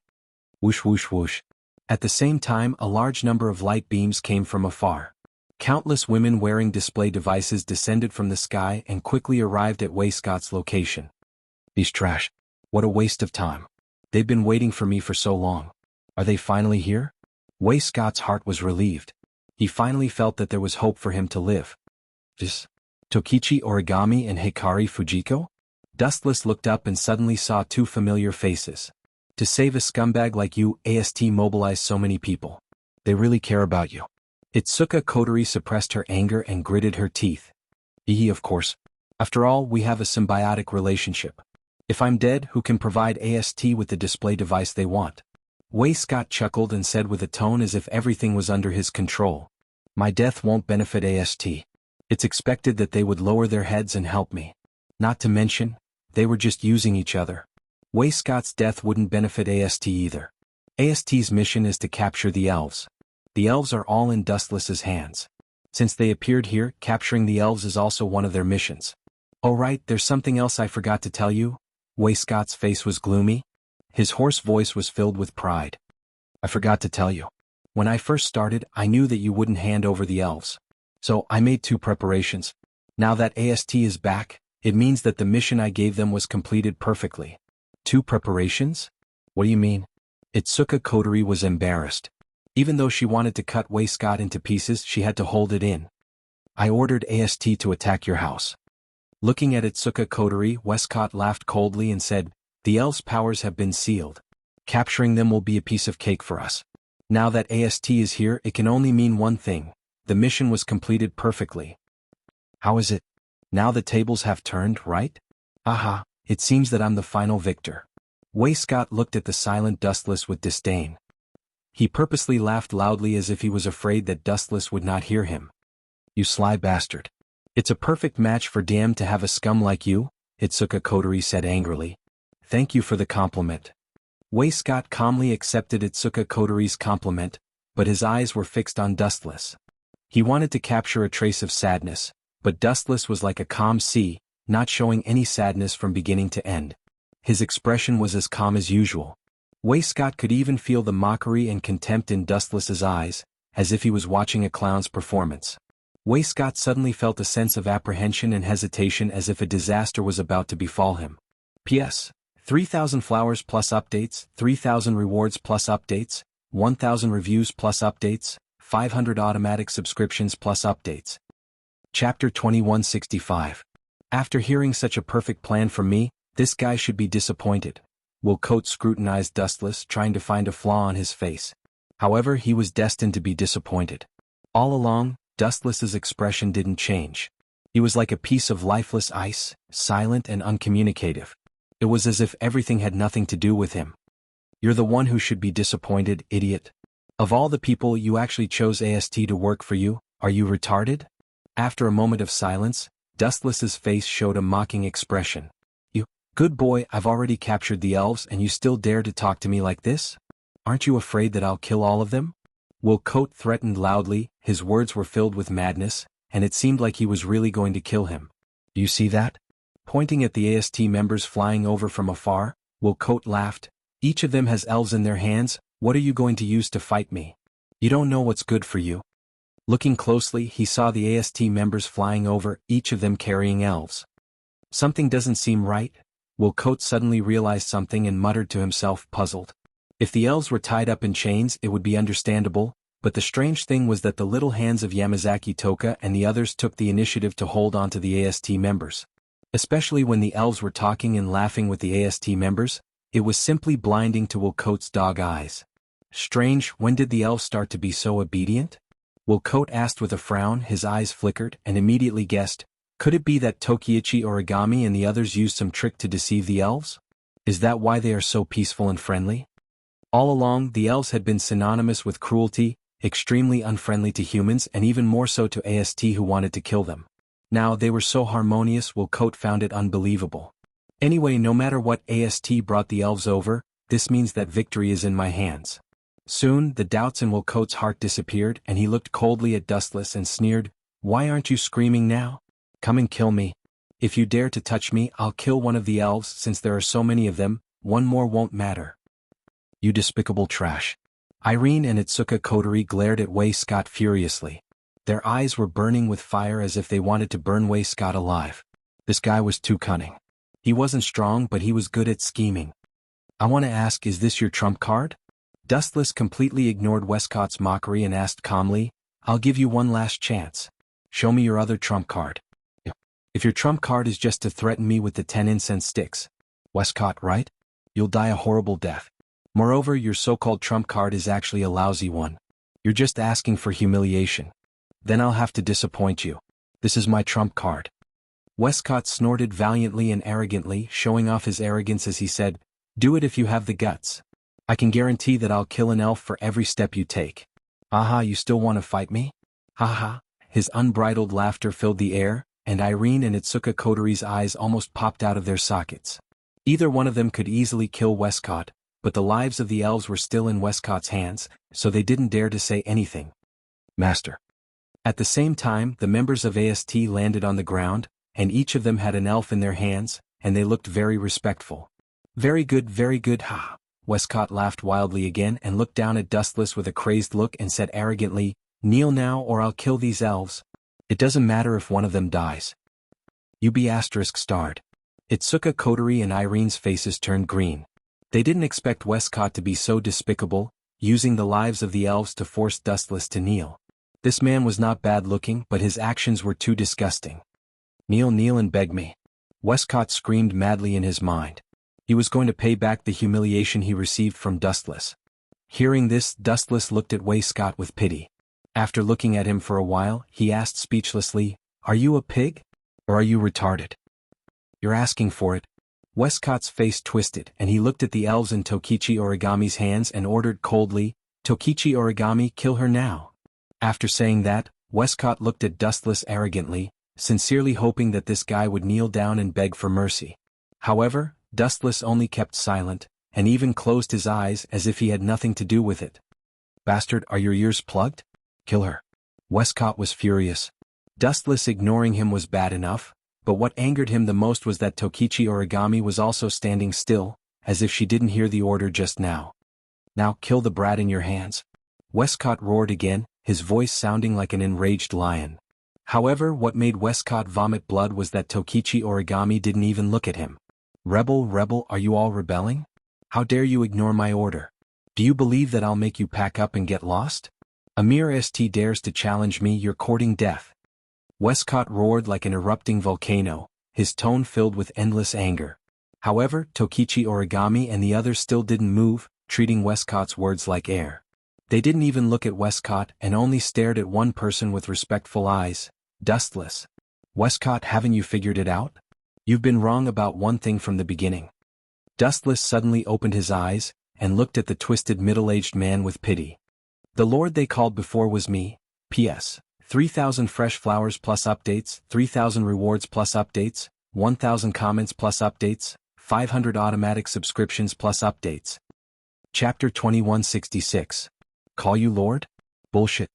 Whoosh whoosh whoosh. At the same time, a large number of light beams came from afar. Countless women wearing display devices descended from the sky and quickly arrived at Westcott's location. "These trash. What a waste of time. They've been waiting for me for so long. Are they finally here?" Westcott's heart was relieved. He finally felt that there was hope for him to live. "This? Tokichi Origami and Hikari Fujiko?" Dustless looked up and suddenly saw two familiar faces. "To save a scumbag like you, AST mobilized so many people. They really care about you." Itsuka Kodori suppressed her anger and gritted her teeth. Of course. After all, we have a symbiotic relationship. If I'm dead, who can provide AST with the display device they want?" Westcott chuckled and said with a tone as if everything was under his control, "My death won't benefit AST. It's expected that they would lower their heads and help me. Not to mention, they were just using each other. Westcott's death wouldn't benefit AST either. AST's mission is to capture the elves. The elves are all in Dustless's hands. Since they appeared here, capturing the elves is also one of their missions." "Oh right, there's something else I forgot to tell you." Westcott's face was gloomy. His hoarse voice was filled with pride. "I forgot to tell you. When I first started, I knew that you wouldn't hand over the elves. So I made two preparations. Now that AST is back, it means that the mission I gave them was completed perfectly." "Two preparations? What do you mean?" Itsuka Kodori was embarrassed. Even though she wanted to cut Westcott into pieces, she had to hold it in. "I ordered AST to attack your house." Looking at Itsuka Kodori, Westcott laughed coldly and said, "The elves' powers have been sealed. Capturing them will be a piece of cake for us. Now that AST is here, it can only mean one thing. The mission was completed perfectly." "How is it? Now the tables have turned, right?" "Aha, it seems that I'm the final victor." Westcott looked at the silent Dustless with disdain. He purposely laughed loudly as if he was afraid that Dustless would not hear him. "You sly bastard. It's a perfect match for damn to have a scum like you," Itsuka Kodori said angrily. "Thank you for the compliment." Westcott calmly accepted Itsuka Kodori's compliment, but his eyes were fixed on Dustless. He wanted to capture a trace of sadness, but Dustless was like a calm sea, not showing any sadness from beginning to end. His expression was as calm as usual. Westcott could even feel the mockery and contempt in Dustless's eyes, as if he was watching a clown's performance. Westcott suddenly felt a sense of apprehension and hesitation as if a disaster was about to befall him. P.S. 3,000 flowers plus updates, 3,000 rewards plus updates, 1,000 reviews plus updates, 500 automatic subscriptions plus updates. Chapter 2165. After hearing such a perfect plan from me, this guy should be disappointed. Wilcote scrutinized Dustless, trying to find a flaw on his face. However, he was destined to be disappointed. All along, Dustless's expression didn't change. He was like a piece of lifeless ice, silent and uncommunicative. It was as if everything had nothing to do with him. You're the one who should be disappointed, idiot. Of all the people you actually chose AST to work for you, are you retarded? After a moment of silence, Dustless's face showed a mocking expression. You, good boy, I've already captured the elves and you still dare to talk to me like this? Aren't you afraid that I'll kill all of them? Wilcote threatened loudly, his words were filled with madness, and it seemed like he was really going to kill him. Do you see that? Pointing at the AST members flying over from afar, Wilcote laughed. Each of them has elves in their hands, what are you going to use to fight me? You don't know what's good for you. Looking closely, he saw the AST members flying over, each of them carrying elves. Something doesn't seem right. Wilcote suddenly realized something and muttered to himself, puzzled. If the elves were tied up in chains, it would be understandable, but the strange thing was that the little hands of Yamazaki Toka and the others took the initiative to hold on to the AST members. Especially when the elves were talking and laughing with the AST members, it was simply blinding to Wilcote's dog eyes. Strange, when did the elves start to be so obedient? Wilcote asked with a frown, his eyes flickered, and immediately guessed, could it be that Tokiichi Origami and the others used some trick to deceive the elves? Is that why they are so peaceful and friendly? All along, the elves had been synonymous with cruelty, extremely unfriendly to humans and even more so to AST who wanted to kill them. Now they were so harmonious, Wilcote found it unbelievable. Anyway, no matter what AST brought the elves over, this means that victory is in my hands. Soon, the doubts in Wilcote's heart disappeared and he looked coldly at Dustless and sneered, why aren't you screaming now? Come and kill me. If you dare to touch me, I'll kill one of the elves since there are so many of them, one more won't matter. You despicable trash. Irene and Itsuka Kotori glared at Wei Scott furiously. Their eyes were burning with fire as if they wanted to burn Wei Scott alive. This guy was too cunning. He wasn't strong, but he was good at scheming. I want to ask, is this your trump card? Dustless completely ignored Westcott's mockery and asked calmly, I'll give you one last chance. Show me your other trump card. If your trump card is just to threaten me with the 10 incense sticks, Westcott, right? You'll die a horrible death. Moreover, your so-called trump card is actually a lousy one. You're just asking for humiliation. Then I'll have to disappoint you. This is my trump card. Westcott snorted valiantly and arrogantly, showing off his arrogance as he said, do it if you have the guts. I can guarantee that I'll kill an elf for every step you take. Aha, you still want to fight me? Haha. His unbridled laughter filled the air, and Irene and Itsuka Kotori's eyes almost popped out of their sockets. Either one of them could easily kill Westcott, but the lives of the elves were still in Westcott's hands, so they didn't dare to say anything. Master. At the same time, the members of AST landed on the ground, and each of them had an elf in their hands, and they looked very respectful. Very good, ha. Westcott laughed wildly again and looked down at Dustless with a crazed look and said arrogantly, kneel now or I'll kill these elves. It doesn't matter if one of them dies. You be *starred. Itsuka Kotori and Irene's faces turned green. They didn't expect Westcott to be so despicable, using the lives of the elves to force Dustless to kneel. This man was not bad looking, but his actions were too disgusting. Kneel and beg me. Westcott screamed madly in his mind. He was going to pay back the humiliation he received from Dustless. Hearing this, Dustless looked at Wei Scott with pity. After looking at him for a while, he asked speechlessly, are you a pig? Or are you retarded? You're asking for it. Westcott's face twisted and he looked at the elves in Tokichi Origami's hands and ordered coldly, Tokichi Origami, kill her now. After saying that, Westcott looked at Dustless arrogantly, sincerely hoping that this guy would kneel down and beg for mercy. However, Dustless only kept silent, and even closed his eyes as if he had nothing to do with it. Bastard, are your ears plugged? Kill her. Westcott was furious. Dustless ignoring him was bad enough, but what angered him the most was that Tokichi Origami was also standing still, as if she didn't hear the order just now. Now kill the brat in your hands. Westcott roared again, his voice sounding like an enraged lion. However, what made Westcott vomit blood was that Tokichi Origami didn't even look at him. Rebel, are you all rebelling? How dare you ignore my order? Do you believe that I'll make you pack up and get lost? A mere ST dares to challenge me, you're courting death. Westcott roared like an erupting volcano, his tone filled with endless anger. However, Tokichi Origami and the others still didn't move, treating Westcott's words like air. They didn't even look at Westcott and only stared at one person with respectful eyes, Dustless. Westcott, haven't you figured it out? You've been wrong about one thing from the beginning. Dustless suddenly opened his eyes and looked at the twisted middle-aged man with pity. The lord they called before was me. P.S. 3,000 fresh flowers plus updates, 3,000 rewards plus updates, 1,000 comments plus updates, 500 automatic subscriptions plus updates. Chapter 2166. Call you Lord? Bullshit.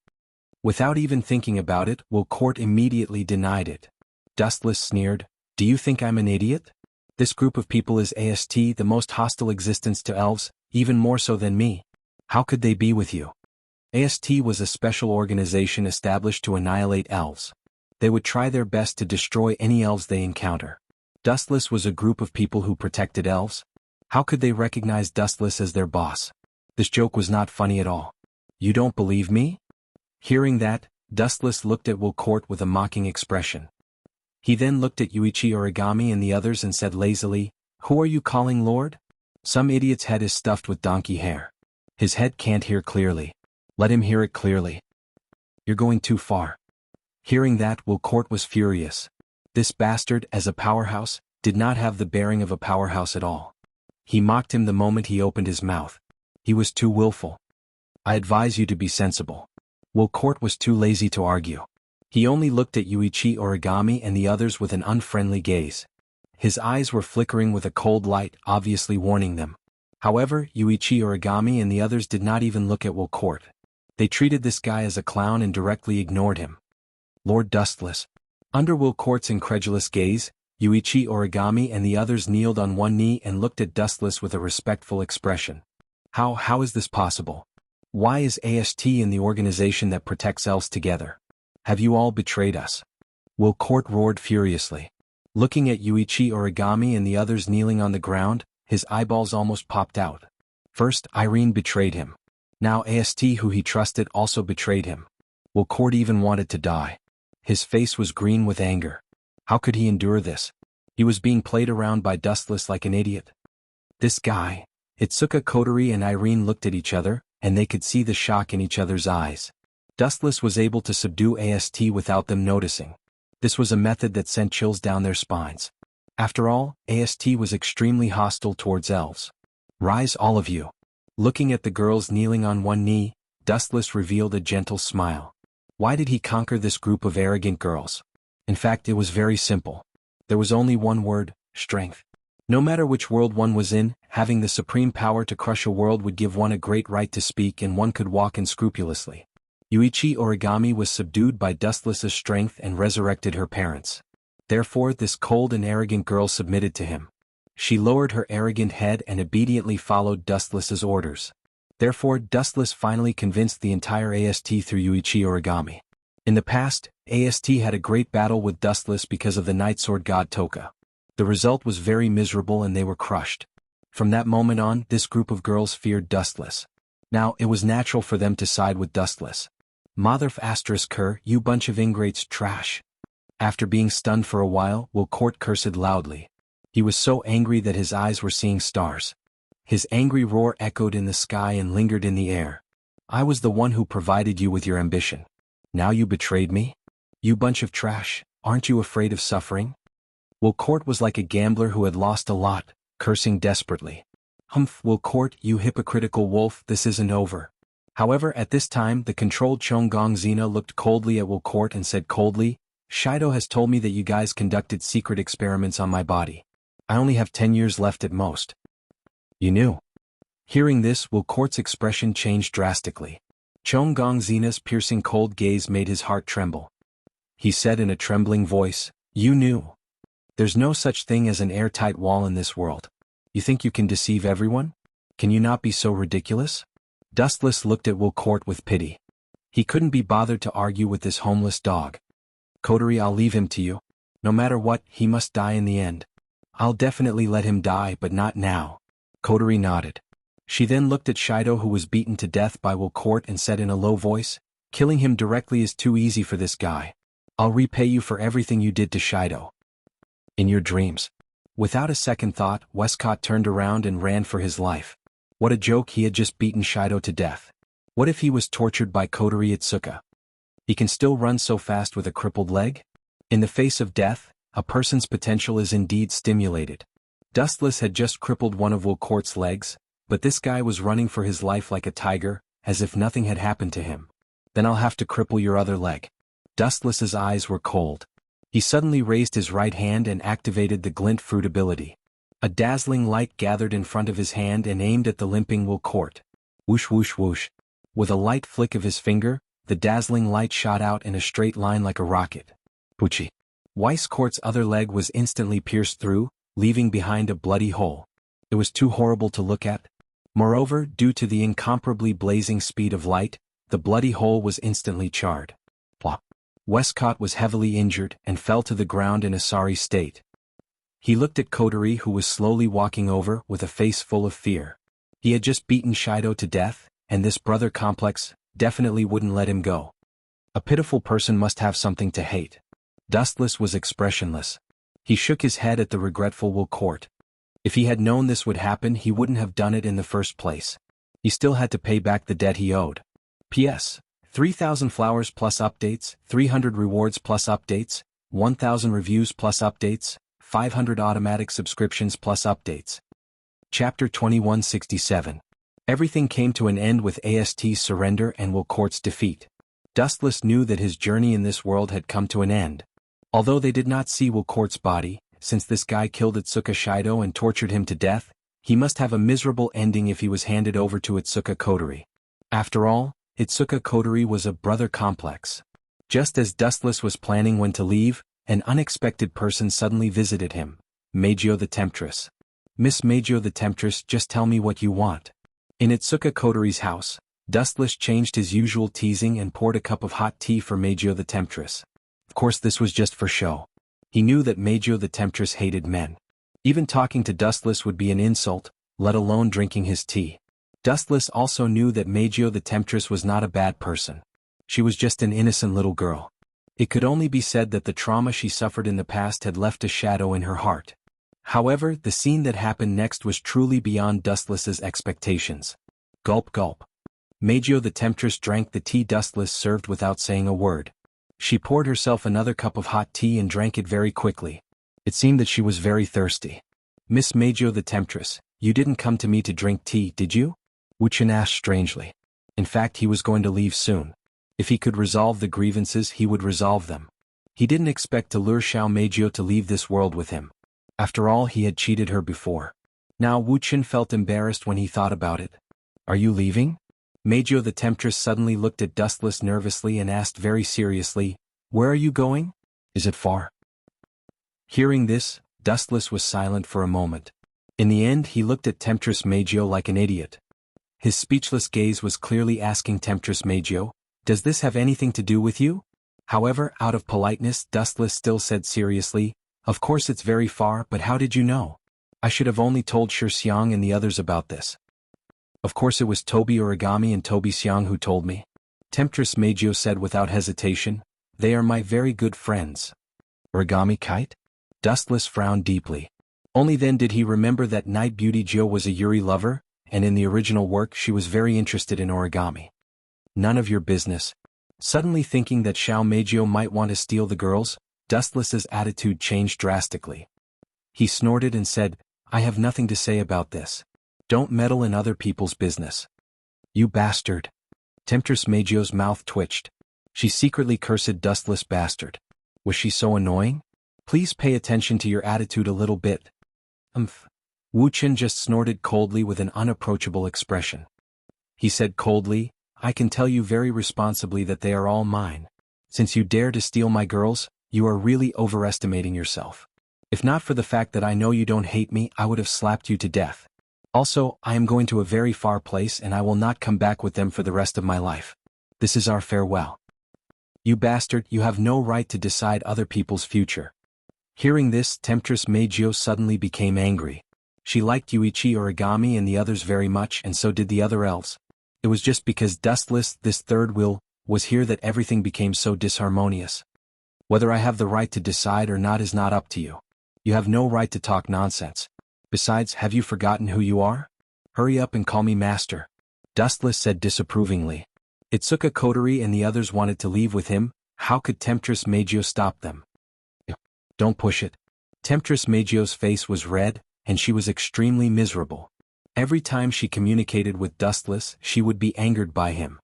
Without even thinking about it, Will Court immediately denied it. Dustless sneered, do you think I'm an idiot? This group of people is AST, the most hostile existence to elves, even more so than me. How could they be with you? AST was a special organization established to annihilate elves. They would try their best to destroy any elves they encounter. Dustless was a group of people who protected elves. How could they recognize Dustless as their boss? This joke was not funny at all. You don't believe me? Hearing that, Dustless looked at Will Court with a mocking expression. He then looked at Yuichi Origami and the others and said lazily, who are you calling Lord? Some idiot's head is stuffed with donkey hair. His head can't hear clearly. Let him hear it clearly. You're going too far. Hearing that, Will Court was furious. This bastard, as a powerhouse, did not have the bearing of a powerhouse at all. He mocked him the moment he opened his mouth. He was too willful. I advise you to be sensible. Will Court was too lazy to argue. He only looked at Yuichi Origami and the others with an unfriendly gaze. His eyes were flickering with a cold light, obviously warning them. However, Yuichi Origami and the others did not even look at Will Court. They treated this guy as a clown and directly ignored him. Lord Dustless. Under Will Court's incredulous gaze, Yuichi Origami and the others kneeled on one knee and looked at Dustless with a respectful expression. How is this possible? Why is AST in the organization that protects elves together? Have you all betrayed us? Will Court roared furiously. Looking at Yuichi Origami and the others kneeling on the ground, his eyeballs almost popped out. First, Irene betrayed him. Now AST, who he trusted, also betrayed him. Will Court even wanted to die. His face was green with anger. How could he endure this? He was being played around by Dustless like an idiot. This guy. Itsuka Kotori and Irene looked at each other, and they could see the shock in each other's eyes. Dustless was able to subdue AST without them noticing. This was a method that sent chills down their spines. After all, AST was extremely hostile towards elves. Rise, all of you. Looking at the girls kneeling on one knee, Dustless revealed a gentle smile. Why did he conquer this group of arrogant girls? In fact, it was very simple. There was only one word: strength. No matter which world one was in, having the supreme power to crush a world would give one a great right to speak, and one could walk unscrupulously. Yuichi Origami was subdued by Dustless's strength and resurrected her parents. Therefore, this cold and arrogant girl submitted to him. She lowered her arrogant head and obediently followed Dustless's orders. Therefore, Dustless finally convinced the entire AST through Yuichi Origami. In the past, AST had a great battle with Dustless because of the Night Sword God Toka. The result was very miserable and they were crushed. From that moment on, this group of girls feared Dustless. Now, it was natural for them to side with Dustless. Motherf***, you bunch of ingrates, trash. After being stunned for a while, Will Court cursed loudly. He was so angry that his eyes were seeing stars. His angry roar echoed in the sky and lingered in the air. I was the one who provided you with your ambition. Now you betrayed me? You bunch of trash, aren't you afraid of suffering? Will Court was like a gambler who had lost a lot, cursing desperately. Humph, Will Court, you hypocritical wolf, this isn't over. However, at this time, the controlled Chonggong Xena looked coldly at Will Court and said coldly, Shido has told me that you guys conducted secret experiments on my body. I only have 10 years left at most. You knew. Hearing this, Will Court's expression changed drastically. Chonggong Xena's piercing cold gaze made his heart tremble. He said in a trembling voice, You knew. There's no such thing as an airtight wall in this world. You think you can deceive everyone? Can you not be so ridiculous? Dustless looked at Will Court with pity. He couldn't be bothered to argue with this homeless dog. Kotori, I'll leave him to you. No matter what, he must die in the end. I'll definitely let him die, but not now. Kotori nodded. She then looked at Shido, who was beaten to death by Will Court, and said in a low voice, Killing him directly is too easy for this guy. I'll repay you for everything you did to Shido. In your dreams. Without a second thought, Westcott turned around and ran for his life. What a joke, he had just beaten Shido to death. What if he was tortured by Kotori Itsuka? He can still run so fast with a crippled leg? In the face of death, a person's potential is indeed stimulated. Dustless had just crippled one of Wilcourt's legs, but this guy was running for his life like a tiger, as if nothing had happened to him. Then I'll have to cripple your other leg. Dustless's eyes were cold. He suddenly raised his right hand and activated the glint fruit ability. A dazzling light gathered in front of his hand and aimed at the limping Wilcourt. Whoosh whoosh whoosh. With a light flick of his finger, the dazzling light shot out in a straight line like a rocket. Poochie. Weiscourt's other leg was instantly pierced through, leaving behind a bloody hole. It was too horrible to look at. Moreover, due to the incomparably blazing speed of light, the bloody hole was instantly charred. Plop. Westcott was heavily injured and fell to the ground in a sorry state. He looked at Kotori, who was slowly walking over with a face full of fear. He had just beaten Shido to death, and this brother complex definitely wouldn't let him go. A pitiful person must have something to hate. Dustless was expressionless. He shook his head at the regretful Wilcourt. If he had known this would happen, he wouldn't have done it in the first place. He still had to pay back the debt he owed. P.S. 3,000 flowers plus updates, 300 rewards plus updates, 1,000 reviews plus updates, 500 automatic subscriptions plus updates. Chapter 2167. Everything came to an end with AST's surrender and Wilcourt's defeat. Dustless knew that his journey in this world had come to an end. Although they did not see Wilcourt's body, since this guy killed Itsuka Shido and tortured him to death, he must have a miserable ending if he was handed over to Itsuka Kotori. After all, Itsuka Kotori was a brother complex. Just as Dustless was planning when to leave, an unexpected person suddenly visited him. Meijio the Temptress. Miss Meijio the Temptress, just tell me what you want. In Itsuka Kotori's house, Dustless changed his usual teasing and poured a cup of hot tea for Meijio the Temptress. Of course this was just for show. He knew that Meijio the Temptress hated men. Even talking to Dustless would be an insult, let alone drinking his tea. Dustless also knew that Meijio the Temptress was not a bad person. She was just an innocent little girl. It could only be said that the trauma she suffered in the past had left a shadow in her heart. However, the scene that happened next was truly beyond Dustless's expectations. Gulp gulp. Meijio the Temptress drank the tea Dustless served without saying a word. She poured herself another cup of hot tea and drank it very quickly. It seemed that she was very thirsty. Miss Meijio the Temptress, you didn't come to me to drink tea, did you? Wuxian asked strangely. In fact, he was going to leave soon. If he could resolve the grievances, he would resolve them. He didn't expect to lure Xiao Meijio to leave this world with him. After all, he had cheated her before. Now Wuxian felt embarrassed when he thought about it. Are you leaving? Meijio the Temptress suddenly looked at Dustless nervously and asked very seriously, where are you going? Is it far? Hearing this, Dustless was silent for a moment. In the end, he looked at Temptress Meijio like an idiot. His speechless gaze was clearly asking Temptress Meijio, does this have anything to do with you? However, out of politeness, Dustless still said seriously, of course it's very far, but how did you know? I should have only told Shi Xiang and the others about this. Of course it was Toby Origami and Toby Xiang who told me. Temptress Meijio said without hesitation, they are my very good friends. Origami Kite? Dustless frowned deeply. Only then did he remember that Night Beauty Jo was a Yuri lover, and in the original work she was very interested in origami. None of your business. Suddenly thinking that Xiao Meijio might want to steal the girls, Dustless's attitude changed drastically. He snorted and said, I have nothing to say about this. Don't meddle in other people's business. You bastard. Temptress Meijio's mouth twitched. She secretly cursed Dustless bastard. Was she so annoying? Please pay attention to your attitude a little bit. Wuxian just snorted coldly with an unapproachable expression. He said coldly, I can tell you very responsibly that they are all mine. Since you dare to steal my girls, you are really overestimating yourself. If not for the fact that I know you don't hate me, I would have slapped you to death. Also, I am going to a very far place and I will not come back with them for the rest of my life. This is our farewell. You bastard, you have no right to decide other people's future. Hearing this, Temptress Meijio suddenly became angry. She liked Yuichi Origami and the others very much, and so did the other elves. It was just because Dustless, this third will, was here that everything became so disharmonious. Whether I have the right to decide or not is not up to you. You have no right to talk nonsense. Besides, have you forgotten who you are? Hurry up and call me master, Dustless said disapprovingly. Itsuka Kotori and the others wanted to leave with him. How could Temptress Meijio stop them? Don't push it. Temptress Meijio's face was red, and she was extremely miserable. Every time she communicated with Dustless, she would be angered by him.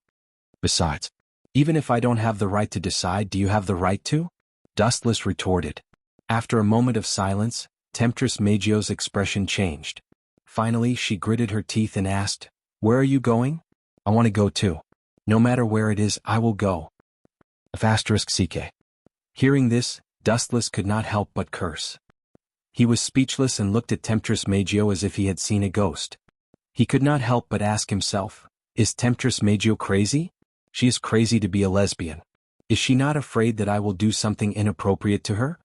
Besides, even if I don't have the right to decide, do you have the right to? Dustless retorted. After a moment of silence, Temptress Meijio's expression changed. Finally, she gritted her teeth and asked, "Where are you going?" "I want to go too. No matter where it is, I will go." *CK. Hearing this, Dustless could not help but curse. He was speechless and looked at Temptress Meijio as if he had seen a ghost. He could not help but ask himself, is Temptress Meijio crazy? She is crazy to be a lesbian. Is she not afraid that I will do something inappropriate to her?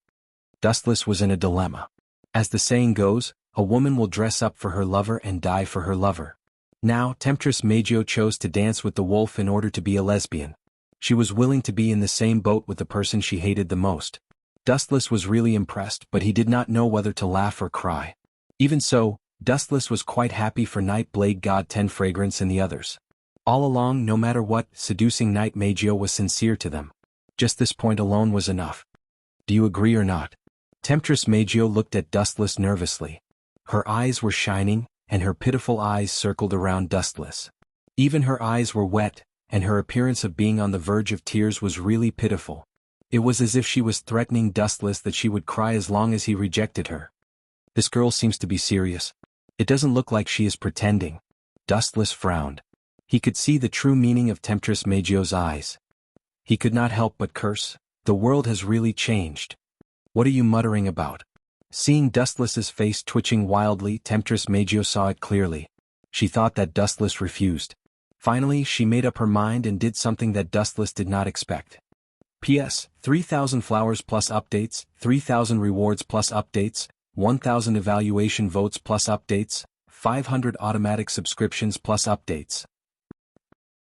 Dustless was in a dilemma. As the saying goes, a woman will dress up for her lover and die for her lover. Now, Temptress Meijio chose to dance with the wolf in order to be a lesbian. She was willing to be in the same boat with the person she hated the most. Dustless was really impressed, but he did not know whether to laugh or cry. Even so, Dustless was quite happy for Night Blade God 10 Fragrance and the others. All along, no matter what, seducing Night Meijio was sincere to them. Just this point alone was enough. Do you agree or not? Temptress Meijio looked at Dustless nervously. Her eyes were shining, and her pitiful eyes circled around Dustless. Even her eyes were wet, and her appearance of being on the verge of tears was really pitiful. It was as if she was threatening Dustless that she would cry as long as he rejected her. This girl seems to be serious. It doesn't look like she is pretending. Dustless frowned. He could see the true meaning of Temptress Meijio's eyes. He could not help but curse. The world has really changed. What are you muttering about? Seeing Dustless's face twitching wildly, Temptress Meijio saw it clearly. She thought that Dustless refused. Finally, she made up her mind and did something that Dustless did not expect. P.S. 3,000 flowers plus updates, 3,000 rewards plus updates, 1,000 evaluation votes plus updates, 500 automatic subscriptions plus updates.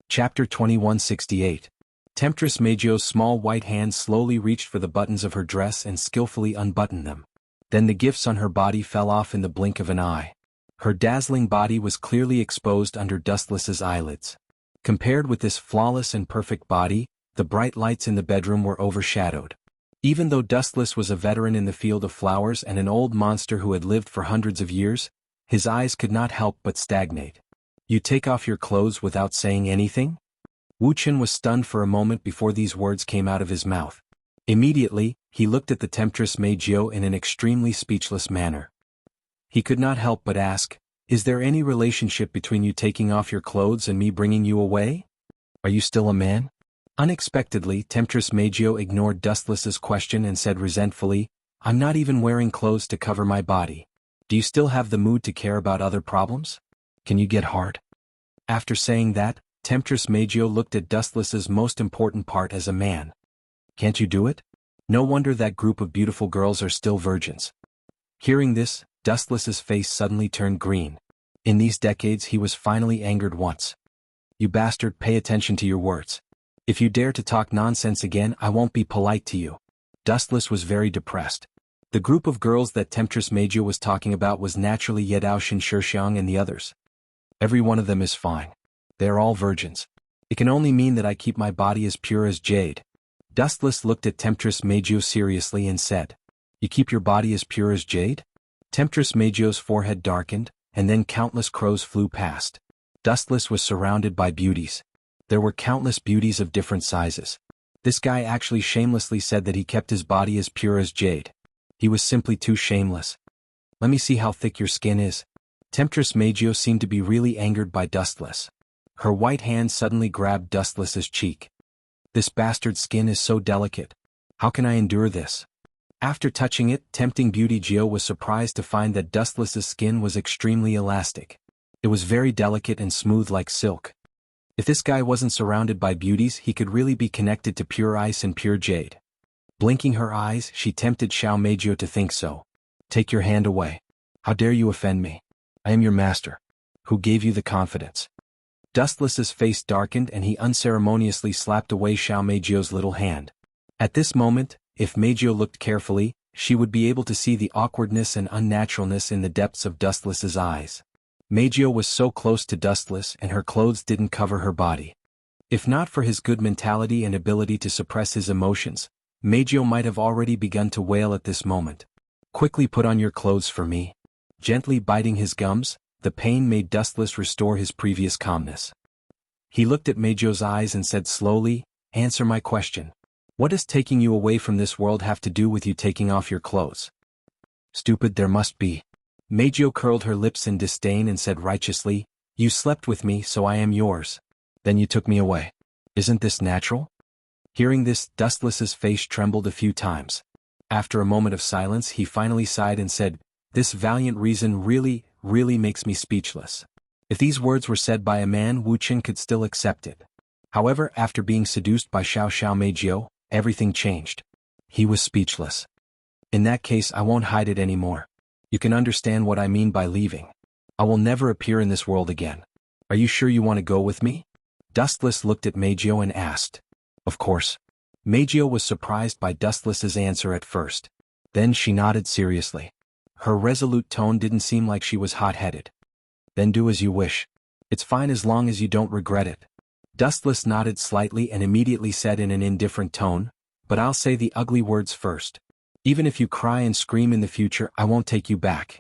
Chapter 2168. Temptress Meijio's small white hand slowly reached for the buttons of her dress and skillfully unbuttoned them. Then the gifts on her body fell off in the blink of an eye. Her dazzling body was clearly exposed under Dustless's eyelids. Compared with this flawless and perfect body, the bright lights in the bedroom were overshadowed. Even though Dustless was a veteran in the field of flowers and an old monster who had lived for hundreds of years, his eyes could not help but stagnate. You take off your clothes without saying anything? Wuxian was stunned for a moment before these words came out of his mouth. Immediately, he looked at the Temptress Meijio in an extremely speechless manner. He could not help but ask, is there any relationship between you taking off your clothes and me bringing you away? Are you still a man? Unexpectedly, Temptress Meijio ignored Dustless's question and said resentfully, I'm not even wearing clothes to cover my body. Do you still have the mood to care about other problems? Can you get hard? After saying that, Temptress Meijio looked at Dustless's most important part as a man. Can't you do it? No wonder that group of beautiful girls are still virgins. Hearing this, Dustless's face suddenly turned green. In these decades he was finally angered once. You bastard, pay attention to your words. If you dare to talk nonsense again, I won't be polite to you. Dustless was very depressed. The group of girls that Temptress Meijio was talking about was naturally Yedao Shinshirxiang and the others. Every one of them is fine. They are all virgins. It can only mean that I keep my body as pure as jade. Dustless looked at Temptress Meijio seriously and said, You keep your body as pure as jade? Temptress Meijio's forehead darkened, and then countless crows flew past. Dustless was surrounded by beauties. There were countless beauties of different sizes. This guy actually shamelessly said that he kept his body as pure as jade. He was simply too shameless. Let me see how thick your skin is. Temptress Meijio seemed to be really angered by Dustless. Her white hand suddenly grabbed Dustless's cheek. This bastard's skin is so delicate. How can I endure this? After touching it, Tempting Beauty Gio was surprised to find that Dustless's skin was extremely elastic. It was very delicate and smooth like silk. If this guy wasn't surrounded by beauties, he could really be connected to pure ice and pure jade. Blinking her eyes, she tempted Xiao Meijio to think so. Take your hand away. How dare you offend me? I am your master. Who gave you the confidence? Dustless's face darkened and he unceremoniously slapped away Xiao Meijio's little hand. At this moment, if Meijio looked carefully, She would be able to see the awkwardness and unnaturalness in the depths of Dustless's eyes. Meijio was so close to Dustless and her clothes didn't cover her body. If not for his good mentality and ability to suppress his emotions, Meijio might have already begun to wail at this moment. Quickly put on your clothes for me. Gently biting his gums, the pain made Dustless restore his previous calmness. He looked at Meijio's eyes and said slowly, answer my question. What does taking you away from this world have to do with you taking off your clothes? Stupid there must be. Meijio curled her lips in disdain and said righteously, you slept with me so I am yours. Then you took me away. Isn't this natural? Hearing this, Dustless's face trembled a few times. After a moment of silence he finally sighed and said, this valiant reason really makes me speechless. If these words were said by a man, Wuqian could still accept it. However, after being seduced by Xiao Meijio, everything changed. He was speechless. In that case I won't hide it anymore. You can understand what I mean by leaving. I will never appear in this world again. Are you sure you want to go with me? Dustless looked at Meijio and asked. Of course. Meijio was surprised by Dustless's answer at first. Then she nodded seriously. Her resolute tone didn't seem like she was hot-headed. Then do as you wish. It's fine as long as you don't regret it. Dustless nodded slightly and immediately said in an indifferent tone, but I'll say the ugly words first. Even if you cry and scream in the future, I won't take you back.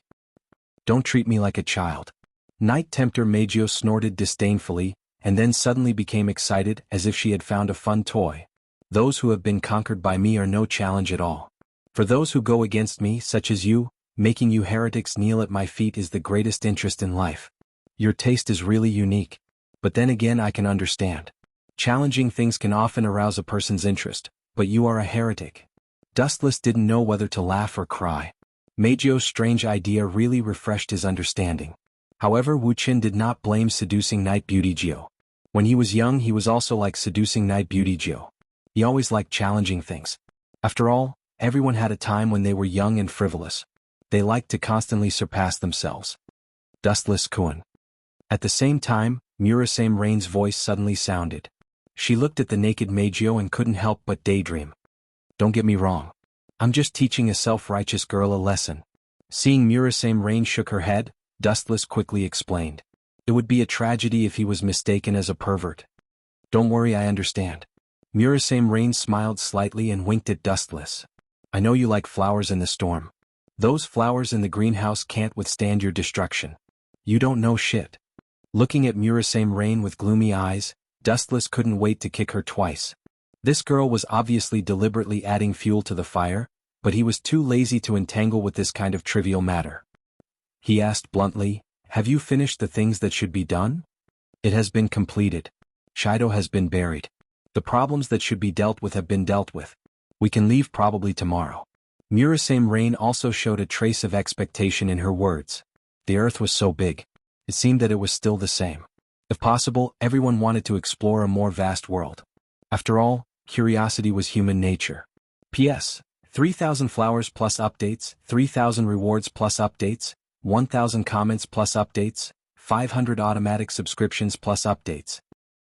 Don't treat me like a child. Night Tempter Meijio snorted disdainfully, and then suddenly became excited as if she had found a fun toy. Those who have been conquered by me are no challenge at all. For those who go against me, such as you, making you heretics kneel at my feet is the greatest interest in life. Your taste is really unique. But then again I can understand. Challenging things can often arouse a person's interest, but you are a heretic. Dustless didn't know whether to laugh or cry. Meijio's strange idea really refreshed his understanding. However, Wuqian did not blame seducing Night Beauty Jiao. When he was young he was also like seducing Night Beauty Jiao. He always liked challenging things. After all, everyone had a time when they were young and frivolous. They liked to constantly surpass themselves. Dustless Kuan. At the same time, Murasame Rain's voice suddenly sounded. She looked at the naked Meijio and couldn't help but daydream. Don't get me wrong. I'm just teaching a self-righteous girl a lesson. Seeing Murasame Rain shook her head, Dustless quickly explained. It would be a tragedy if he was mistaken as a pervert. Don't worry, I understand. Murasame Rain smiled slightly and winked at Dustless. I know you like flowers in the storm. Those flowers in the greenhouse can't withstand your destruction. You don't know shit. Looking at Murasame Rain with gloomy eyes, Dustless couldn't wait to kick her twice. This girl was obviously deliberately adding fuel to the fire, but he was too lazy to entangle with this kind of trivial matter. He asked bluntly, have you finished the things that should be done? It has been completed. Shido has been buried. The problems that should be dealt with have been dealt with. We can leave probably tomorrow. Murasame Rain also showed a trace of expectation in her words. The earth was so big. It seemed that it was still the same. If possible, everyone wanted to explore a more vast world. After all, curiosity was human nature. P.S. 3,000 flowers plus updates, 3,000 rewards plus updates, 1,000 comments plus updates, 500 automatic subscriptions plus updates.